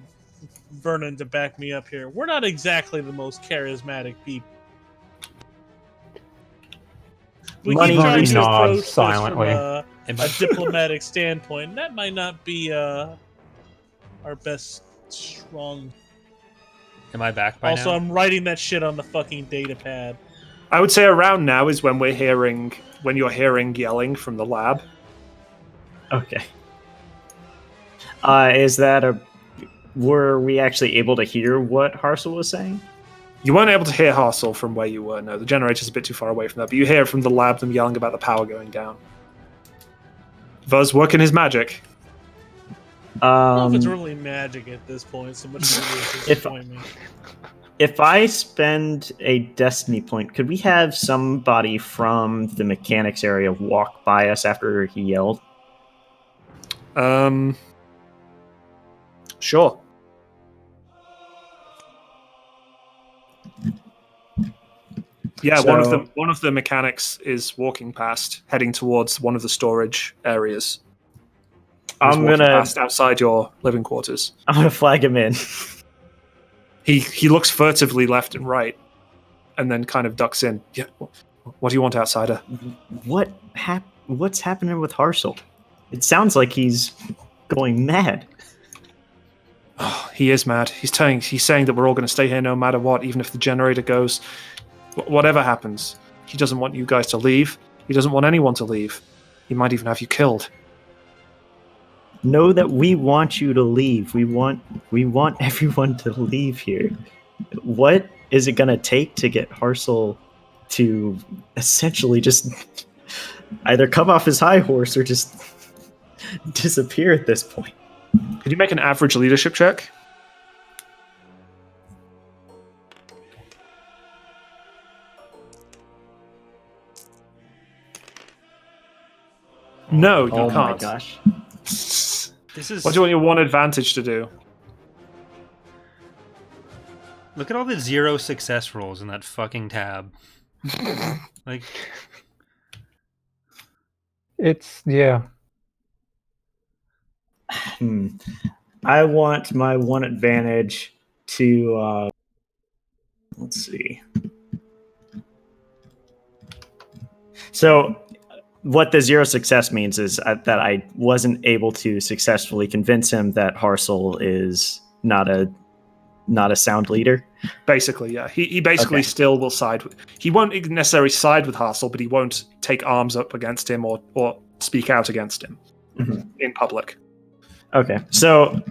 S2: Vernon to back me up here. We're not exactly the most charismatic people. We
S1: Money
S2: keep trying to
S5: nods
S2: approach this from
S5: silently.
S2: a diplomatic standpoint. That might not be our best strong.
S3: Am I back by
S2: Also,
S3: now?
S2: I'm writing that shit on the fucking data pad.
S4: I would say around now is when you're hearing yelling from the lab.
S1: Okay. Were we actually able to hear what Harsel was saying?
S4: You weren't able to hear Hassel from where you were, no. The generator's a bit too far away from that, but you hear from the lab them yelling about the power going down. Vuz working his magic.
S2: I don't know if it's really magic at this point, so much as it is disappointment.
S1: If I spend a destiny point, could we have somebody from the mechanics area walk by us after he yelled?
S4: Sure. Yeah,
S1: So-
S4: one of the mechanics is walking past, heading towards one of the storage areas. He's
S1: I'm
S4: walking
S1: gonna
S4: past outside your living quarters.
S1: flag him in.
S4: He looks furtively left and right, and then kind of ducks in. Yeah, what do you want, outsider?
S1: What's happening with Harsel? It sounds like he's going mad.
S4: Oh, he is mad. He's saying that we're all going to stay here no matter what, even if the generator goes. Whatever happens, he doesn't want you guys to leave. He doesn't want anyone to leave. He might even have you killed.
S1: Know that we want you to leave. We want everyone to leave here. What is it going to take to get Harsel to essentially just either come off his high horse or just disappear at this point?
S4: Could you make an average leadership check? No, you
S1: Oh
S4: can't.
S1: my gosh.
S3: This is.
S4: What do you want your one advantage to do?
S3: Look at all the 0 success rolls in that fucking tab. Like,
S5: It's yeah.
S1: I want my one advantage to let's see. So what the 0 success means is that I wasn't able to successfully convince him that Hassel is not a sound leader.
S4: Basically, yeah. He basically still will side with... He won't necessarily side with Hassel, but he won't take arms up against him or speak out against him in public.
S1: Okay, so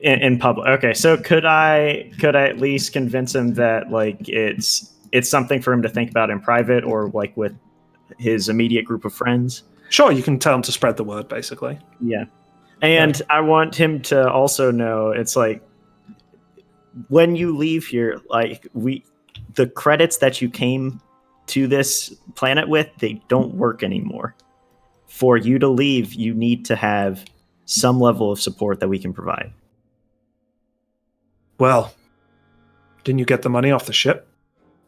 S1: in public. Okay, so could I at least convince him that like it's something for him to think about in private or like with his immediate group of friends?
S4: Sure, you can tell him to spread the word, basically.
S1: Yeah, and I want him to also know it's like when you leave here, like the credits that you came to this planet with, they don't work anymore. For you to leave, you need to have some level of support that we can provide.
S4: Well, didn't you get the money off the ship?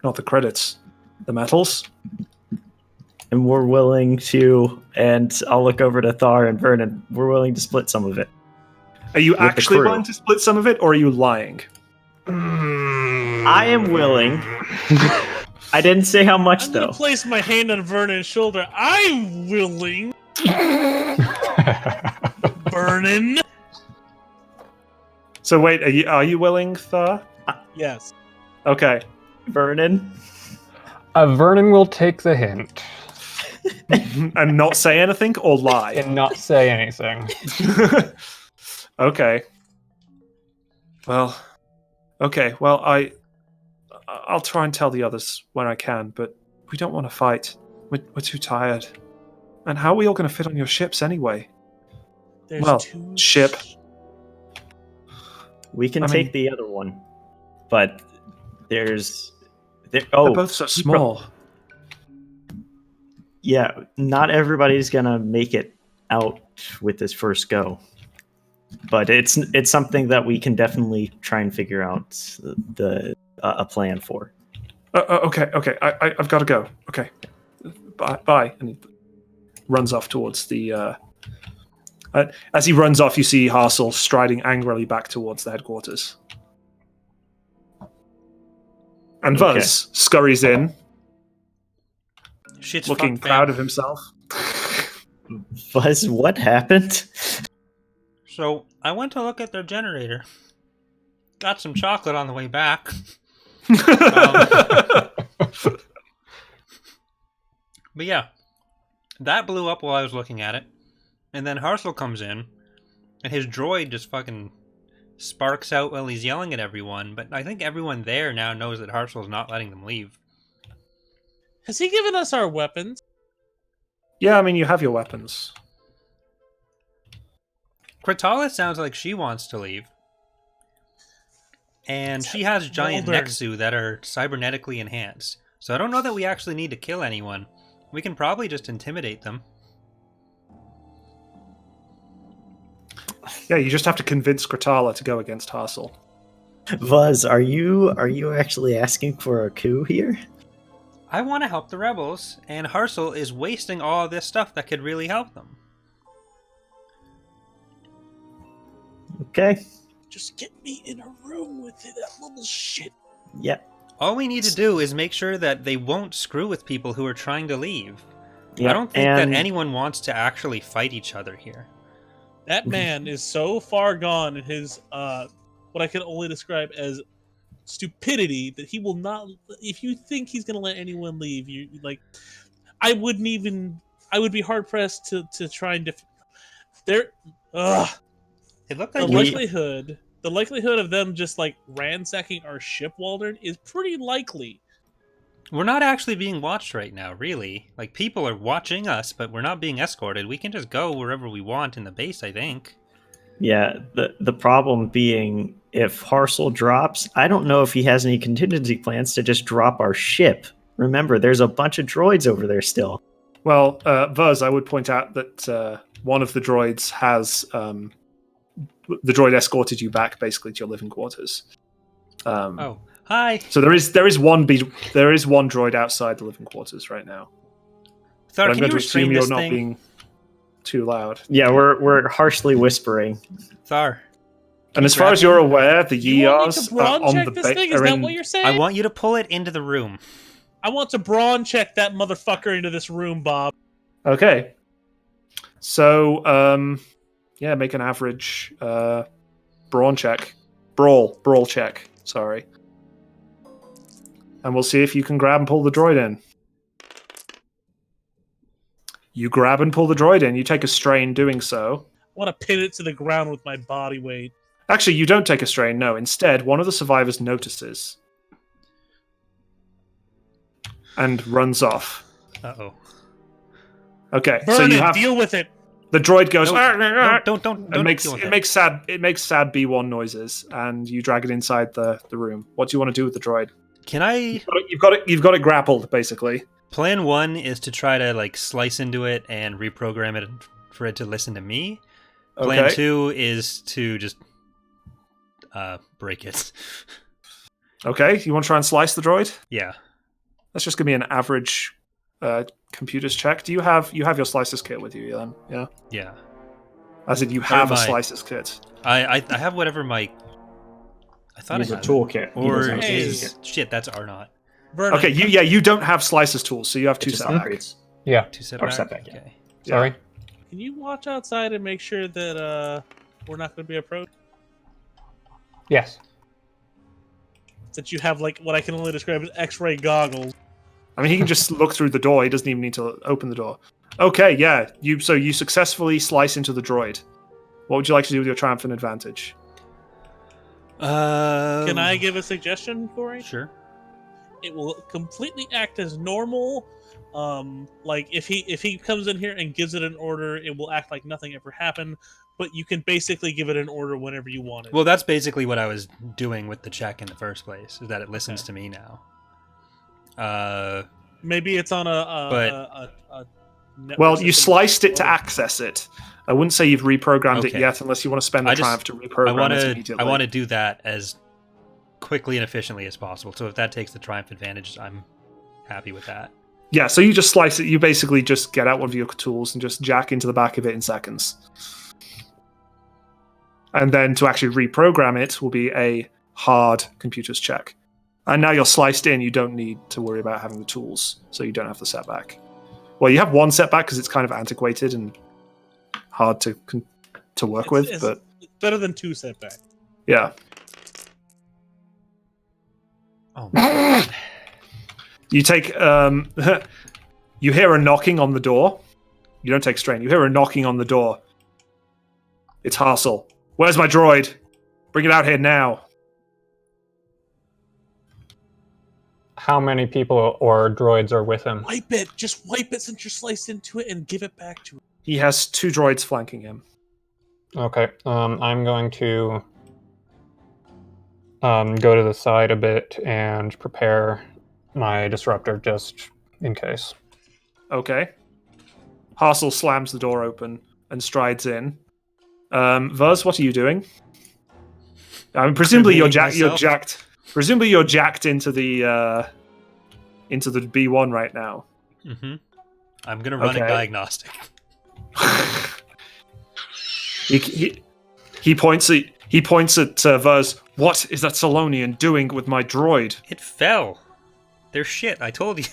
S4: Not the credits. The metals?
S1: And we're willing to, and I'll look over to Thar and Vernon, we're willing to split some of it.
S4: Are you actually willing to split some of it, or are you lying?
S1: I am willing. I didn't say how much,
S2: I'm
S1: though.
S2: gonna place my hand on Vernon's shoulder. I'm willing. Vernon.
S4: So wait, are you willing, Thar?
S2: Yes.
S4: Okay.
S1: Vernon?
S5: Vernon will take the hint.
S4: And not say anything or lie?
S5: And not say anything.
S4: Okay. Well, I'll try and tell the others when I can, but we don't want to fight. We're too tired. And how are we all going to fit on your ships anyway?
S2: There's
S4: ship.
S1: We can take the other one, but they're
S4: both so small.
S1: Yeah, not everybody's gonna make it out with this first go, but it's something that we can definitely try and figure out a plan for.
S4: Okay. I've got to go. Okay, bye. And he runs off towards the. As he runs off, you see Hassel striding angrily back towards the headquarters. And Vuz scurries in,
S3: Shit's
S4: looking
S3: fucked,
S4: proud
S3: fam.
S4: of himself.
S1: Buzz, what happened?
S3: So I went to look at their generator. Got some chocolate on the way back. But yeah, that blew up while I was looking at it. And then Hassel comes in, and his droid just fucking sparks out while he's yelling at everyone. But I think everyone there now knows that Hassel's not letting them leave.
S2: Has he given us our weapons?
S4: Yeah, I mean, you have your weapons.
S3: Kratala sounds like she wants to leave. And she has giant Nexu that are cybernetically enhanced. So I don't know that we actually need to kill anyone. We can probably just intimidate them.
S4: Yeah, you just have to convince Kratala to go against Hassel.
S1: Buzz, are you actually asking for a coup here?
S3: I want to help the rebels, and Hassel is wasting all of this stuff that could really help them.
S1: Okay.
S2: Just get me in a room with that little shit.
S1: Yep.
S3: All we need to do is make sure that they won't screw with people who are trying to leave.
S1: Yep.
S3: I don't think that anyone wants to actually fight each other here.
S2: That man is so far gone in his what I can only describe as stupidity that he will not. If you think he's going to let anyone leave, you like. I would be hard pressed to try and there.
S3: It looked
S2: The
S3: like
S2: likelihood of them just like ransacking our ship, Waldron, is pretty likely.
S3: we're not actually being watched right now, really. Like, people are watching us, but we're not being escorted. We can just go wherever we want in the base, I think.
S1: Yeah, the problem being, if Hassel drops, I don't know if he has any contingency plans to just drop our ship. Remember, there's a bunch of droids over there still.
S4: Well, Vuz, I would point out that one of the droids has... the droid escorted you back, basically, to your living quarters.
S3: Oh, hi.
S4: So there is one droid outside the living quarters right now.
S3: Thar,
S4: I'm
S3: can
S4: going
S3: you
S4: to assume
S3: restrain
S4: you're
S3: this
S4: not
S3: thing?
S4: being too loud.
S1: Yeah, we're harshly whispering.
S3: Thar,
S4: And as far as you're aware, the
S2: You want me
S4: Years
S2: to brawn
S4: on
S2: check
S4: the
S2: this thing? Is
S4: are
S2: that
S4: in.
S2: what you're saying?
S3: I want you to pull it into the room.
S2: I want to brawn check that motherfucker into this room, Bob.
S4: Okay. So, make an average brawn check. Brawl check. Sorry. And we'll see if you can grab and pull the droid in. You grab and pull the droid in. You take a strain doing so.
S2: I want to pin it to the ground with my body weight.
S4: Actually, you don't take a strain, no. Instead, one of the survivors notices. And runs off.
S3: Uh-oh.
S4: Okay,
S2: Burn
S4: so you
S2: it,
S4: have...
S2: deal with it.
S4: The droid goes...
S3: No, don't
S4: It makes
S3: deal with
S4: it makes sad B1 noises, and you drag it inside the room. What do you want to do with the droid?
S3: Can I...
S4: You've got it grappled, basically.
S3: Plan 1 is to try to like slice into it and reprogram it for it to listen to me. Plan 2 is to just break it.
S4: Okay, you want to try and slice the droid?
S3: Yeah.
S4: Let's just give me an average computers check. Do you have your slices kit with you then? Yeah.
S3: Yeah.
S4: As in, you have a
S3: my-
S4: slices kit.
S3: I have whatever my... I thought
S1: Use
S3: I
S1: a
S3: had.
S1: toolkit. He
S3: Or
S1: doesn't have a
S2: Hey.
S3: is... Shit, that's R0.
S2: Vernon,
S4: Okay, you don't have slices tools, so you have two
S1: Just
S4: setback.
S1: upgrades.
S5: Yeah.
S3: 2 setback?
S1: setback, yeah.
S3: Okay.
S5: Sorry.
S2: can you watch outside and make sure that we're not going to be approached?
S5: Yes.
S2: That you have like what I can only describe as X-ray goggles.
S4: I mean, he can just look through the door. He doesn't even need to open the door. Okay, yeah. You successfully slice into the droid. What would you like to do with your triumphant advantage?
S2: Can I give a suggestion, Corey?
S3: Sure.
S2: It will completely act as normal. Like if he comes in here and gives it an order, it will act like nothing ever happened. But you can basically give it an order whenever you want it.
S3: Well, that's basically what I was doing with the check in the first place, is that it listens to me now.
S2: Maybe it's on a network
S4: Well, you
S2: system.
S4: sliced it to access it. I wouldn't say you've reprogrammed it
S3: Okay.
S4: yet, unless you want to spend the
S3: I just-
S4: triumph to reprogram it immediately.
S3: I want to do that as quickly and efficiently as possible. So if that takes the triumph advantage, I'm happy with that.
S4: Yeah, so you just slice it. You basically just get out one of your tools and just jack into the back of it in seconds. And then to actually reprogram it will be a hard computers check. And now you're sliced in, you don't need to worry about having the tools, so you don't have the setback. Well, you have one setback because it's kind of antiquated and hard to work with, but
S2: It's better than 2 setback.
S4: yeah.
S3: Oh my
S4: You take you hear a knocking on the door. You don't take strain. You hear a knocking on the door. It's Hassel. Where's my droid? Bring it out here now.
S5: How many people or droids are with him?
S2: Wipe it. Just wipe it since you're sliced into it and give it back to him.
S4: He has 2 droids flanking him.
S5: Okay. I'm going to go to the side a bit and prepare my disruptor just in case.
S4: Okay. Hassel slams the door open and strides in. Vuz, what are you doing? I mean, presumably you're jacked. Presumably you're jacked into the B1 right now.
S3: Mm-hmm. I'm gonna run a
S4: Okay.
S3: diagnostic.
S4: He points at Vuz. What is that Salonian doing with my droid?
S3: It fell. They're shit. I told you.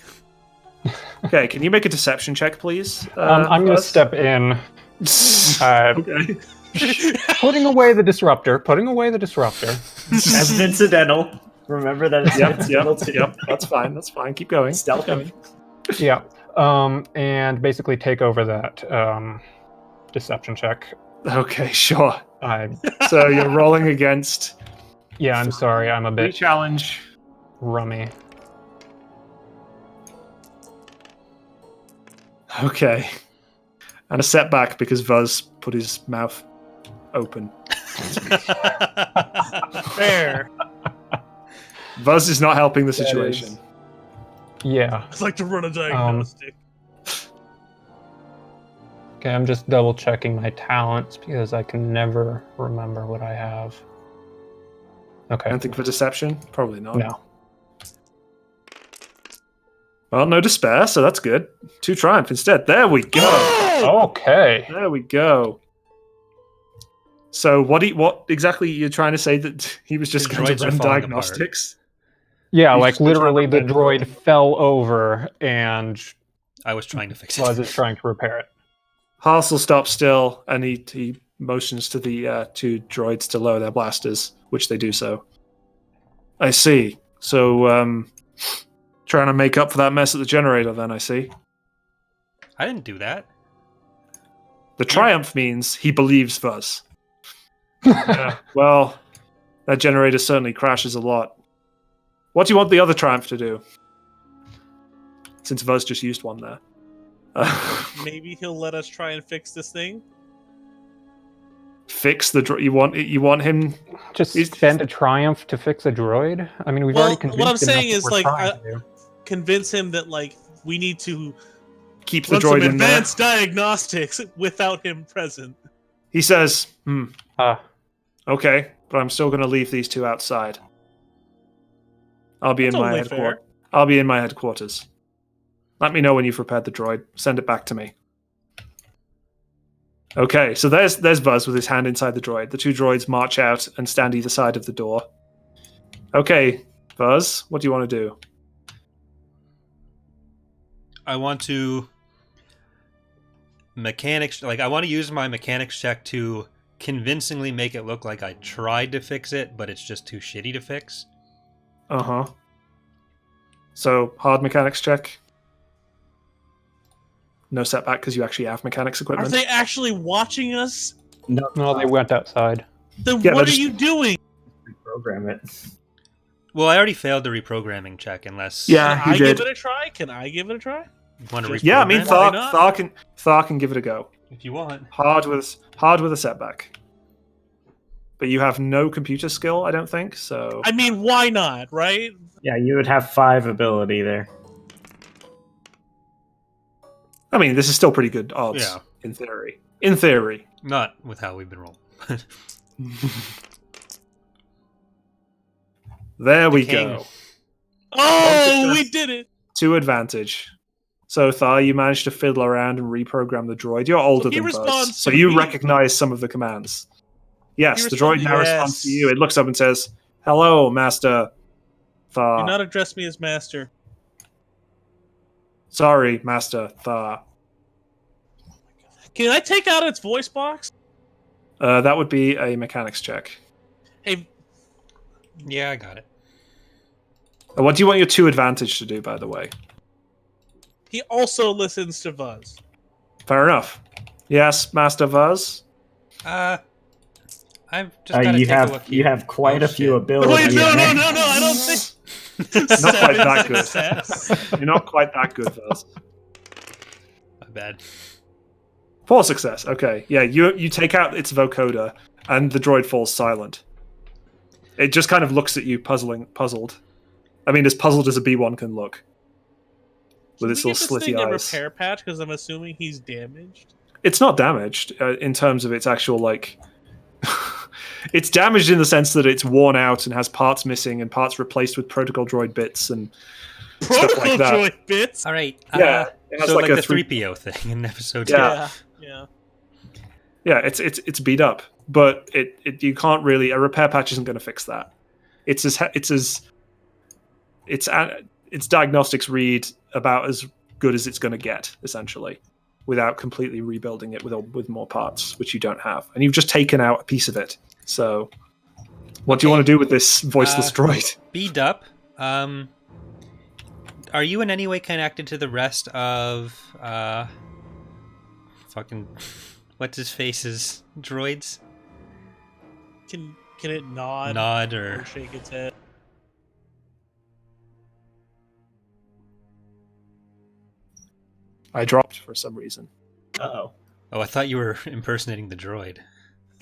S4: Okay, can you make a deception check, please?
S5: I'm going to
S4: Vuz?
S5: step in,
S4: Okay.
S5: putting away the disruptor.
S1: As incidental. Remember that it's incidental too.
S4: Yep. That's fine. That's fine. Keep going.
S1: Stealth.
S5: Yeah. And basically take over that deception check.
S4: Okay, sure.
S5: I
S4: So you're rolling against
S5: Yeah, I'm sorry. I'm a bit
S4: challenge.
S5: rummy.
S4: Okay. And a setback because Vuz put his mouth open.
S2: Fair.
S4: Vuz is not helping the situation.
S5: Yeah.
S2: I'd like to run a diagnostic.
S5: Okay, I'm just double checking my talents because I can never remember what I have. Okay.
S4: Anything for deception? Probably not.
S5: No.
S4: Well, no despair, so that's good. 2 triumph instead. There we go.
S5: Okay.
S4: There we go. So what exactly you're trying to say that he was just
S3: His
S4: going to
S3: droids are
S4: run
S3: falling
S4: diagnostics?
S5: Yeah,
S4: You
S5: like
S4: just trying to
S5: literally the
S4: repair
S5: droid fell over and
S3: I was trying to fix
S5: Buzz
S3: it.
S5: is trying to repair it.
S4: Hassel stops still, and he motions to the two droids to lower their blasters, which they do so. I see. So, trying to make up for that mess at the generator, then, I see.
S3: I didn't do that.
S4: The triumph means he believes Fuzz. Yeah, well, that generator certainly crashes a lot. What do you want the other triumph to do? Since Fuzz just used one there.
S2: Maybe he'll let us try and fix this thing.
S4: Fix the droid. You want him?
S5: Just
S4: He's-
S5: spend a triumph to fix a droid? I mean, we've already convinced
S2: what I'm
S5: him
S2: saying
S5: that's
S2: is,
S5: what we're
S2: like,
S5: trying to do.
S2: convince him that, like, we need to
S4: Keep the
S2: run some
S4: droid in there.
S2: advanced diagnostics without him present.
S4: He says,
S5: Uh,
S4: okay, but I'm still going to leave these two outside. I'll be
S2: That's
S4: in my
S2: only
S4: headquarters.
S2: fair.
S4: I'll be in my headquarters. Let me know when you've repaired the droid. Send it back to me. Okay, so there's Buzz with his hand inside the droid. The two droids march out and stand either side of the door. Okay, Buzz, what do you want to do?
S3: I want to I want to use my mechanics check to convincingly make it look like I tried to fix it, but it's just too shitty to fix.
S4: Uh-huh. So, hard mechanics check. No setback because you actually have mechanics
S2: Are
S4: equipment.
S2: they actually watching us?
S1: No,
S5: no, they went outside.
S2: Then
S4: Yeah,
S2: what
S4: they're
S2: are
S4: just-
S2: you doing?
S1: program it.
S3: Well, I already failed the reprogramming check unless
S4: Yeah.
S2: Can
S4: he
S2: I
S4: did.
S2: give it a try? Can I give it a try?
S3: you want to reprogram
S4: Yeah, I mean,
S3: it?
S2: Why not?
S4: Thar can give it a go.
S3: if you want.
S4: Hard with a setback. But you have no computer skill, I don't think, so...
S2: I mean, why not, right?
S1: Yeah, you would have 5 ability there.
S4: I mean, this is still pretty good odds,
S3: Yeah.
S4: in theory. In theory.
S3: Not with how we've been rolling.
S4: There we
S3: king.
S4: go.
S2: Oh,
S4: One
S2: we
S4: success.
S2: did it!
S4: To advantage. So, Thar, you managed to fiddle around and reprogram the droid. You're older
S2: he
S4: than Buzz,
S2: responds
S4: so
S2: to
S4: you
S2: me.
S4: recognize some of the commands. Yes,
S2: He
S4: the droid
S2: responds-
S4: now responds to
S2: Yes.
S4: you. It looks up and says, "Hello, Master Thar."
S2: Do not address me as master.
S4: Sorry, Master Thar.
S2: Can I take out its voice box?
S4: That would be a mechanics check.
S2: Hey,
S3: Yeah, I got it.
S4: What do you want your 2 advantage to do, by the way?
S2: he also listens to Buzz.
S4: Fair enough. Yes, Master Vuz.
S3: I've just got to
S1: You
S3: take a look.
S1: have you have quite
S3: Oh,
S1: a few
S3: shit.
S1: abilities.
S2: Wait, no,
S1: there.
S2: I don't think.
S4: Not quite that good.
S2: Success.
S4: You're not quite that good, Vuz.
S3: My bad.
S4: 4 success. Okay. Yeah, you take out its vocoder, and the droid falls silent. It just kind of looks at you, puzzled. I mean, as puzzled as a B1 can look. With its
S2: Can we
S4: little
S2: give this
S4: slitty
S2: thing a
S4: eyes.
S2: repair patch? Because I'm assuming he's damaged.
S4: It's not damaged in terms of its actual, like... it's damaged in the sense that it's worn out and has parts missing and parts replaced with protocol droid bits and stuff
S2: Protocol
S4: like that.
S2: droid bits.
S3: All right.
S4: Yeah, it has
S3: so
S4: like
S3: like
S4: a
S3: the
S4: 3
S3: 3PO thing in episode
S4: Yeah.
S2: Yeah.
S4: Yeah, it's beat up, but it you can't really, a repair patch isn't going to fix that. Its diagnostics read about as good as it's going to get, essentially, without completely rebuilding it with more parts, which you don't have, and you've just taken out a piece of it. So, what do you
S3: Okay.
S4: want to do with this voiceless droid?
S3: Beat up. Are you in any way connected to the rest of fucking what's his face's droids?
S2: Can it nod?
S3: Nod
S2: Or
S3: or
S2: shake its head?
S4: I dropped for some reason.
S1: Uh-oh.
S3: oh, I thought you were impersonating the droid.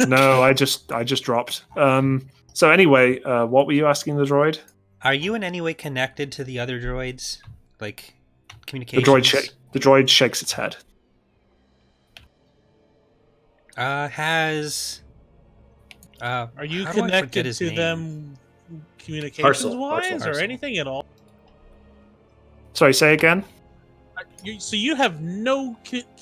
S4: No, I just dropped. So anyway, what were you asking the droid?
S3: Are you in any way connected to the other droids, like
S4: The
S3: communications?
S4: droid shakes its head.
S3: Has
S2: Are you
S3: how do I forget
S2: connected
S3: his
S2: to
S3: name?
S2: them communications wise or
S1: Parcel.
S2: anything at all?
S4: Sorry, say again.
S2: So you have no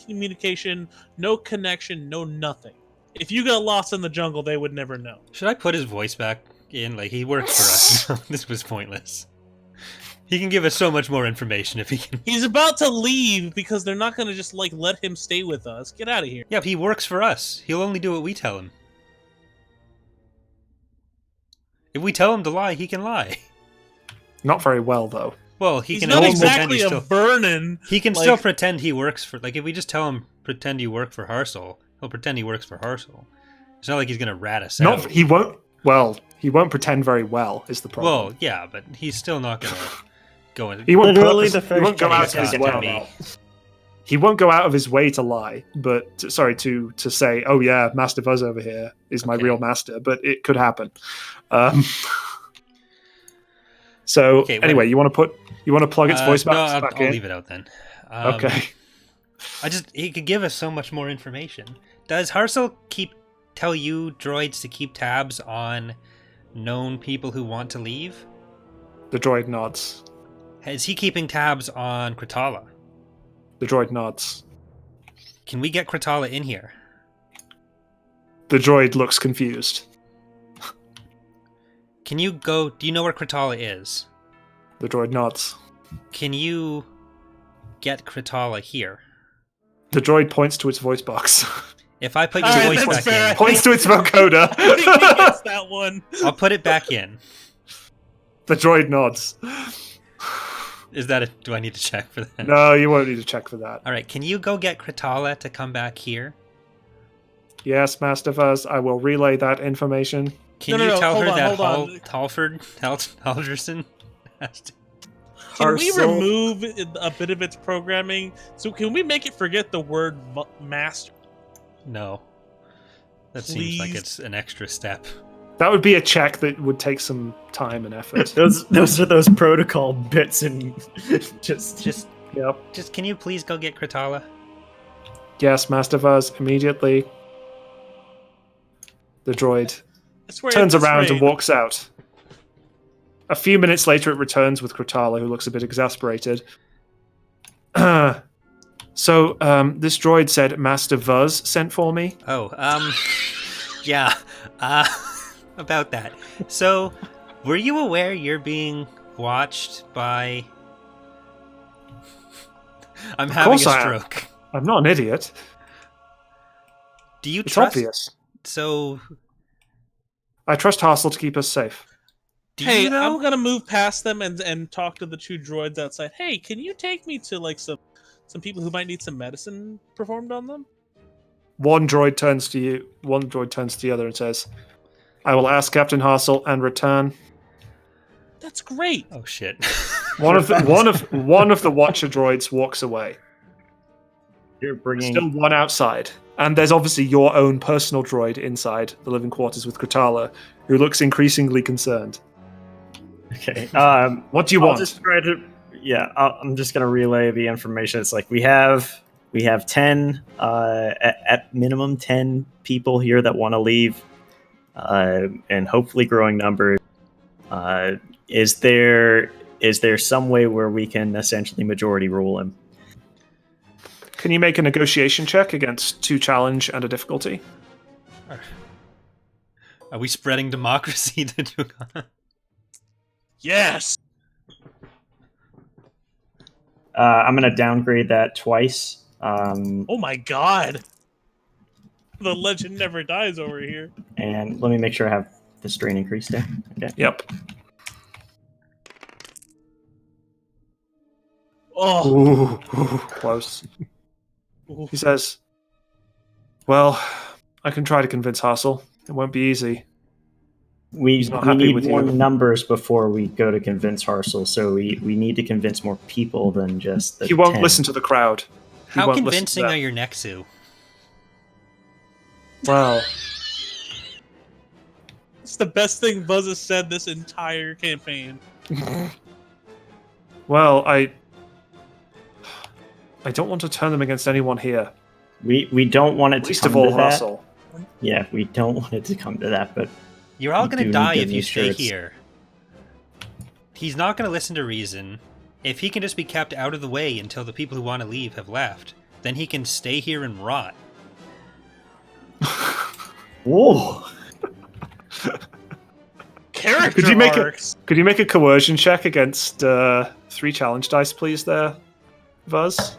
S2: communication, no connection, no nothing. If you got lost in the jungle, they would never know.
S3: Should I put his voice back in? Like he worked for us. This was pointless. He can give us so much more information if he can.
S2: He's about to leave because they're not going to just like let him stay with us. Get out of here.
S3: Yeah, but he works for us. He'll only do what we tell him. If we tell him to lie, he can lie.
S4: Not very well, though.
S3: Well, he
S2: He's
S3: can
S2: not
S3: at least
S2: exactly
S3: pretend
S2: a Vernon.
S3: he can
S2: like-
S3: still pretend he works for. Like if we just tell him pretend you work for Hassel, he'll pretend he works for Hassel. It's not like he's gonna rat us out.
S4: He won't. Well, he won't pretend very well. Is the problem?
S3: Well, yeah, but he's still not gonna go in.
S4: He won't
S1: Literally
S4: purpose-
S1: the
S4: he won't
S1: first
S4: go
S1: time
S4: out
S1: he
S4: of his
S1: said
S3: it
S1: it
S3: to
S1: to
S3: me.
S1: me.
S4: He won't go out of his way to lie, but to say, "Oh yeah, Master Buzz over here is my
S3: Okay.
S4: real master," but it could happen. So
S3: Okay,
S4: anyway, you want to plug its voice
S3: no,
S4: back
S3: I'll
S4: in?
S3: leave it out then.
S4: Okay.
S3: He could give us so much more information. Does Hassel tell you droids to keep tabs on known people who want to leave?
S4: The droid nods.
S3: Is he keeping tabs on Kratala?
S4: The droid nods.
S3: Can we get Kratala in here?
S4: The droid looks confused.
S3: Can you go? Do you know where Kratala is?
S4: The droid nods.
S3: Can you get Kratala here?
S4: The droid points to its voice box.
S3: If I put
S2: All
S3: your
S2: right,
S3: voice
S2: that's
S3: back
S2: fair.
S3: in,
S4: Points to its vocoder.
S2: I think he gets that one.
S3: I'll put it back in.
S4: The droid nods.
S3: Is that do I need to check for that?
S4: No, you won't need to check for that.
S3: All right, can you go get Kratala to come back here?
S4: Yes, Master Fuzz, I will relay that information.
S3: Can
S2: No,
S3: you tell
S2: hold
S3: her
S2: on,
S3: that
S2: hold on.
S3: Halderson has to...
S2: Can we
S1: Hassel.
S2: remove a bit of its programming? So can we make it forget the word master?
S3: No. That seems like
S2: Please?
S3: it's an extra step.
S4: That would be a check that would take some time and effort.
S1: Those are those protocol bits and just
S4: Yep.
S3: Just can you please go get Kratala?
S4: Yes, Master Fuzz, immediately. The droid
S2: I swear
S4: turns
S2: at this
S4: around and
S2: rate-
S4: walks out. A few minutes later, it returns with Kratala, who looks a bit exasperated. So, this droid said Master Vuz sent for me.
S3: Oh, yeah. About that. So, were you aware you're being watched by... I'm having a
S4: course I am.
S3: stroke.
S4: I'm not an idiot.
S3: Do you
S4: It's
S3: trust...
S4: obvious.
S3: So,
S4: I trust Hassel to keep us safe.
S3: do
S2: Hey,
S3: you though?
S2: I'm gonna move past them and talk to the two droids outside. Hey, can you take me to like some people who might need some medicine performed on them?
S4: One droid turns to you. One droid turns to the other and says, "I will ask Captain Hassel and return."
S2: That's great.
S3: Oh, shit.
S4: One of the Watcher droids walks away.
S1: you're bringing.
S4: Still one outside, and there's obviously your own personal droid inside the living quarters with Kratala, who looks increasingly concerned.
S1: Okay.
S4: What do you
S1: I'll
S4: want?
S1: just try to. Yeah, I'm just gonna relay the information. It's like we have 10 at minimum 10 people here that want to leave, and hopefully growing numbers. Is there some way where we can essentially majority rule him?
S4: Can you make a negotiation check against 2 challenge and a difficulty?
S3: Are we spreading democracy to Drugana?
S2: Yes.
S1: I'm gonna downgrade that twice.
S2: Oh my god. The legend never dies over here.
S1: And let me make sure I have the strain increased there. Okay.
S4: Yep.
S2: Oh.
S4: Ooh, close. He says, "Well, I can try to convince Hassel. It won't be easy."
S1: We
S4: not happy
S1: need
S4: with
S1: more
S4: you.
S1: numbers before we go to convince Harsel, so we need to convince more people than just the
S4: He won't
S1: 10.
S4: listen to the crowd. He
S3: How
S4: won't listen to
S3: convincing
S4: that.
S3: are your Nexu?
S4: Well,
S2: It's the best thing Buzz has said this entire campaign.
S4: well, I don't want to turn them against anyone here.
S1: We don't want it to
S4: Least
S1: come
S4: of all
S1: to that.
S4: Hassel.
S1: Yeah, we don't want it to come to that, but
S3: You're all
S1: You
S3: gonna
S1: do
S3: die
S1: need
S3: if
S1: to
S3: you
S1: make sure
S3: stay
S1: it's-
S3: here. He's not gonna listen to reason. If he can just be kept out of the way until the people who want to leave have left, then he can stay here and rot.
S1: whoa.
S2: Character
S4: Could you make
S2: arcs.
S4: Could you make a coercion check against 3 challenge dice, please, there, Vuz?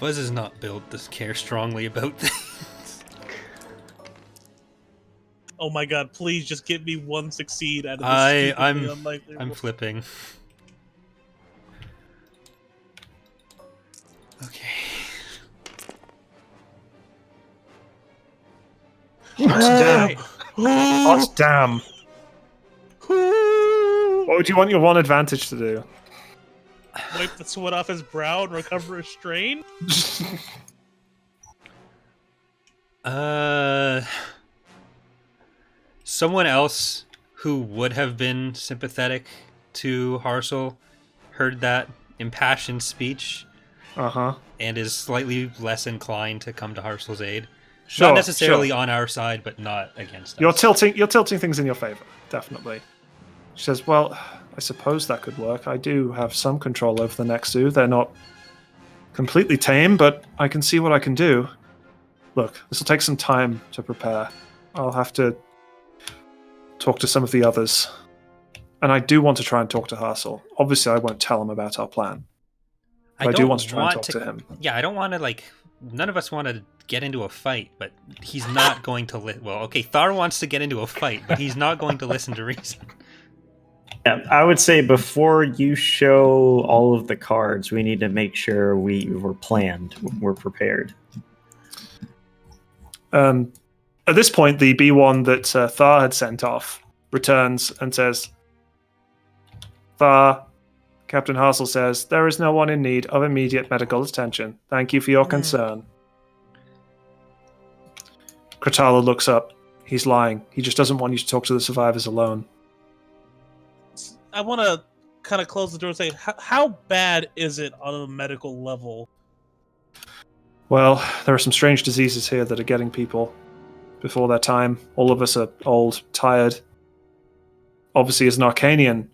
S3: Buzz is not built to care strongly about things.
S2: Oh my god, please just get me one succeed out of this stupidly unlikely
S3: I'm
S2: roll.
S3: flipping. Okay.
S4: Damn. Hot damn. What would you want your one advantage to do?
S2: Wipe the sweat off his brow and recover his strain?
S3: Someone else who would have been sympathetic to Hassel heard that impassioned speech
S4: Uh-huh.
S3: and is slightly less inclined to come to Hassel's aid.
S4: Sure,
S3: Not necessarily
S4: sure.
S3: on our side, but not against us.
S4: You're tilting things in your favor, definitely. She says, well, I suppose that could work. I do have some control over the Nexu. They're not completely tame, but I can see what I can do. Look, this will take some time to prepare. I'll have to talk to some of the others. And I do want to try and talk to Hassel. Obviously, I won't tell him about our plan. But I do want to try and talk to him.
S3: Yeah, I don't want to, none of us want to get into a fight, but he's not going to well, okay, Thar wants to get into a fight, but he's not going to listen to reason.
S1: Yeah, I would say before you show all of the cards, we need to make sure we're planned, we're prepared.
S4: At this point, the B1 that Thar had sent off returns and says, Thar, Captain Hassel says, there is no one in need of immediate medical attention. Thank you for your concern. Kratala looks up. He's lying. He just doesn't want you to talk to the survivors alone.
S2: I want to kind of close the door and say, how bad is it on a medical level?
S4: Well, there are some strange diseases here that are getting people before their time. All of us are old, tired. Obviously, as an Arcanian,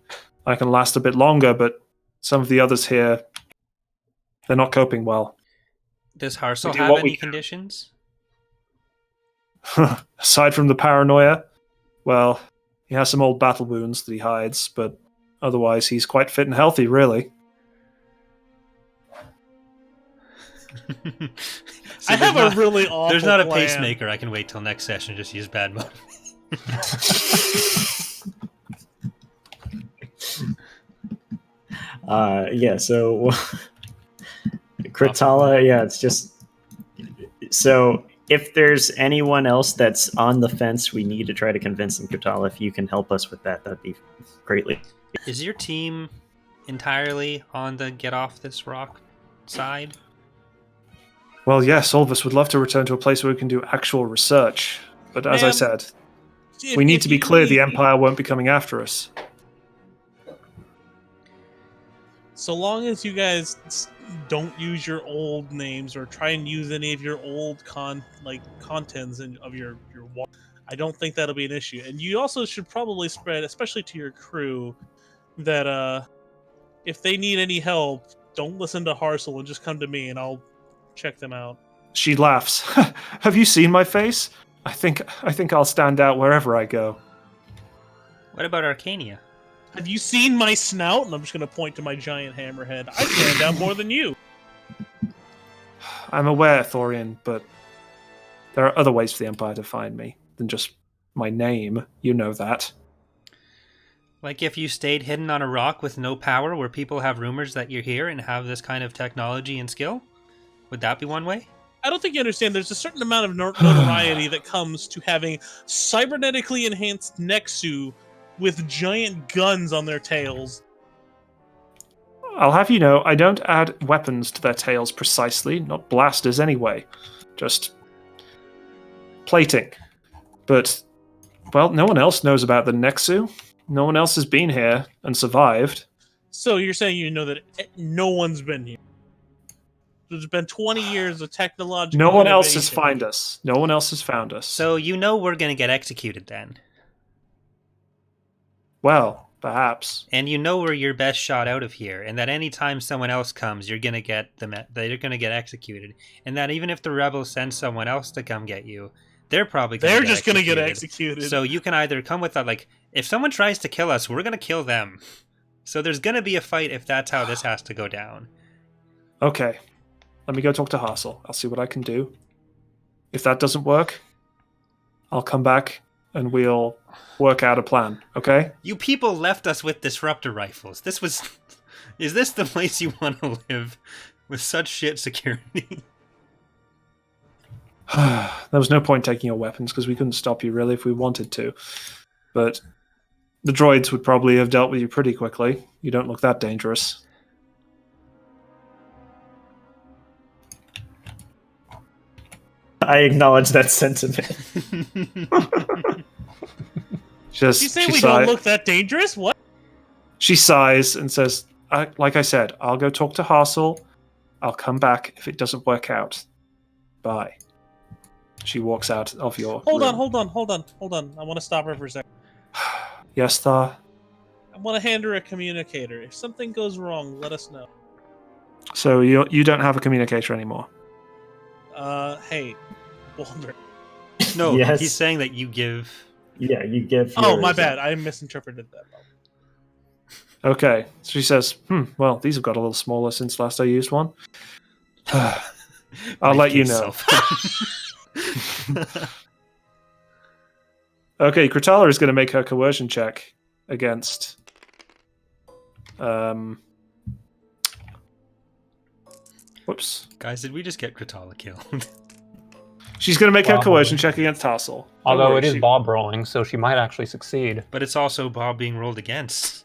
S4: I can last a bit longer, but some of the others here, they're not coping well.
S3: Does Hassel
S4: We do
S3: have
S4: what
S3: any
S4: we can.
S3: conditions?
S4: Aside from the paranoia, well, he has some old battle wounds that he hides, but otherwise he's quite fit and healthy, really.
S2: I have a really awful
S3: There's not a
S2: plan.
S3: pacemaker. I can wait till next session and just use bad mode.
S1: Yeah, so Kratala, yeah, it's just so if there's anyone else that's on the fence, we need to try to convince them. Kratala, if you can help us with that, that'd be greatly.
S3: Is your team entirely on the get off this rock side?
S4: Well, yes, all of us would love to return to a place where we can do actual research. But as I
S2: Ma'am,
S4: said, we need to be clear the Empire won't be coming after us.
S2: So long as you guys don't use your old names or try and use any of your old contents of your I don't think that'll be an issue. And you also should probably spread, especially to your crew, that if they need any help, don't listen to Hassel and just come to me and I'll check them out.
S4: She laughs. Have you seen my face? I think I'll stand out wherever I go.
S3: What about Arcania?
S2: Have you seen my snout? And I'm just going to point to my giant hammerhead. I stand out more than you.
S4: I'm aware, Thorian, but there are other ways for the Empire to find me than just my name. You know that.
S3: Like if you stayed hidden on a rock with no power where people have rumors that you're here and have this kind of technology and skill? Would that be one way?
S2: I don't think you understand. There's a certain amount of notoriety that comes to having cybernetically enhanced Nexu with giant guns on their tails.
S4: I'll have you know, I don't add weapons to their tails precisely, not blasters anyway. Just plating. But, well, no one else knows about the Nexu. No one else has been here and survived.
S2: So you're saying you know that no one's been here? There's been 20 years of technological
S4: No one else has
S2: innovation.
S4: found us. No one else has found us.
S3: So you know we're going to get executed then.
S4: Well, perhaps.
S3: And you know we're your best shot out of here, and that any time someone else comes, you're going to get them. They're going to get executed, and that even if the rebels send someone else to come get you, they're probably
S2: They're just going to get executed.
S3: So you can either come with that, like, if someone tries to kill us, we're going to kill them. So there's going to be a fight if that's how this has to go down.
S4: Okay. Let me go talk to Hassel. I'll see what I can do. If that doesn't work, I'll come back and we'll work out a plan, okay?
S3: You people left us with disruptor rifles. This was... Is this the place you want to live with such shit security?
S4: There was no point taking your weapons because we couldn't stop you really if we wanted to. But the droids would probably have dealt with you pretty quickly. You don't look that dangerous.
S1: I acknowledge that sentiment.
S2: You say we don't look that dangerous? What?
S4: She sighs and says, like I said, I'll go talk to Hassel. I'll come back if it doesn't work out. Bye. She walks out of your
S2: Hold
S4: room.
S2: on. I want to stop her for a second.
S4: Yes, Thar?
S2: I want to hand her a communicator. If something goes wrong, let us know.
S4: So you don't have a communicator anymore?
S2: Hey, Walter.
S3: No,
S1: Yes.
S3: he's saying that you give...
S1: Yeah, you give.
S2: Oh,
S1: yours.
S2: my bad. I misinterpreted that.
S4: Okay. So she says, well, these have got a little smaller since last I used one. I'll let you know. Okay, Kratala is going to make her coercion check against... Whoops.
S3: Guys, did we just get Kratala killed?
S4: She's going to make her
S5: Probably.
S4: coercion check against Hassel. Don't
S5: Although
S4: worry,
S5: it is
S4: she-
S5: Bob rolling, so she might actually succeed.
S3: But it's also Bob being rolled against.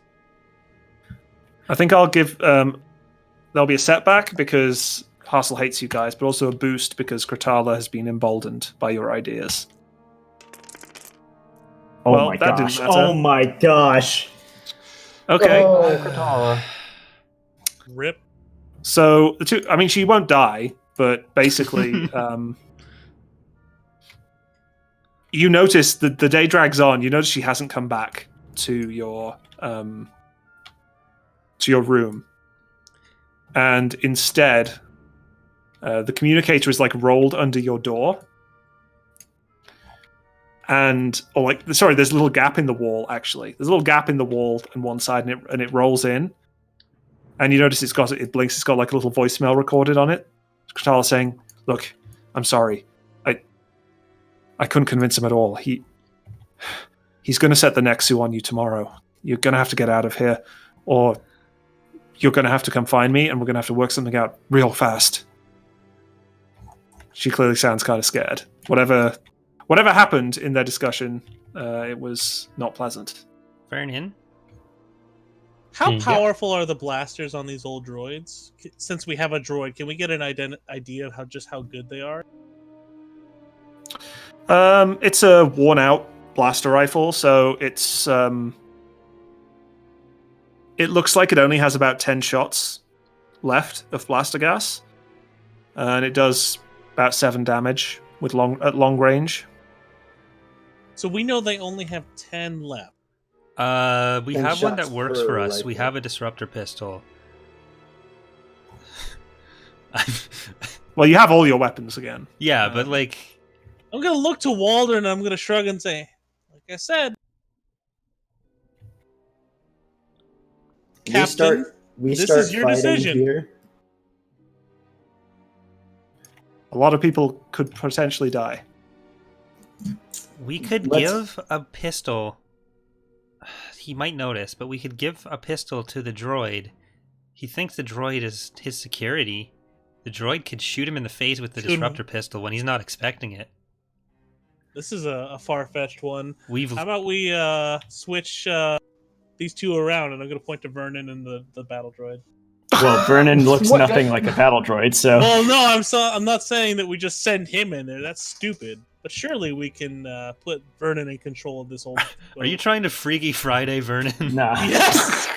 S4: I think I'll give... there'll be a setback because Hassel hates you guys, but also a boost because Kratala has been emboldened by your ideas.
S1: Oh
S4: Well,
S1: my
S4: that didn't
S1: gosh!
S4: matter.
S1: Oh my gosh!
S4: Okay.
S5: Oh, Kratala.
S2: Rip.
S4: So, the two... I mean, she won't die, but basically... you notice that the day drags on. You notice she hasn't come back to your room, and instead, the communicator is like rolled under your door, and there's a little gap in the wall. Actually, there's a little gap in the wall on one side, and it rolls in, and you notice it blinks. It's got like a little voicemail recorded on it. Kratala saying, "Look, I'm sorry. I couldn't convince him at all. He's going to set the Nexu on you tomorrow. You're going to have to get out of here, or you're going to have to come find me, and we're going to have to work something out real fast." She clearly sounds kind of scared. Whatever happened in their discussion, it was not pleasant.
S3: Vernon?
S2: How
S5: Yeah.
S2: powerful are the blasters on these old droids? Since we have a droid, can we get an idea of how good they are?
S4: It's a worn-out blaster rifle, so it's it looks like it only has about 10 shots left of blaster gas, and it does about 7 damage at long range.
S2: So we know they only have 10 left.
S3: We
S1: 10
S3: have one that
S1: shots
S3: works
S1: per
S3: for us.
S1: rifle.
S3: We have a disruptor pistol.
S4: Well, you have all your weapons again.
S3: Yeah, but like...
S2: I'm gonna look to Walter and I'm gonna shrug and say, like I said, Captain,
S1: We
S2: this
S1: start
S2: is your
S1: fighting
S2: decision.
S1: here.
S4: A lot of people could potentially die.
S3: We could
S1: Let's-
S3: give a pistol. He might notice, but we could give a pistol to the droid. He thinks the droid is his security. The droid could shoot him in the face with the
S2: Shoot him.
S3: disruptor pistol when he's not expecting it.
S2: this is a far-fetched one.
S3: We've
S2: How about we switch these two around, and I'm gonna point to Vernon and the battle droid.
S1: Well, Vernon looks
S5: What?
S1: nothing like a battle droid, so
S2: Well, no, I'm not saying that we just send him in there. That's stupid. But surely we can put Vernon in control of this old.
S3: Are you trying to Freaky Friday, Vernon?
S1: nah.
S2: Yes.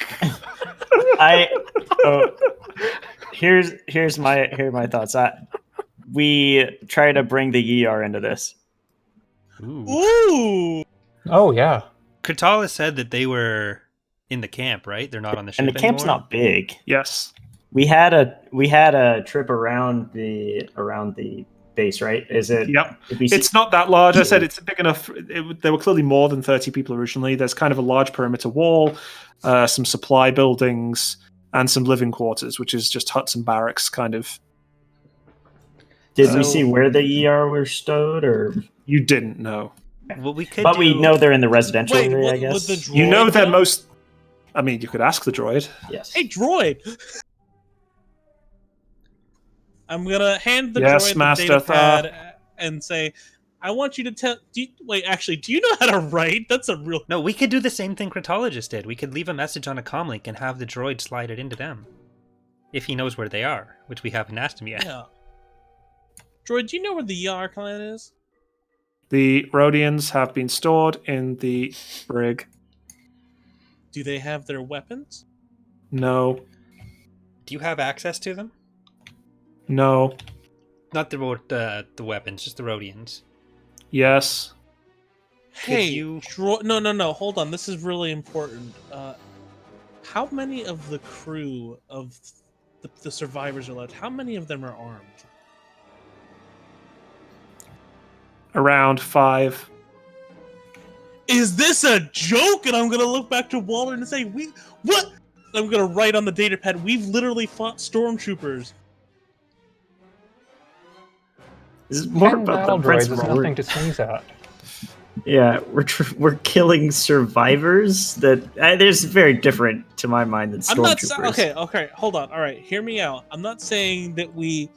S1: Here's my thoughts. We try to bring the ER into this.
S3: Ooh.
S2: Ooh.
S5: Oh, yeah.
S3: Kratala said that they were in the camp, right? They're not on the ship
S1: And the camp's
S3: anymore?
S1: not big.
S4: Yes.
S1: We had a trip around the base, right? Is it?
S4: Yep.
S1: did we see-
S4: It's not that large. I said it's big enough. There were clearly more than 30 people originally. There's kind of a large perimeter wall, some supply buildings, and some living quarters, which is just huts and barracks, kind of.
S1: Did we
S2: So-
S1: see where the ER were stowed, or?
S4: You didn't know.
S3: What we could
S1: But
S3: do...
S1: we know they're in the residential
S2: Wait,
S1: area, I
S2: would
S1: guess.
S2: the droid
S4: You know they're
S2: know?
S4: most. I mean, you could ask the droid.
S1: Yes.
S2: Hey, droid! I'm gonna hand the
S4: Yes,
S2: droid
S4: Master
S2: the data
S4: Thar.
S2: pad and say, I want you to tell... Wait, actually, do you know how to write? That's a real...
S3: No, we could do the same thing Cryptologist did. We could leave a message on a comlink and have the droid slide it into them. If he knows where they are, which we haven't asked him yet.
S2: Yeah. Droid, do you know where the ER clan is?
S4: The Rhodians have been stored in the brig.
S2: Do they have their weapons?
S4: No.
S3: Do you have access to them?
S4: No.
S3: Not the weapons, just the Rhodians.
S4: Yes.
S2: Hey,
S3: you-
S2: no, hold on. This is really important. How many of the crew of the survivors are left? How many of them are armed?
S4: Around 5.
S2: Is this a joke? And I'm gonna look back to Waller and say, what? I'm gonna write on the datapad, we've literally fought stormtroopers.
S1: This is more
S5: 10
S1: about
S5: battle
S1: the
S5: droids is
S1: principle.
S5: nothing to sneeze at.
S1: Yeah, we're killing survivors. That there's very different to my mind than
S2: I'm not
S1: stormtroopers.
S2: okay, hold on. All right, hear me out. I'm not saying that we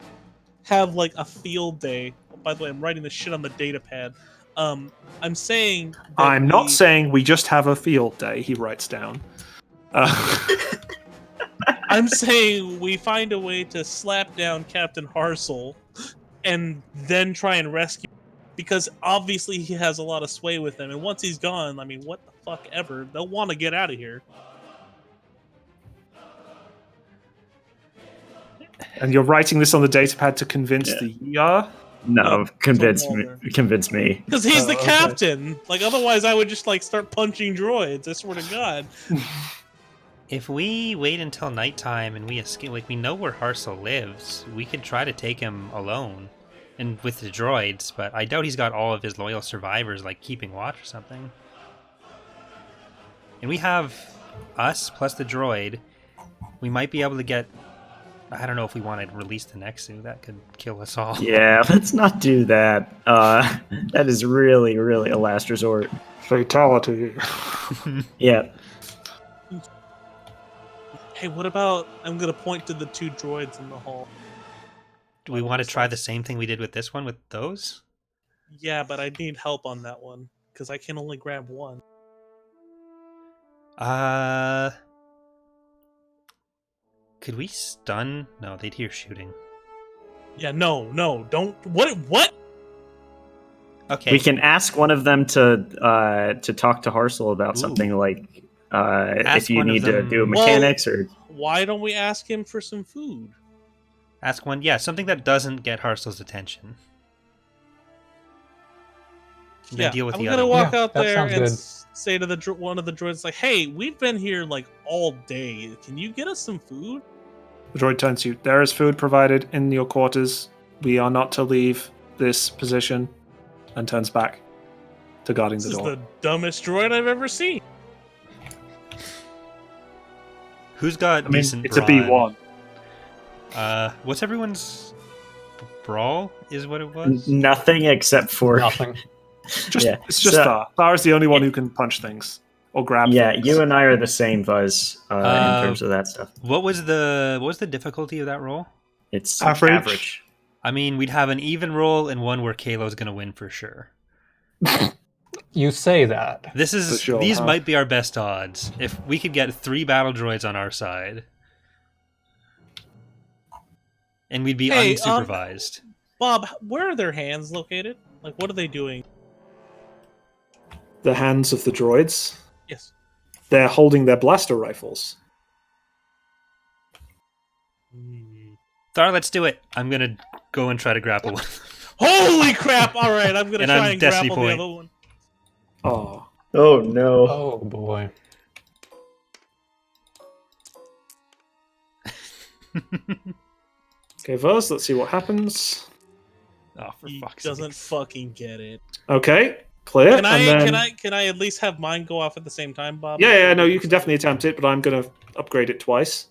S2: have like a field day. By the way, I'm writing this shit on the datapad. I'm saying that
S4: I'm not saying we just have a field day, he writes down.
S2: I'm saying we find a way to slap down Captain Hassel and then try and rescue, because obviously he has a lot of sway with him, and once he's gone, I mean, what the fuck ever, they'll want to get out of here.
S4: And you're writing this on the datapad to convince the ER?
S1: No, convince
S2: so
S1: me.
S2: Walter.
S1: Convince me.
S2: Because he's the
S4: okay.
S2: captain. Like, otherwise I would just like start punching droids. I swear to God.
S3: If we wait until nighttime and we escape, like we know where Hassel lives, we could try to take him alone and with the droids, but I doubt he's got all of his loyal survivors like keeping watch or something. And we have us plus the droid. We might be able to get, I don't know if we want to release the Nexu, that could kill us all.
S1: Yeah, let's not do that. That is really, really a last resort.
S4: Fatality.
S1: Yeah.
S2: Hey, what about, I'm going to point to the 2 droids in the hall.
S3: Do we want to try the same thing we did with this one with those?
S2: Yeah, but I need help on that one, because I can only grab one.
S3: Could we stun? No, they'd hear shooting.
S2: Yeah, no, don't, what?
S3: Okay.
S1: We can ask one of them to talk to Hassel about
S3: Ooh.
S1: something like
S3: Ask
S1: if you
S3: one of
S1: need to
S3: them-
S1: do mechanics or
S2: Why don't we ask him for some food?
S3: Ask one, yeah, something that doesn't get Harsel's attention. And then deal with
S2: I'm
S3: the
S2: gonna
S3: other
S2: walk
S5: Yeah,
S2: out
S5: that
S2: there
S5: sounds
S2: and
S5: good.
S2: say to the one of the droids, like, "Hey, we've been here like all day. Can you get us some food?"
S4: The droid turns to you. There is food provided in your quarters. We are not to leave this position. And turns back to guarding
S2: This
S4: the
S2: is
S4: door.
S2: the dumbest droid I've ever seen.
S3: Who's got
S4: I mean,
S3: decent
S4: it's a
S3: brawn?
S4: B1.
S3: What's everyone's brawl? Is what it was.
S1: nothing except for
S5: Nothing.
S4: It's just
S1: So-
S4: Thar. Thar is the only one who can punch things or grab
S1: Yeah,
S4: things.
S1: you and I are the same, Buzz, in terms of that stuff.
S3: What was the difficulty of that roll?
S1: It's
S4: Average.
S1: average.
S3: I mean, we'd have an even roll and one where Kalo's gonna win for sure.
S5: You say that.
S3: This is
S4: For sure,
S3: these
S4: huh?
S3: might be our best odds if we could get 3 battle droids on our side, and we'd be
S2: Hey,
S3: unsupervised.
S2: Bob, where are their hands located? Like, what are they doing?
S4: The hands of the droids.
S2: Yes.
S4: They're holding their blaster rifles.
S3: Thar, let's do it. I'm gonna go and try to grapple one.
S2: Holy crap! All right, I'm gonna
S3: And
S2: try
S3: I'm
S2: and
S3: Destiny
S2: grapple
S3: point.
S2: the other one.
S4: Oh.
S1: Oh no!
S5: Oh boy.
S4: Okay, first, let's see what happens.
S3: Oh, for
S2: He
S3: fuck's
S2: doesn't
S3: sakes.
S2: fucking get it.
S4: Okay, clear.
S2: Can I,
S4: and then,
S2: can I at least have mine go off at the same time, Bob?
S4: Yeah, no, you can definitely attempt it, but I'm going to upgrade it twice.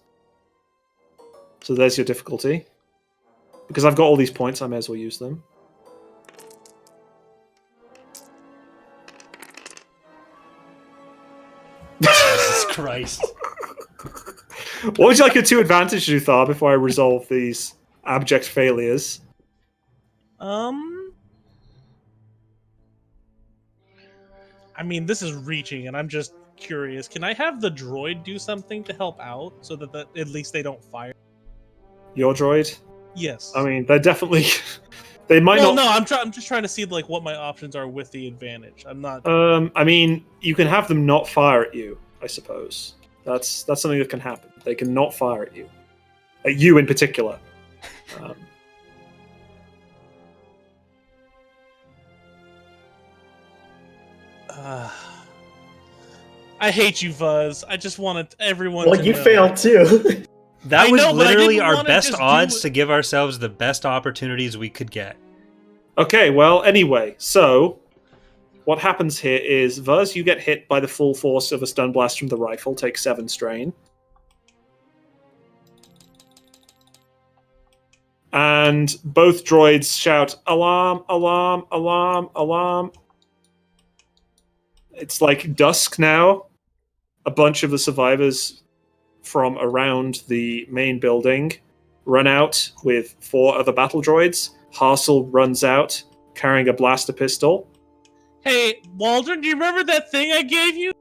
S4: So there's your difficulty. Because I've got all these points, I may as well use them.
S3: Jesus Christ.
S4: What would you like a 2 advantage to do, Thar, before I resolve these abject failures?
S2: I mean, this is reaching, and I'm just curious. Can I have the droid do something to help out so that at least they don't fire?
S4: Your droid?
S2: Yes.
S4: I mean, they're definitely... They might
S2: well,
S4: not...
S2: no, I'm just trying to see like what my options are with the advantage. I'm not.
S4: I mean, you can have them not fire at you, I suppose. That's something that can happen. They can not fire at you. At you in particular.
S2: I hate you, Fuzz. I just wanted everyone
S1: Well,
S2: to
S1: you
S2: know.
S1: failed too.
S3: That
S2: I
S3: was
S2: know, but I
S3: literally
S2: didn't
S3: our
S2: wanna
S3: best
S2: just do
S3: odds
S2: it.
S3: to give ourselves the best opportunities we could get.
S4: Okay, well, anyway, so... What happens here is, Vuz, you get hit by the full force of a stun blast from the rifle, take 7 strain. And both droids shout, alarm, alarm, alarm, alarm. It's like dusk now. A bunch of the survivors from around the main building run out with 4 other battle droids. Hassel runs out carrying a blaster pistol.
S2: Hey, Waldron, do you remember that thing I gave you?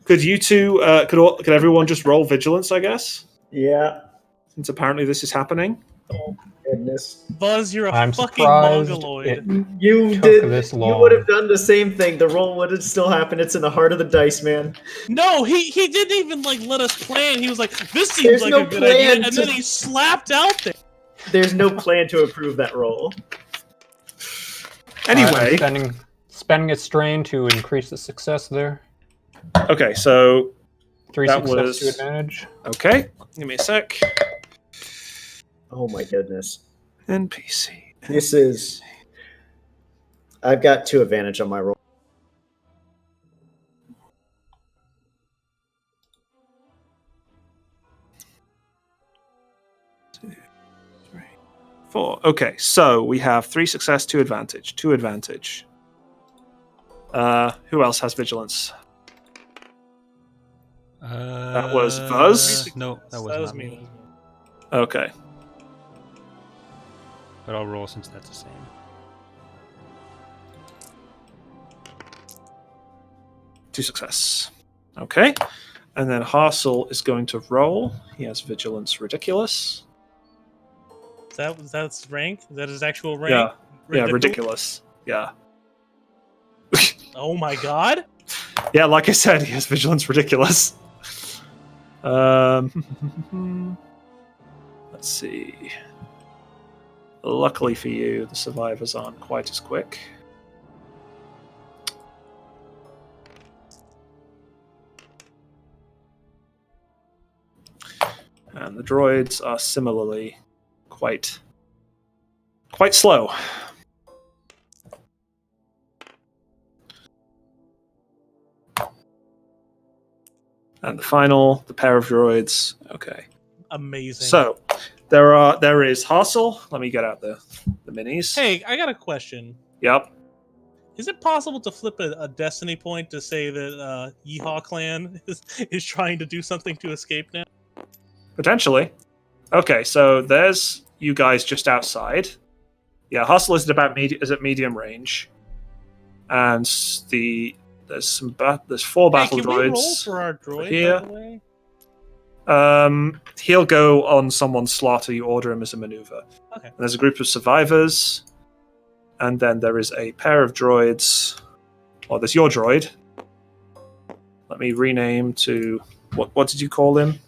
S4: Could you two, could everyone just roll vigilance, I guess?
S1: Yeah.
S4: Since apparently this is happening.
S1: Oh goodness.
S2: Buzz, you're a
S5: I'm
S2: fucking
S5: surprised
S2: mongoloid.
S1: You
S5: Took
S1: did.
S5: this
S1: You
S5: long.
S1: would have done the same thing. The roll would have still happened. It's in the heart of the dice, man.
S2: No, he didn't even like let us plan. He was like, "This seems
S1: There's
S2: like
S1: no
S2: a good idea,"
S1: plan
S2: and
S1: to-
S2: then he slapped out there.
S1: There's no plan to approve that roll.
S4: Anyway,
S5: spending a strain to increase the success there.
S4: okay, so
S5: 3
S4: That
S5: success
S4: was-
S5: to advantage.
S4: okay, give me a sec.
S1: Oh my goodness.
S4: NPC.
S1: This is. I've got 2 advantage on my roll.
S4: Four. Okay, so we have 3 success, 2 advantage. 2 advantage. Who else has vigilance? That was Vuz?
S3: No, that was not me.
S4: Okay.
S3: But I'll roll since that's the same.
S4: Two success. Okay. And then Hassel is going to roll. He has vigilance ridiculous.
S2: That's rank? Is that his actual rank?
S4: Yeah, ridiculous. Yeah.
S2: Oh my god.
S4: Yeah, like I said, he has vigilance ridiculous. Let's see. Luckily for you, the survivors aren't quite as quick. And the droids are similarly quite slow. And the final, the pair of droids. Okay.
S2: Amazing.
S4: So there is Hassel. Let me get out the minis.
S2: Hey, I got a question.
S4: Yep.
S2: Is it possible to flip a destiny point to say that Yeehaw Clan is trying to do something to escape now?
S4: Potentially. Okay, so there's you guys just outside. Yeah, Hassel is at medium range, and there's 4 battle
S2: hey, can
S4: droids
S2: we roll for our droid,
S4: here.
S2: by the way?
S4: He'll go on someone's slot, or you order him as a maneuver.
S2: Okay.
S4: And there's a group of survivors, and then there is a pair of droids. Oh, there's your droid. Let me rename to what did you call him?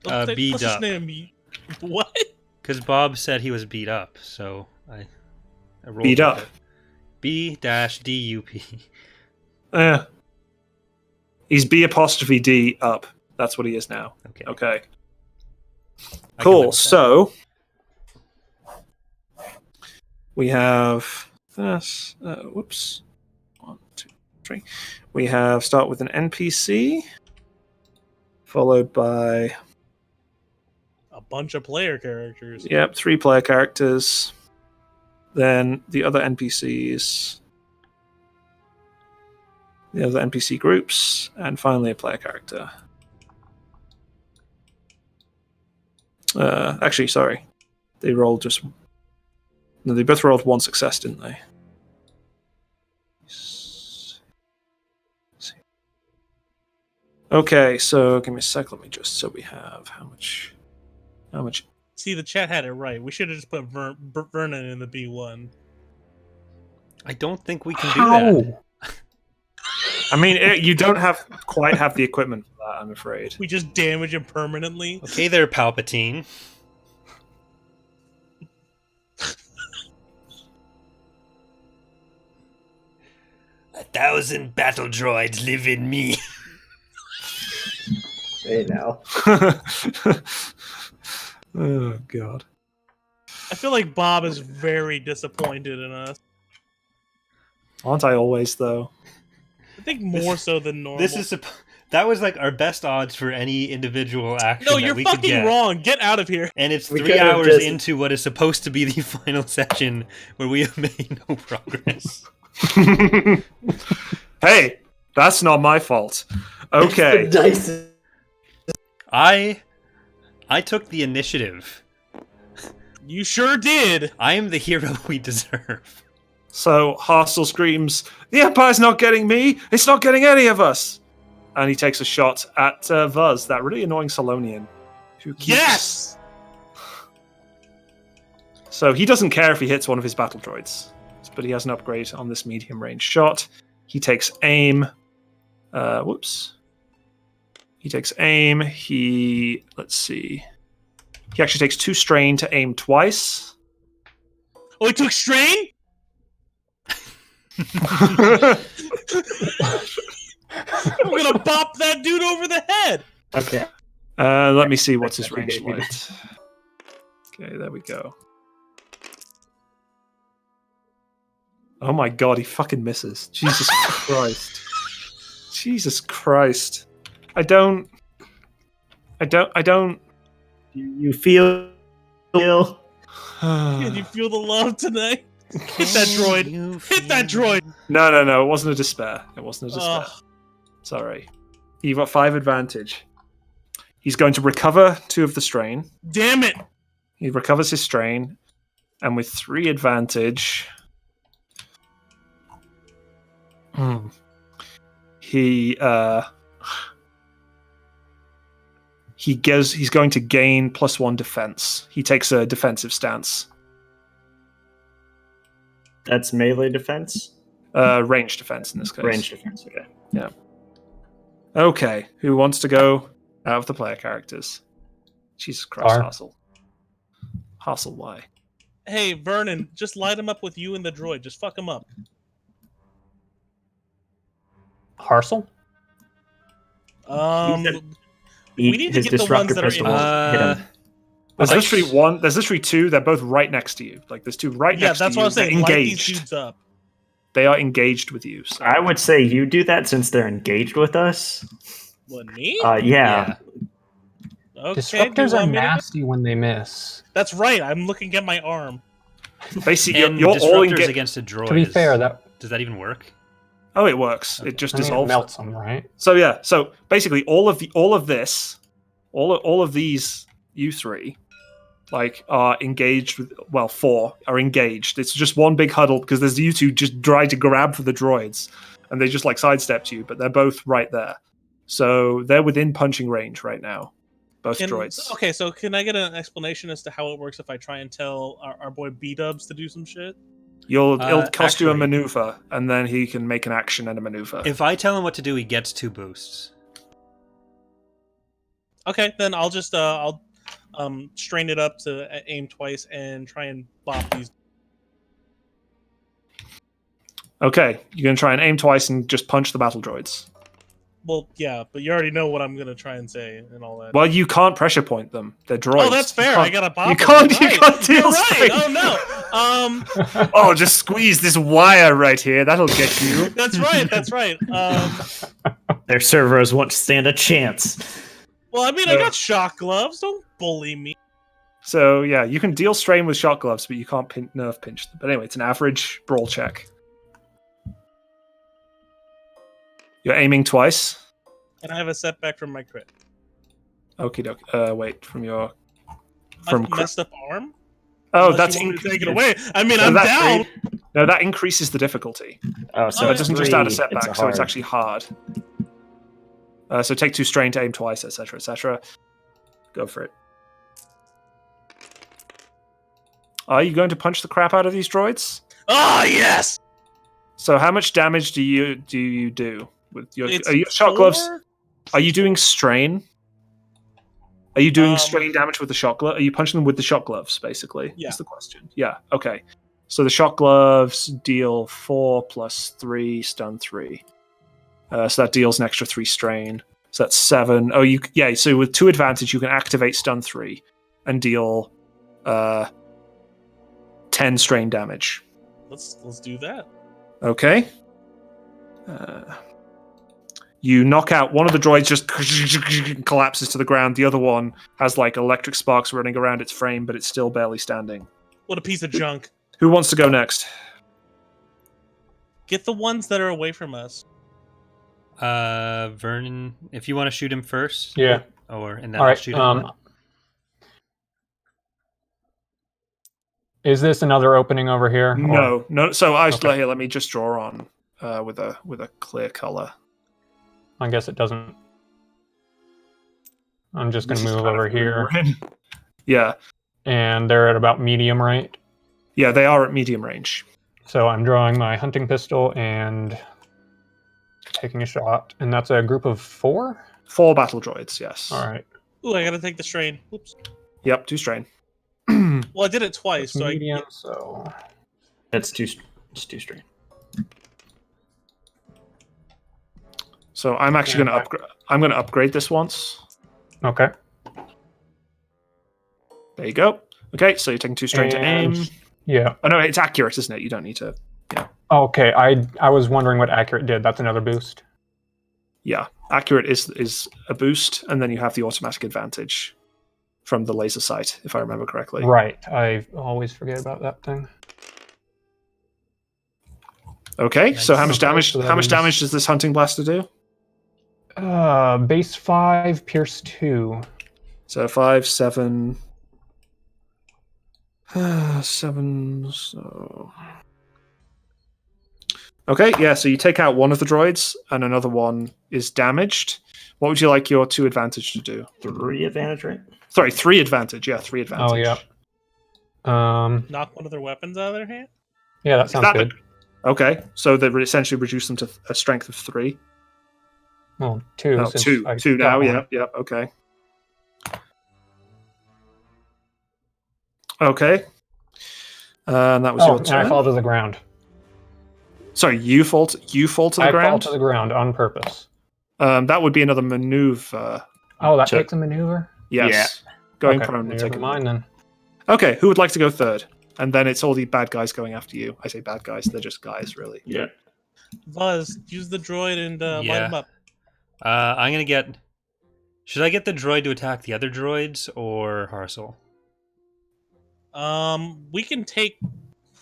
S3: Beat
S2: Let's just
S3: up.
S2: name him what?
S3: Because Bob said he was beat up, so I rolled
S4: Beat
S3: with
S4: up.
S3: it. B-DUP.
S4: He's B''D up. That's what he is now.
S3: Okay.
S4: Okay.
S3: I can live
S4: Cool.
S3: with that.
S4: So We have this. Whoops. 1, 2, 3. We have start with an NPC, followed by
S2: A bunch of player characters.
S4: 3 player characters. Then the other NPCs, the other NPC groups, and finally a player character. Actually, sorry. They rolled just... No, they both rolled 1 success, didn't they? Okay, so give me a sec. Let me just... So we have... How much...
S2: See, the chat had it right. We should have just put Vernon in the B1.
S3: I don't think we can do that.
S4: I mean, you don't quite have the equipment for that, I'm afraid.
S2: We just damage him permanently.
S3: Okay there, Palpatine. A 1,000 battle droids live in me.
S1: Hey now.
S4: Oh, God.
S2: I feel like Bob is very disappointed in us.
S4: Aren't I always, though?
S2: I think more so than normal.
S3: That was like our best odds for any individual action.
S2: No,
S3: that
S2: you're
S3: we could
S2: fucking
S3: get.
S2: wrong. Get out of here.
S3: And it's
S1: We
S3: 3
S1: could have
S3: hours
S1: just-
S3: into what is supposed to be the final session where we have made no progress.
S4: Hey, that's not my fault. Okay.
S1: Dice.
S3: I took the initiative.
S2: You sure did.
S3: I am the hero we deserve.
S4: So Hassel screams, "The Empire's not getting me! It's not getting any of us!" And he takes a shot at Vuz, that really annoying Salonian. Who keeps...
S2: Yes.
S4: So he doesn't care if he hits one of his battle droids, but he has an upgrade on this medium range shot. He takes aim. Whoops. He takes aim. Let's see. He actually takes 2 strain to aim twice.
S2: Oh, he took strain? I'm gonna bop that dude over the head.
S1: Okay.
S4: Let me see what's his
S1: Okay,
S4: range
S1: good.
S4: like. Okay, there we go. Oh my god, he fucking misses. Jesus Christ. Jesus Christ. I don't.
S1: You feel?
S2: Can you feel the love tonight? Hit that droid. Hit that droid.
S4: No. It wasn't a despair. It wasn't a despair.
S2: Ugh.
S4: Sorry. You've got 5 advantage. He's going to recover 2 of the strain.
S2: Damn it.
S4: He recovers his strain, and with 3 advantage, he's going to gain +1 defense. He takes a defensive stance.
S1: That's melee defense.
S4: Range defense in this case.
S1: Range defense. Okay.
S4: Yeah. Okay. Who wants to go out of the player characters? Jesus Christ, Hassel. Hassel, why?
S2: Hey, Vernon, just light him up with you and the droid. Just fuck him up.
S5: Harsel?
S1: said-
S2: We need to
S1: His
S2: get the ones
S1: disruptor
S2: that are
S1: pistol
S2: in-
S1: will hit him.
S4: There's literally 1. There's literally 2. They're both right next to you. Like there's 2 right
S2: Yeah,
S4: next to you.
S2: that's what I'm saying.
S4: They're
S2: Light these
S4: engaged.
S2: dudes up.
S4: They are engaged with you. So.
S1: I would say you do that since they're engaged with us.
S2: What, me?
S1: Yeah.
S2: Okay,
S5: Disruptors
S2: do you
S5: are
S2: want me to go?
S5: nasty when they miss.
S2: That's right. I'm looking at my arm.
S4: Basically,
S3: And
S4: you're all
S3: disruptors
S4: engaged.
S3: against a droid.
S5: To be fair,
S3: Does that even work?
S4: Oh, it works. It just
S5: I mean, it
S4: dissolves.
S5: melts them, right?
S4: So yeah. So basically, all of these, you 3, like are engaged with. Well, 4 are engaged. It's just one big huddle because there's you 2 just try to grab for the droids, and they just like sidestepped you, but they're both right there. So they're within punching range right now. Both droids.
S2: Okay, so can I get an explanation as to how it works if I try and tell our boy B-dubs to do some shit?
S4: It'll cost you a
S3: actually-
S4: maneuver, and then he can make an action and a maneuver.
S3: If I tell him what to do, he gets 2 boosts.
S2: Okay, then I'll just I'll strain it up to aim twice and try and bop these.
S4: Okay, you're gonna try and aim twice and just punch the battle droids.
S2: Well, yeah, but you already know what I'm gonna try and say and all that.
S4: Well, you can't pressure point them. They're droids.
S2: Oh, that's fair. I gotta pop.
S4: You
S2: them.
S4: can't.
S2: You're
S4: You
S2: right.
S4: can't deal
S2: You're right.
S4: straight.
S2: Oh no.
S4: Oh, just squeeze this wire right here. That'll get you.
S2: That's right. That's right.
S1: Their servers won't stand a chance.
S2: Well, I mean, I got shock gloves. Don't bully me.
S4: So yeah, you can deal strain with shock gloves, but you can't nerve pinch them. But anyway, it's an average brawl check. You're aiming twice.
S2: And I have a setback from my crit.
S4: Okie doke. Wait, from your
S2: My messed up arm.
S4: Oh,
S2: Unless
S4: that's
S2: you want me to take it away. I mean,
S4: No,
S2: I'm
S4: that's
S2: down.
S4: No, that increases the difficulty.
S1: Oh, so
S4: So it doesn't just add a
S1: three,
S4: setback, so it's actually hard. So take 2 strain to aim twice, etc., etc. Go for it. Are you going to punch the crap out of these droids?
S2: Oh yes.
S4: So how much damage do you do with your?
S2: It's
S4: Are you shock gloves?
S2: 4?
S4: Are you doing strain? Are you doing strain damage with the shock glove? Are you punching them with the shock gloves? Basically,
S2: Yeah.
S4: is the question. Yeah. Okay. So the shock gloves deal 4 plus 3, stun 3. So that deals an extra 3 strain. So that's 7. Oh, So with 2 advantage, you can activate stun 3 and deal 10 strain damage.
S2: Let's do that.
S4: Okay. You knock out one of the droids, just collapses to the ground. The other one has like electric sparks running around its frame, but it's still barely standing.
S2: What a piece of junk.
S4: Who wants to go next?
S2: Get the ones that are away from us.
S3: Vernon, if you want to shoot him first.
S5: Yeah.
S3: And then
S5: All
S3: I'll
S5: right.
S3: shoot him.
S5: Is this another opening over here? or-
S4: No. So
S5: Okay.
S4: here, let me just draw on with a clear color.
S5: I guess it doesn't. I'm just going
S4: This
S5: to
S4: is
S5: move
S4: kind of
S5: over here.
S4: where we're in. Yeah.
S5: And they're at about medium, right?
S4: Yeah, they are at medium range.
S5: So I'm drawing my hunting pistol and taking a shot. And that's a group of 4?
S4: 4 battle droids, yes.
S5: All right.
S2: Ooh, I gotta take the strain. Oops.
S4: Yep, 2 strain.
S2: Well, I did it twice,
S5: It's
S2: so
S5: medium, so...
S1: That's just 2 strain.
S4: So I'm actually
S5: Yeah.
S4: going to upgrade this once.
S5: Okay.
S4: There you go. Okay, so you're taking 2 strain to
S5: And-
S4: aim.
S5: Yeah.
S4: Oh no, it's accurate, isn't it? You don't need to.
S5: Okay, I was wondering what accurate did. That's another boost.
S4: Yeah, accurate is a boost, and then you have the automatic advantage from the laser sight, if I remember correctly.
S5: Right. I always forget about that thing.
S4: Okay,
S3: Nice.
S4: so how much
S5: Okay,
S4: damage?
S5: so that
S4: How much
S5: is-
S4: damage does this hunting blaster do?
S5: Base 5, Pierce 2.
S4: So 5, 7, 7. So okay, yeah. So you take out one of the droids, and another one is damaged. What would you like your 2 advantage to do?
S1: 3 advantage, right?
S4: Sorry, 3 advantage. Yeah, 3 advantage.
S5: Oh, yeah.
S2: knock one of their weapons out of their hand.
S5: Yeah, that sounds
S4: that
S5: good.
S4: Okay, so they essentially reduce them to a strength of 3.
S5: Well, 2.
S4: Oh,
S5: since
S4: 2.
S5: I
S4: 2
S5: got
S4: now.
S5: one.
S4: Yeah, yeah. Okay. Okay. And that was
S5: Oh,
S4: your
S5: and
S4: turn.
S5: I fall to the ground.
S4: Sorry, you fall to the
S5: I fall
S4: ground.
S5: to the ground on purpose.
S4: That would be another maneuver.
S5: Oh, that
S1: So-
S5: takes a maneuver?
S4: Yes. Going
S5: Okay,
S4: prone would
S5: never
S4: take a
S5: mind then.
S4: Okay, who would like to go third? And then it's all the bad guys going after you. I say bad guys, they're just guys, really.
S1: Yeah.
S2: Buzz, use the droid and light
S3: Yeah.
S2: them up.
S3: I'm gonna get. Should I get the droid to attack the other droids or Harsel?
S2: We can take,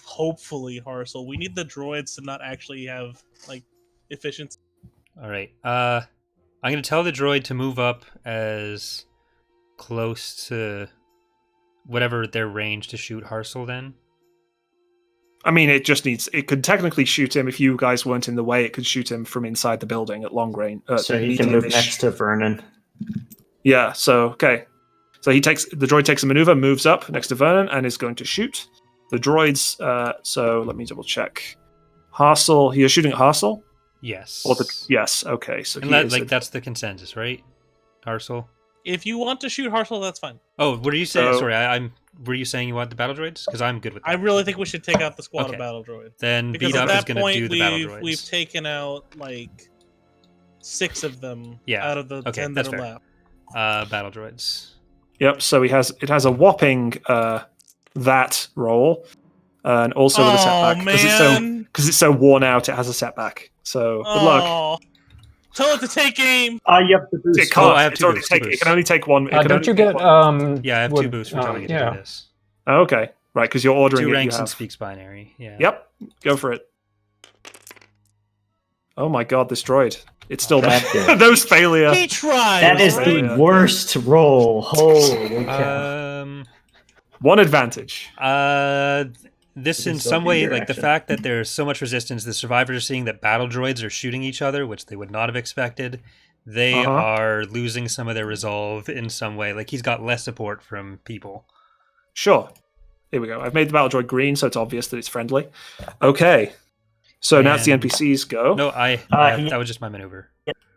S2: hopefully, Harsel. We need the droids to not actually have like efficiency.
S3: All right. I'm gonna tell the droid to move up as close to whatever their range to shoot Harsel. Then.
S4: I mean, it could technically shoot him if you guys weren't in the way. It could shoot him from inside the building at long range.
S1: So he can move
S4: medium-ish.
S1: next to Vernon.
S4: Yeah, so, okay. So the droid takes a maneuver, moves up next to Vernon, and is going to shoot. The droids, so let me double check. Hassel, you're shooting at Hassel?
S3: Yes.
S4: Yes, okay. So
S3: And
S4: he is
S3: like that's the consensus, right? Harsel.
S2: If you want to shoot Harsel, that's fine.
S3: Oh, what are you saying?
S4: So-
S3: Sorry, I'm. Were you saying you want the battle droids? Because I'm good with that.
S2: I really think we should take out the squad
S3: Okay.
S2: of battle droids.
S3: Then
S2: Because
S3: beat
S2: at
S3: up is
S2: that
S3: going to
S2: point,
S3: do the battle
S2: we've
S3: droids.
S2: taken out like 6 of them
S3: Yeah.
S2: out of the
S3: Okay,
S2: 10 that
S3: that's
S2: are
S3: fair.
S2: left.
S3: Battle droids.
S4: Yep. So it has a whopping that roll, and also with a setback
S2: man.
S4: because it's so worn out. It has a setback. So good luck.
S2: Oh. Tell it to take aim.
S1: You have to boost.
S4: It can't.
S3: I have
S4: it's
S3: two
S4: already
S3: boosts, two
S4: It
S3: boosts.
S4: can only take one. It can
S5: Don't
S4: only
S5: you
S4: take
S5: get
S4: one.
S3: Yeah, I have 2 boosts for telling it to
S5: yeah.
S3: do this.
S4: Oh, okay, right, because you're ordering
S3: 2
S4: it.
S3: ranks
S4: You
S3: and
S4: have.
S3: speaks binary. Yeah.
S4: Yep. Go for it. Oh my god, this droid. It's still
S1: That did.
S4: those failure.
S2: He tried.
S1: That is
S2: all
S1: the
S2: right?
S1: worst roll. Holy cow.
S4: One advantage.
S3: This
S1: You
S3: in
S1: can still
S3: some
S1: do
S3: way,
S1: your
S3: like the
S1: action.
S3: fact that there's so much resistance, the survivors are seeing that battle droids are shooting each other, which they would not have expected. They are losing some of their resolve in some way. Like he's got less support from people.
S4: Sure. Here we go. I've made the battle droid green, so it's obvious that it's friendly. Okay. So now it's the
S3: And-
S4: NPCs go.
S3: No, that was just my maneuver.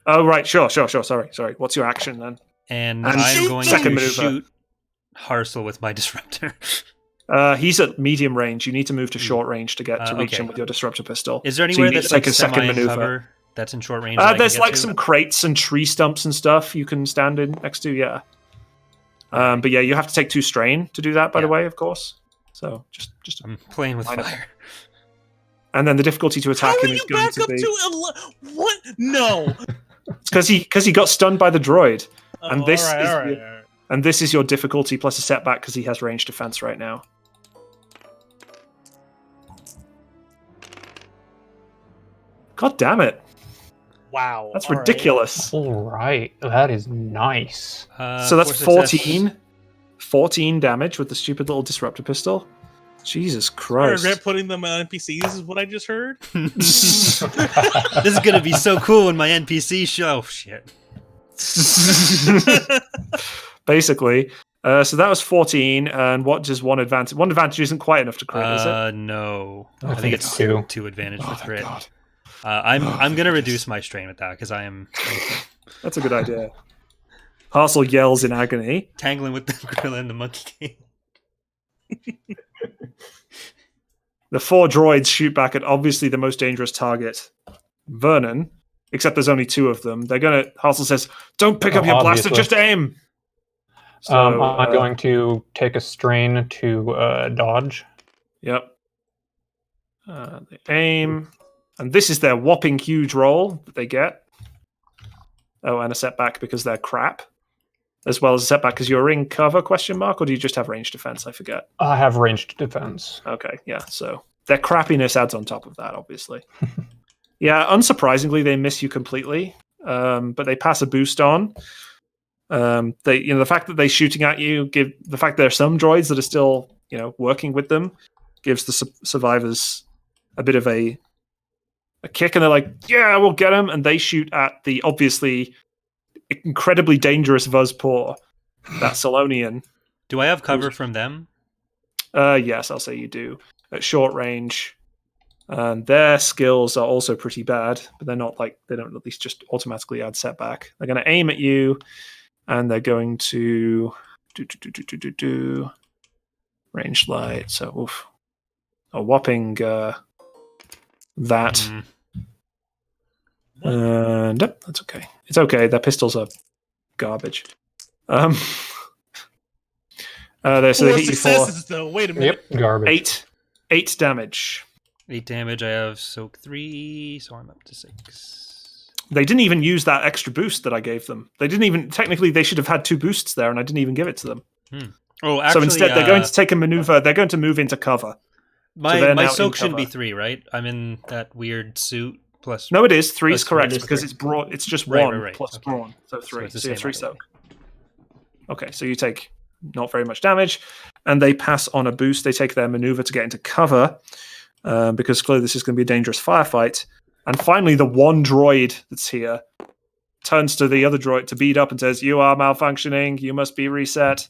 S4: Oh right, sure. Sorry. What's your action then?
S3: And
S4: And
S3: I'm
S2: shoot
S3: going
S4: second
S3: to
S4: maneuver.
S3: shoot Hassel with my disruptor.
S4: He's at medium range. You need to move to short range to get to reach
S3: okay.
S4: him with your disruptor pistol.
S3: Is there
S4: So you
S3: anywhere
S4: need
S3: that's
S4: to take
S3: like
S4: a second
S3: semi
S4: maneuver.
S3: cover that's in short range? that I can
S4: There's
S3: get
S4: like
S3: to?
S4: some crates and tree stumps and stuff you can stand in next to. Yeah. But yeah, you have to take 2 strain to do that. By the
S3: Yeah.
S4: way, of course. So just
S3: I'm playing with
S4: Line up.
S3: fire.
S4: and then the difficulty to
S2: How
S4: attack
S2: are
S4: him is
S2: you
S4: going
S2: back
S4: to
S2: up
S4: be
S2: to what? No.
S4: because he got stunned by the droid, and
S2: Oh,
S4: this
S2: all right,
S4: is
S2: all right,
S4: your-
S2: all right.
S4: and this is your difficulty plus a setback because he has range defense right now. God damn it!
S2: Wow.
S4: That's
S2: all right.
S4: ridiculous.
S5: All right, that is nice.
S4: So that's
S3: for success-
S4: 14 damage with the stupid little disruptor pistol. Jesus
S2: I
S4: Christ!
S2: regret putting them on NPCs. Is what I just heard.
S3: This is gonna be so cool when my NPC show. Shit.
S4: Basically, so that was 14, and what does one advantage? One advantage isn't quite enough to crit, is it?
S3: No.
S5: I
S3: think it's 2 advantage
S4: Oh
S3: with
S4: my
S3: crit.
S4: God.
S3: I'm gonna reduce my strain with that because I am
S4: That's a good idea. Hassel yells in agony.
S3: tangling with the gorilla and the monkey game.
S4: The 4 droids shoot back at obviously the most dangerous target, Vernon. Except there's only 2 of them. Hassel says, "Don't pick up your blaster,
S5: Obviously.
S4: just aim." So,
S5: I'm going to take a strain to dodge.
S4: Yep. They aim, and this is their whopping huge roll that they get. Oh, and a setback because they're crap, as well as a setback because you're in cover? Question mark, or do you just have range defense? I forget.
S5: I have ranged defense.
S4: Okay, yeah. So their crappiness adds on top of that, obviously. Yeah, unsurprisingly, they miss you completely, but they pass a boost on. The fact that they're shooting at you, the fact there are some droids that are still, working with them, gives the survivors a bit of a kick, and they're like, "Yeah, we'll get him." And they shoot at the obviously incredibly dangerous Vuzpor, that Salonian.
S3: Do I have cover from them?
S4: Yes, I'll say you do at short range. And their skills are also pretty bad, but they're not like they don't at least just automatically add setback. They're going to aim at you, and they're going to do range light. So a whopping that.
S3: Mm.
S4: And nope, that's okay. It's okay. Their pistols are garbage. So they
S2: Four
S4: hit you for
S2: successes, though. Wait a minute.
S5: Yep, garbage.
S4: 8 damage.
S3: 8 damage. I have soak 3, so I'm up to 6.
S4: They didn't even use that extra boost that I gave them. They didn't even technically. They should have had 2 boosts there, and I didn't even give it to them.
S3: Oh, actually,
S4: So instead, they're going to take a maneuver. They're going to move into cover.
S3: my
S4: they're
S3: my
S4: now in
S3: soak shouldn't be
S4: cover.
S3: 3, right? I'm in that weird suit plus.
S4: No, it is 3 is
S3: That's
S4: correct
S1: right,
S4: because
S1: three.
S4: it's broad. It's just
S3: Right,
S4: 1
S3: right.
S4: plus
S3: Okay.
S4: brawn, so 3.
S3: it's the
S4: So you have
S3: same
S4: 3
S3: either way.
S4: soak. Okay, so you take not very much damage, and they pass on a boost. They take their maneuver to get into cover because clearly this is going to be a dangerous firefight. And finally, the one droid that's here turns to the other droid to beat up and says, "You are malfunctioning. You must be reset."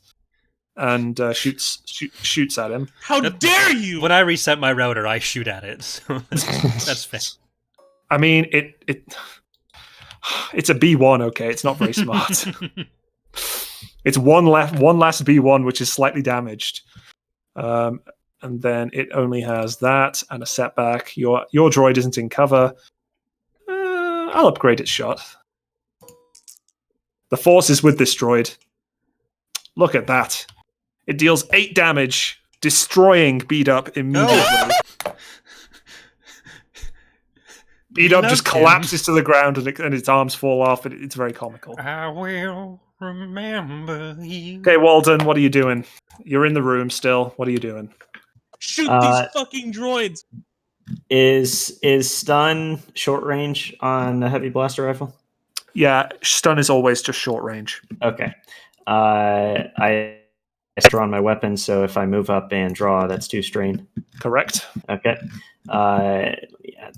S4: And shoots at him.
S2: How dare you?
S3: When I reset my router, I shoot at it. So that's fair.
S4: I mean, it's a B1. Okay, it's not very smart. It's one last B1, which is slightly damaged, and then it only has that and a setback. Your droid isn't in cover. I'll upgrade its shot. The force is with this droid. Look at that. It deals 8 damage, destroying Beat Up immediately. Beat Up just collapses to the ground and its arms fall off. It's very comical.
S3: I will remember you.
S4: Okay, Walden, what are you doing? You're in the room still. What are you doing?
S2: Shoot these fucking droids!
S1: Is stun short range on a heavy blaster rifle?
S4: Yeah, stun is always just short range.
S1: Okay. I draw on my weapon, so if I move up and draw, that's 2 strain.
S4: Correct.
S1: Okay. Yeah,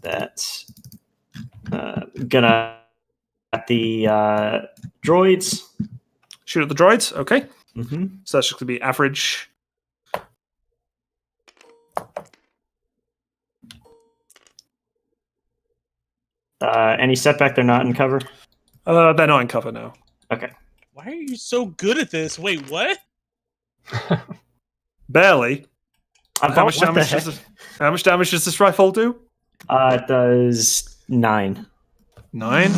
S1: that's gonna at the droids.
S4: Shoot at the droids. Okay.
S1: Mm-hmm.
S4: So that's just going to be average.
S1: Any setback? They're not in cover.
S4: They're not in cover now.
S1: Okay.
S2: Why are you so good at this? Wait, what?
S4: Barely. How much
S1: what the
S4: damage?
S1: heck?
S4: How much damage does this rifle do?
S1: It does 9.
S4: 9.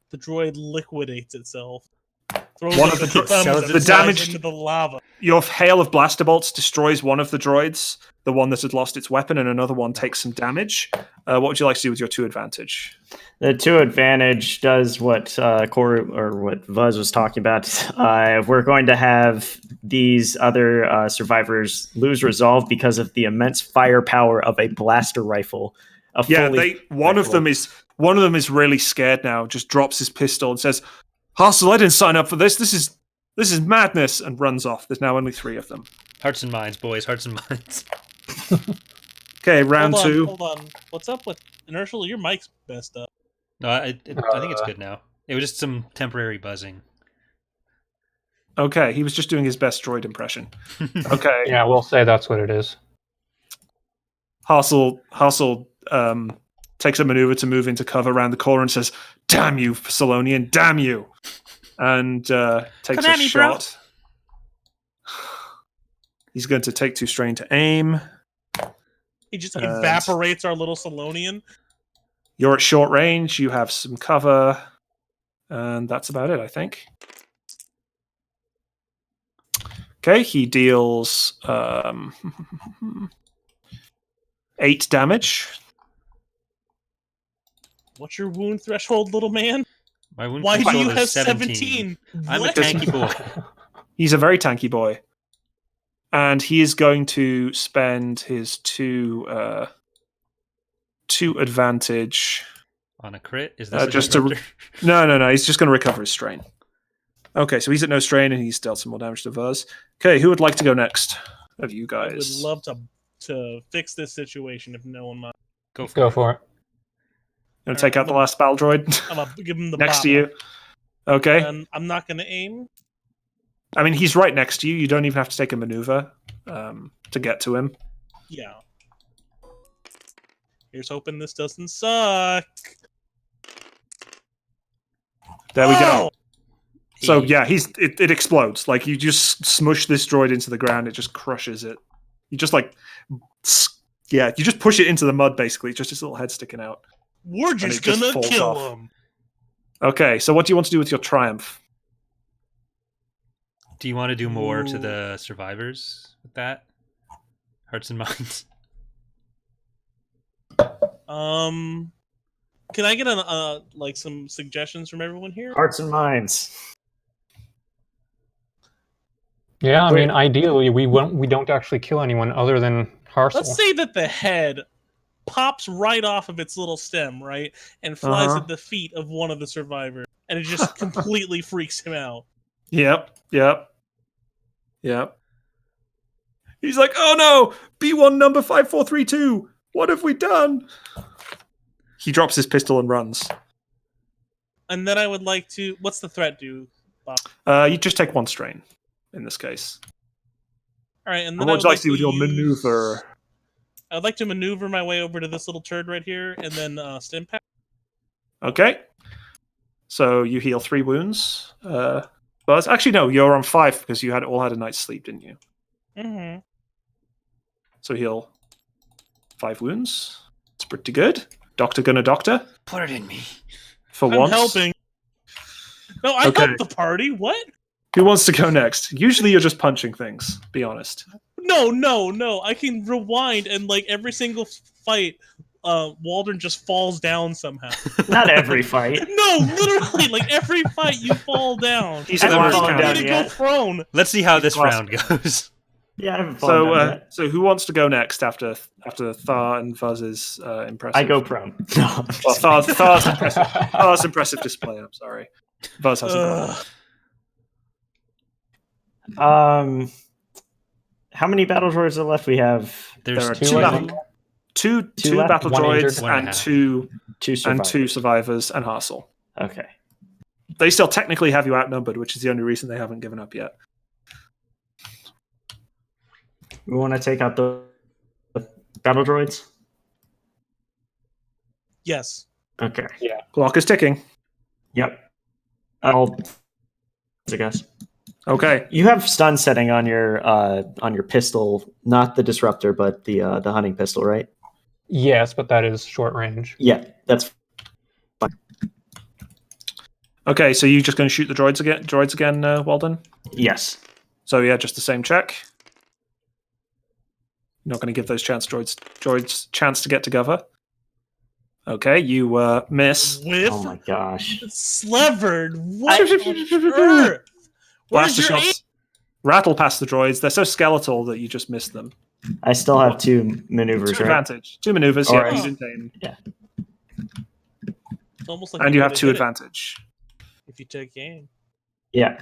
S2: The droid liquidates itself. Throws
S4: One
S2: up
S4: of the
S2: its
S4: dro-
S2: thumbs
S3: so
S2: and
S3: the
S2: flies
S4: damage-
S2: into the lava.
S4: Your hail of blaster bolts destroys one of the droids, the one that had lost its weapon, and another one takes some damage. What would you like to do with your 2 advantage?
S1: The 2 advantage does what Corey or what Vuz was talking about. We're going to have these other survivors lose resolve because of the immense firepower of a blaster rifle.
S4: One of them is really scared now. Just drops his pistol and says, "Hassel, I didn't sign up for this. This is madness," and runs off. There's now only 3 of them.
S3: Hearts and minds, boys. Hearts and minds.
S4: Okay, round
S2: Hold on,
S4: 2.
S2: Hold on. What's up with Inertial? Your mic's messed up.
S3: No, I think it's good now. It was just some temporary buzzing.
S4: Okay, he was just doing his best droid impression. Okay,
S5: Yeah, we'll say that's what it is.
S4: Hassel takes a maneuver to move into cover around the corner and says, "Damn you, Salonian, damn you!" And takes
S3: Come at
S4: a
S3: me, bro.
S4: shot. He's going to take 2 strain to aim.
S2: He just evaporates our little Salonian.
S4: You're at short range. You have some cover. And that's about it, I think. Okay, he deals 8 damage.
S2: What's your wound threshold, little man?
S3: My wound
S2: Why do
S3: threshold
S2: you
S3: is
S2: have
S3: 17. I'm a
S2: What?
S3: tanky boy.
S4: He's a very tanky boy. And he is going to spend his 2 advantage.
S3: On a crit? Is this a
S4: Just to
S3: disruptor?
S4: No. He's just going to recover his strain. Okay, so he's at no strain and he's dealt some more damage to Vuz. Okay, who would like to go next of you
S2: I would
S4: guys?
S2: love to fix this situation if no one minds.
S5: Go for it.
S4: Going to take out the last battle droid
S2: I'm gonna give him the
S4: next
S2: bop.
S4: to you. Okay.
S2: And I'm not gonna aim.
S4: I mean, he's right next to you. You don't even have to take a maneuver to get to him.
S2: Yeah. Here's hoping this doesn't suck.
S4: There we go.
S2: Oh!
S4: So yeah, it explodes. Like you just smush this droid into the ground, it just crushes it. You just you just push it into the mud basically, just his little head sticking out.
S2: We're
S4: And
S2: just
S4: it just
S2: gonna
S4: falls
S2: kill
S4: off.
S2: him.
S4: Okay, so what do you want to do with your triumph?
S3: Do you want to do more to
S2: Ooh.
S3: the survivors with that? Hearts and minds.
S2: Can I get some suggestions from everyone here?
S1: Hearts and minds.
S5: Yeah, I mean, ideally, we don't actually kill anyone other than Hassel.
S2: Let's say that the head pops right off of its little stem, right, and flies
S4: Uh-huh.
S2: at the feet of one of the survivors, and it just completely freaks him out.
S4: Yep. He's like, "Oh no, B1 number 5432. What have we done?" He drops his pistol and runs.
S2: And then I would like to. What's the threat do, Bob?
S4: You just take 1 strain in this case.
S2: All right, and
S4: And
S2: then
S4: what
S2: I
S4: would you like to do with
S2: use-
S4: your maneuver?
S2: I'd like to maneuver my way over to this little turd right here, and then stim pack.
S4: Okay. So you heal 3 wounds. Buzz. Actually, no, you're on 5 because you all had a night's sleep, didn't you?
S2: Mm-hmm.
S4: So heal 5 wounds. It's pretty good. Doctor gonna doctor?
S3: Put it in me.
S4: For
S2: I'm
S4: once?
S2: helping. No, I
S4: Okay.
S2: helped the party. What?
S4: Who wants to go next? Usually you're just punching things, be honest.
S2: No. I can rewind and like every single fight, Waldron just falls down somehow.
S1: Not every fight.
S2: No, literally, like every fight you fall down.
S4: He's
S1: I
S4: a
S1: haven't
S4: glass
S1: fallen
S2: You
S1: down
S2: need to
S4: cannon.
S2: go
S1: yet.
S2: prone.
S3: Let's see how this
S4: Glass
S3: round goes.
S1: Yeah, I haven't fallen down yet.
S4: So who wants to go next after Thar and Fuzz's impressive?
S1: I go prone. No, I'm just
S4: Well, Thar's impressive. Thar's impressive display. I'm sorry. Fuzz hasn't gone.
S2: Ugh.
S1: How many battle droids are left? We have
S3: There's
S4: There are
S5: two,
S4: two,
S5: I
S4: battle,
S5: think.
S4: two
S1: left?
S4: battle
S5: One
S4: droids
S5: injured,
S3: one and a
S4: and
S3: half.
S4: two
S1: two
S4: and
S1: survivors.
S4: two survivors and Hassel.
S1: Okay.
S4: They still technically have you outnumbered, which is the only reason they haven't given up yet.
S1: We want to take out the battle droids?
S2: Yes.
S1: Okay.
S4: Clock is ticking.
S1: Yep. I guess.
S4: Okay.
S1: You have stun setting on your pistol, not the disruptor, but the hunting pistol, right?
S5: Yes, but that is short range.
S1: Yeah, that's
S4: Okay, so you're just going to shoot the droids again, Walden?
S1: yes.
S4: So yeah, just the same check. You're not going to give those droids chance to get to cover. Okay, you miss.
S2: With
S1: Oh my gosh.
S2: Slevered. What on earth? Where's
S4: Blaster
S2: your
S4: shots rattle past the droids. They're so skeletal that you just miss them.
S1: I still have two maneuvers,
S4: Two
S1: right?
S4: advantage. Two maneuvers,
S1: All
S4: yeah.
S1: right.
S4: You didn't aim.
S2: It's almost like
S4: And you have
S2: would've
S4: two
S2: hit it
S4: advantage.
S2: if you take aim.
S1: Yeah.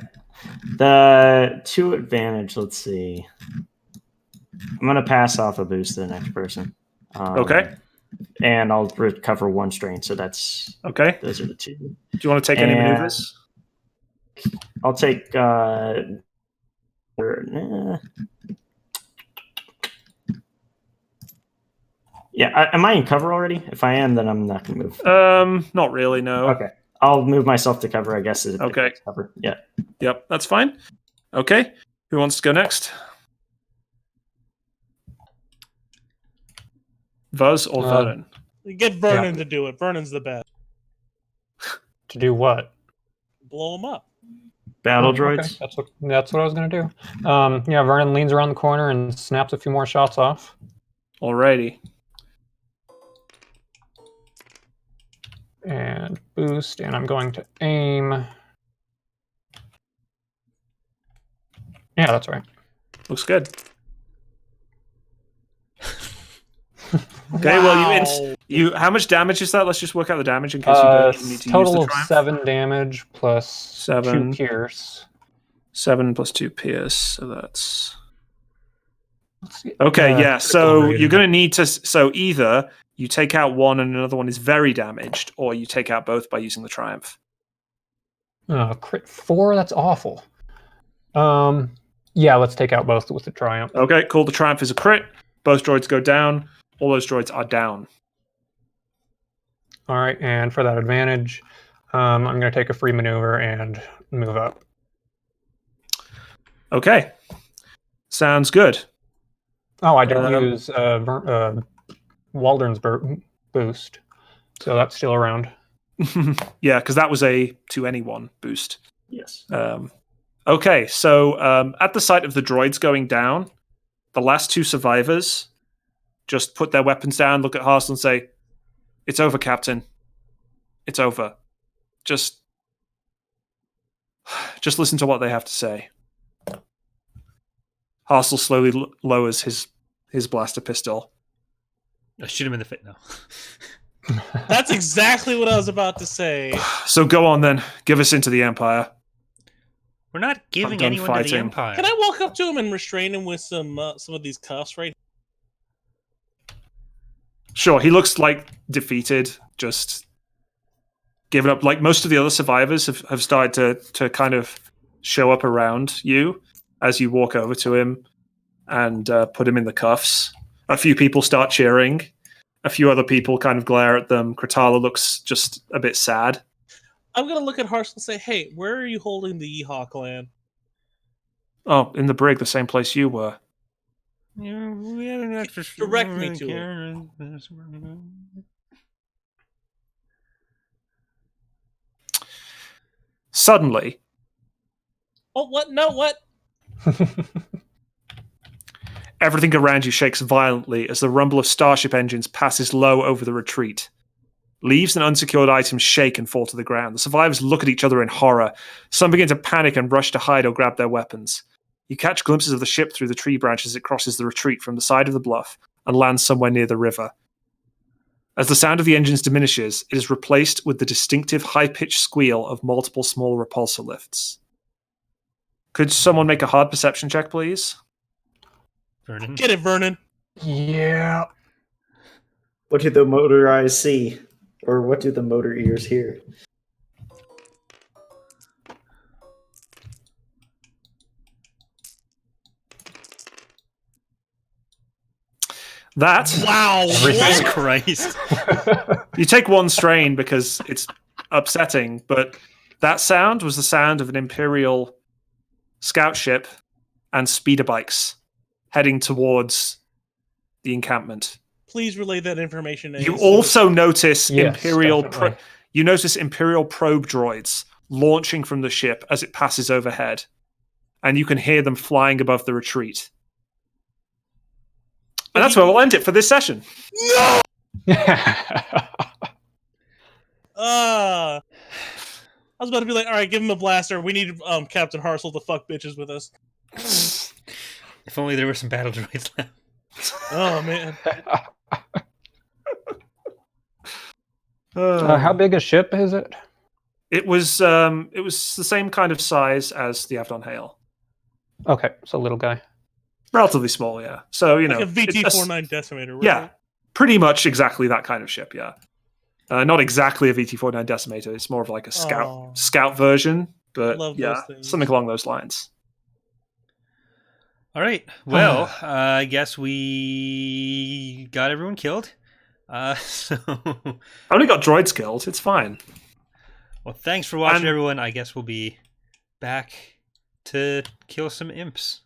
S1: The two advantage, let's see. I'm going to pass off a boost to the next person.
S4: Okay.
S1: And I'll recover one strain, so that's
S4: Okay.
S1: those are the two.
S4: Do you want to take any
S1: And-
S4: maneuvers?
S1: I'll take nah. Yeah, am I in cover already? If I am, then I'm not gonna move.
S4: Not really, no.
S1: Okay, I'll move myself to cover. I guess.
S4: Okay.
S1: Cover. Yeah.
S4: Yep, that's fine. Okay. Who wants to go next? Vuz or Vernon?
S2: Get Vernon to do it. Vernon's the best.
S5: To do what?
S2: Blow him up.
S1: Battle
S5: Okay,
S1: droids.
S5: That's what I was gonna do. Yeah, Vernon leans around the corner and snaps a few more shots off.
S4: Alrighty.
S5: And boost, and I'm going to aim. Yeah, that's right.
S4: Looks good. Okay, well, you how much damage is that? Let's just work out the damage in case you don't even need to use
S5: Total
S4: the
S5: of
S4: triumph.
S5: 7 damage plus
S4: 7.
S5: 2 pierce.
S4: 7 plus 2 pierce, so that's...
S5: Let's see.
S4: Okay, yeah,
S5: critical
S4: so
S5: rating.
S4: you're going to need to... So either you take out one and another one is very damaged, or you take out both by using the triumph.
S5: Crit 4, that's awful. Yeah, let's take out both with the triumph.
S4: Okay, cool. The triumph is a crit. Both droids go down. All those droids are down.
S5: All right, and for that advantage, I'm going to take a free maneuver and move up.
S4: Okay. Sounds good.
S5: Oh, I didn't
S4: Um,
S5: use Waldron's boost, so that's still around.
S4: Yeah, because that was a to anyone boost.
S1: Yes.
S4: Okay, so at the sight of the droids going down, the last two survivors just put their weapons down, look at Hassel and say, "It's over, Captain. It's over. Just listen to what they have to say." Hassel slowly lowers his blaster pistol.
S3: Shoot him in the face. No.
S2: That's exactly what I was about to say.
S4: So go on then. Give us into the Empire.
S3: We're not giving
S4: done
S3: anyone to
S4: fighting.
S3: the Empire.
S2: Can I walk up to him and restrain him with some of these cuffs right
S4: Sure, he looks like defeated, just given up. Like most of the other survivors have started to kind of show up around you as you walk over to him and put him in the cuffs. A few people start cheering. A few other people kind of glare at them. Kratala looks just a bit sad.
S2: I'm gonna look at Harsel and say, "Hey, where are you holding the Yeehaw clan?"
S4: Oh, in the brig, the same place you were.
S3: Yeah, we had an extra
S2: Direct me to it.
S4: Suddenly,
S2: Oh, what? No, what?
S4: everything around you shakes violently as the rumble of starship engines passes low over the retreat. Leaves and unsecured items shake and fall to the ground. The survivors look at each other in horror. Some begin to panic and rush to hide or grab their weapons. You catch glimpses of the ship through the tree branches as it crosses the retreat from the side of the bluff and lands somewhere near the river. As the sound of the engines diminishes, it is replaced with the distinctive high-pitched squeal of multiple small repulsor lifts. Could someone make a hard perception check, please?
S3: Vernon.
S2: Get it, Vernon.
S5: Yeah.
S1: What do the motor eyes see? Or what do the motor ears hear?
S4: That
S2: Wow.
S3: Jesus
S2: What?
S3: Christ.
S4: you take one strain because it's upsetting, but that sound was the sound of an Imperial scout ship and speeder bikes heading towards the encampment.
S2: Please relay that information.
S4: You also notice
S5: Yes,
S4: Imperial
S5: definitely.
S4: Imperial probe droids launching from the ship as it passes overhead, and you can hear them flying above the retreat. And that's where we'll end it for this session.
S2: No! I was about to be like, all right, give him a blaster. We need Captain Hassel to fuck bitches with us.
S3: If only there were some battle droids left.
S2: Oh, man.
S5: How big a ship is it?
S4: It was the same kind of size as the Avidon Hale.
S5: Okay, so little guy.
S4: Relatively small, yeah. So,
S2: Like a VT-49 decimator, right?
S4: Yeah, pretty much exactly that kind of ship, yeah. Not exactly a VT-49 decimator. It's more of like a scout version, but
S2: Love
S4: yeah,
S2: those things.
S4: something along those lines.
S3: All right. Well, I guess we got everyone killed. So,
S4: I only got droids killed. It's fine.
S3: well, thanks for watching,
S4: And-
S3: everyone. I guess we'll be back to kill some imps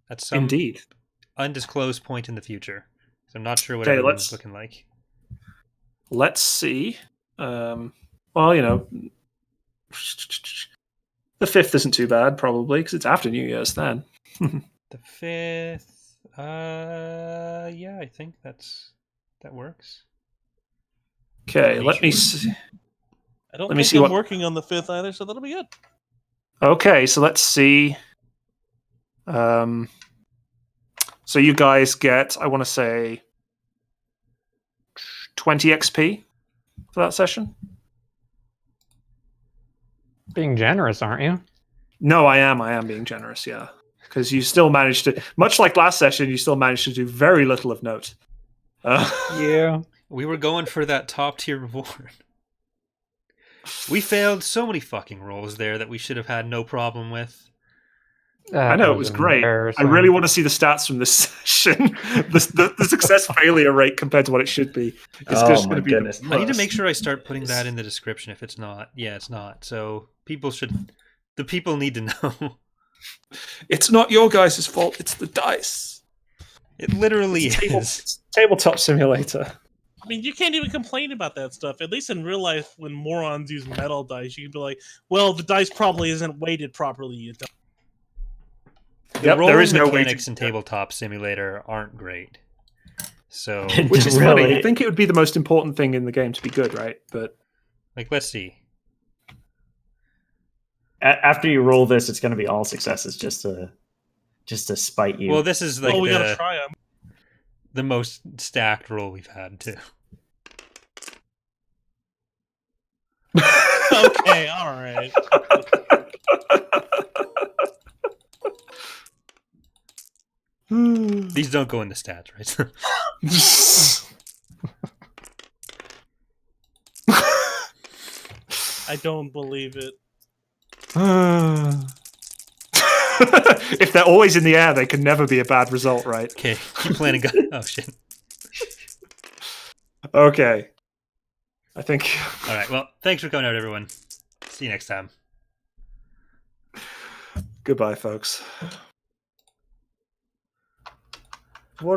S3: at some
S4: Indeed.
S3: undisclosed point in the future. So I'm not sure what
S4: Okay,
S3: everyone's looking like.
S4: Let's see. Well, the 5th isn't too bad, probably, because it's after New Year's then.
S3: The 5th. Yeah, I think that works.
S4: Okay, let me see.
S2: I don't
S4: Let me
S2: think
S4: see
S2: I'm
S4: what-
S2: working on the 5th either, so that'll be good.
S4: Okay, so let's see. So you guys get, I want to say, 20 XP for that session?
S5: Being generous, aren't you?
S4: No, I am being generous, yeah. Because you still managed to, much like last session, you still managed to do very little of note.
S5: Yeah.
S3: We were going for that top tier reward. We failed so many fucking rolls there that we should have had no problem with.
S4: I know, it was great. I really want to see the stats from this session. The success failure rate compared to what it should be. It's
S1: Oh
S4: just
S1: my
S4: going to be
S1: goodness.
S4: the
S3: I need to
S4: worst.
S3: make sure I start putting that in the description if it's not. Yeah, it's not. So the people need to know.
S4: It's not your guys' fault, it's the dice.
S3: It literally
S4: It's
S3: is.
S4: tabletop simulator.
S2: I mean, you can't even complain about that stuff. At least in real life, when morons use metal dice, you can be like, well, the dice probably isn't weighted properly. You don't.
S3: The
S4: Yep,
S3: rolling
S4: there is no way to
S3: mechanics
S4: do
S3: in
S4: that.
S3: Tabletop Simulator aren't great. So,
S4: Which is
S1: Really?
S4: funny. I think it would be the most important thing in the game to be good, right? But
S3: like, let's see.
S1: After you roll this, it's going to be all successes just to spite you.
S3: Well, this is like
S2: Oh, we gotta try them.
S3: the most stacked roll we've had, too.
S2: Okay, all right.
S3: These don't go in the stats, right?
S2: I don't believe it.
S4: If they're always in the air, they can never be a bad result, right?
S3: Okay, keep planning. Oh, shit.
S4: Okay. I think.
S3: All right, well, thanks for coming out, everyone. See you next time.
S4: Goodbye, folks. What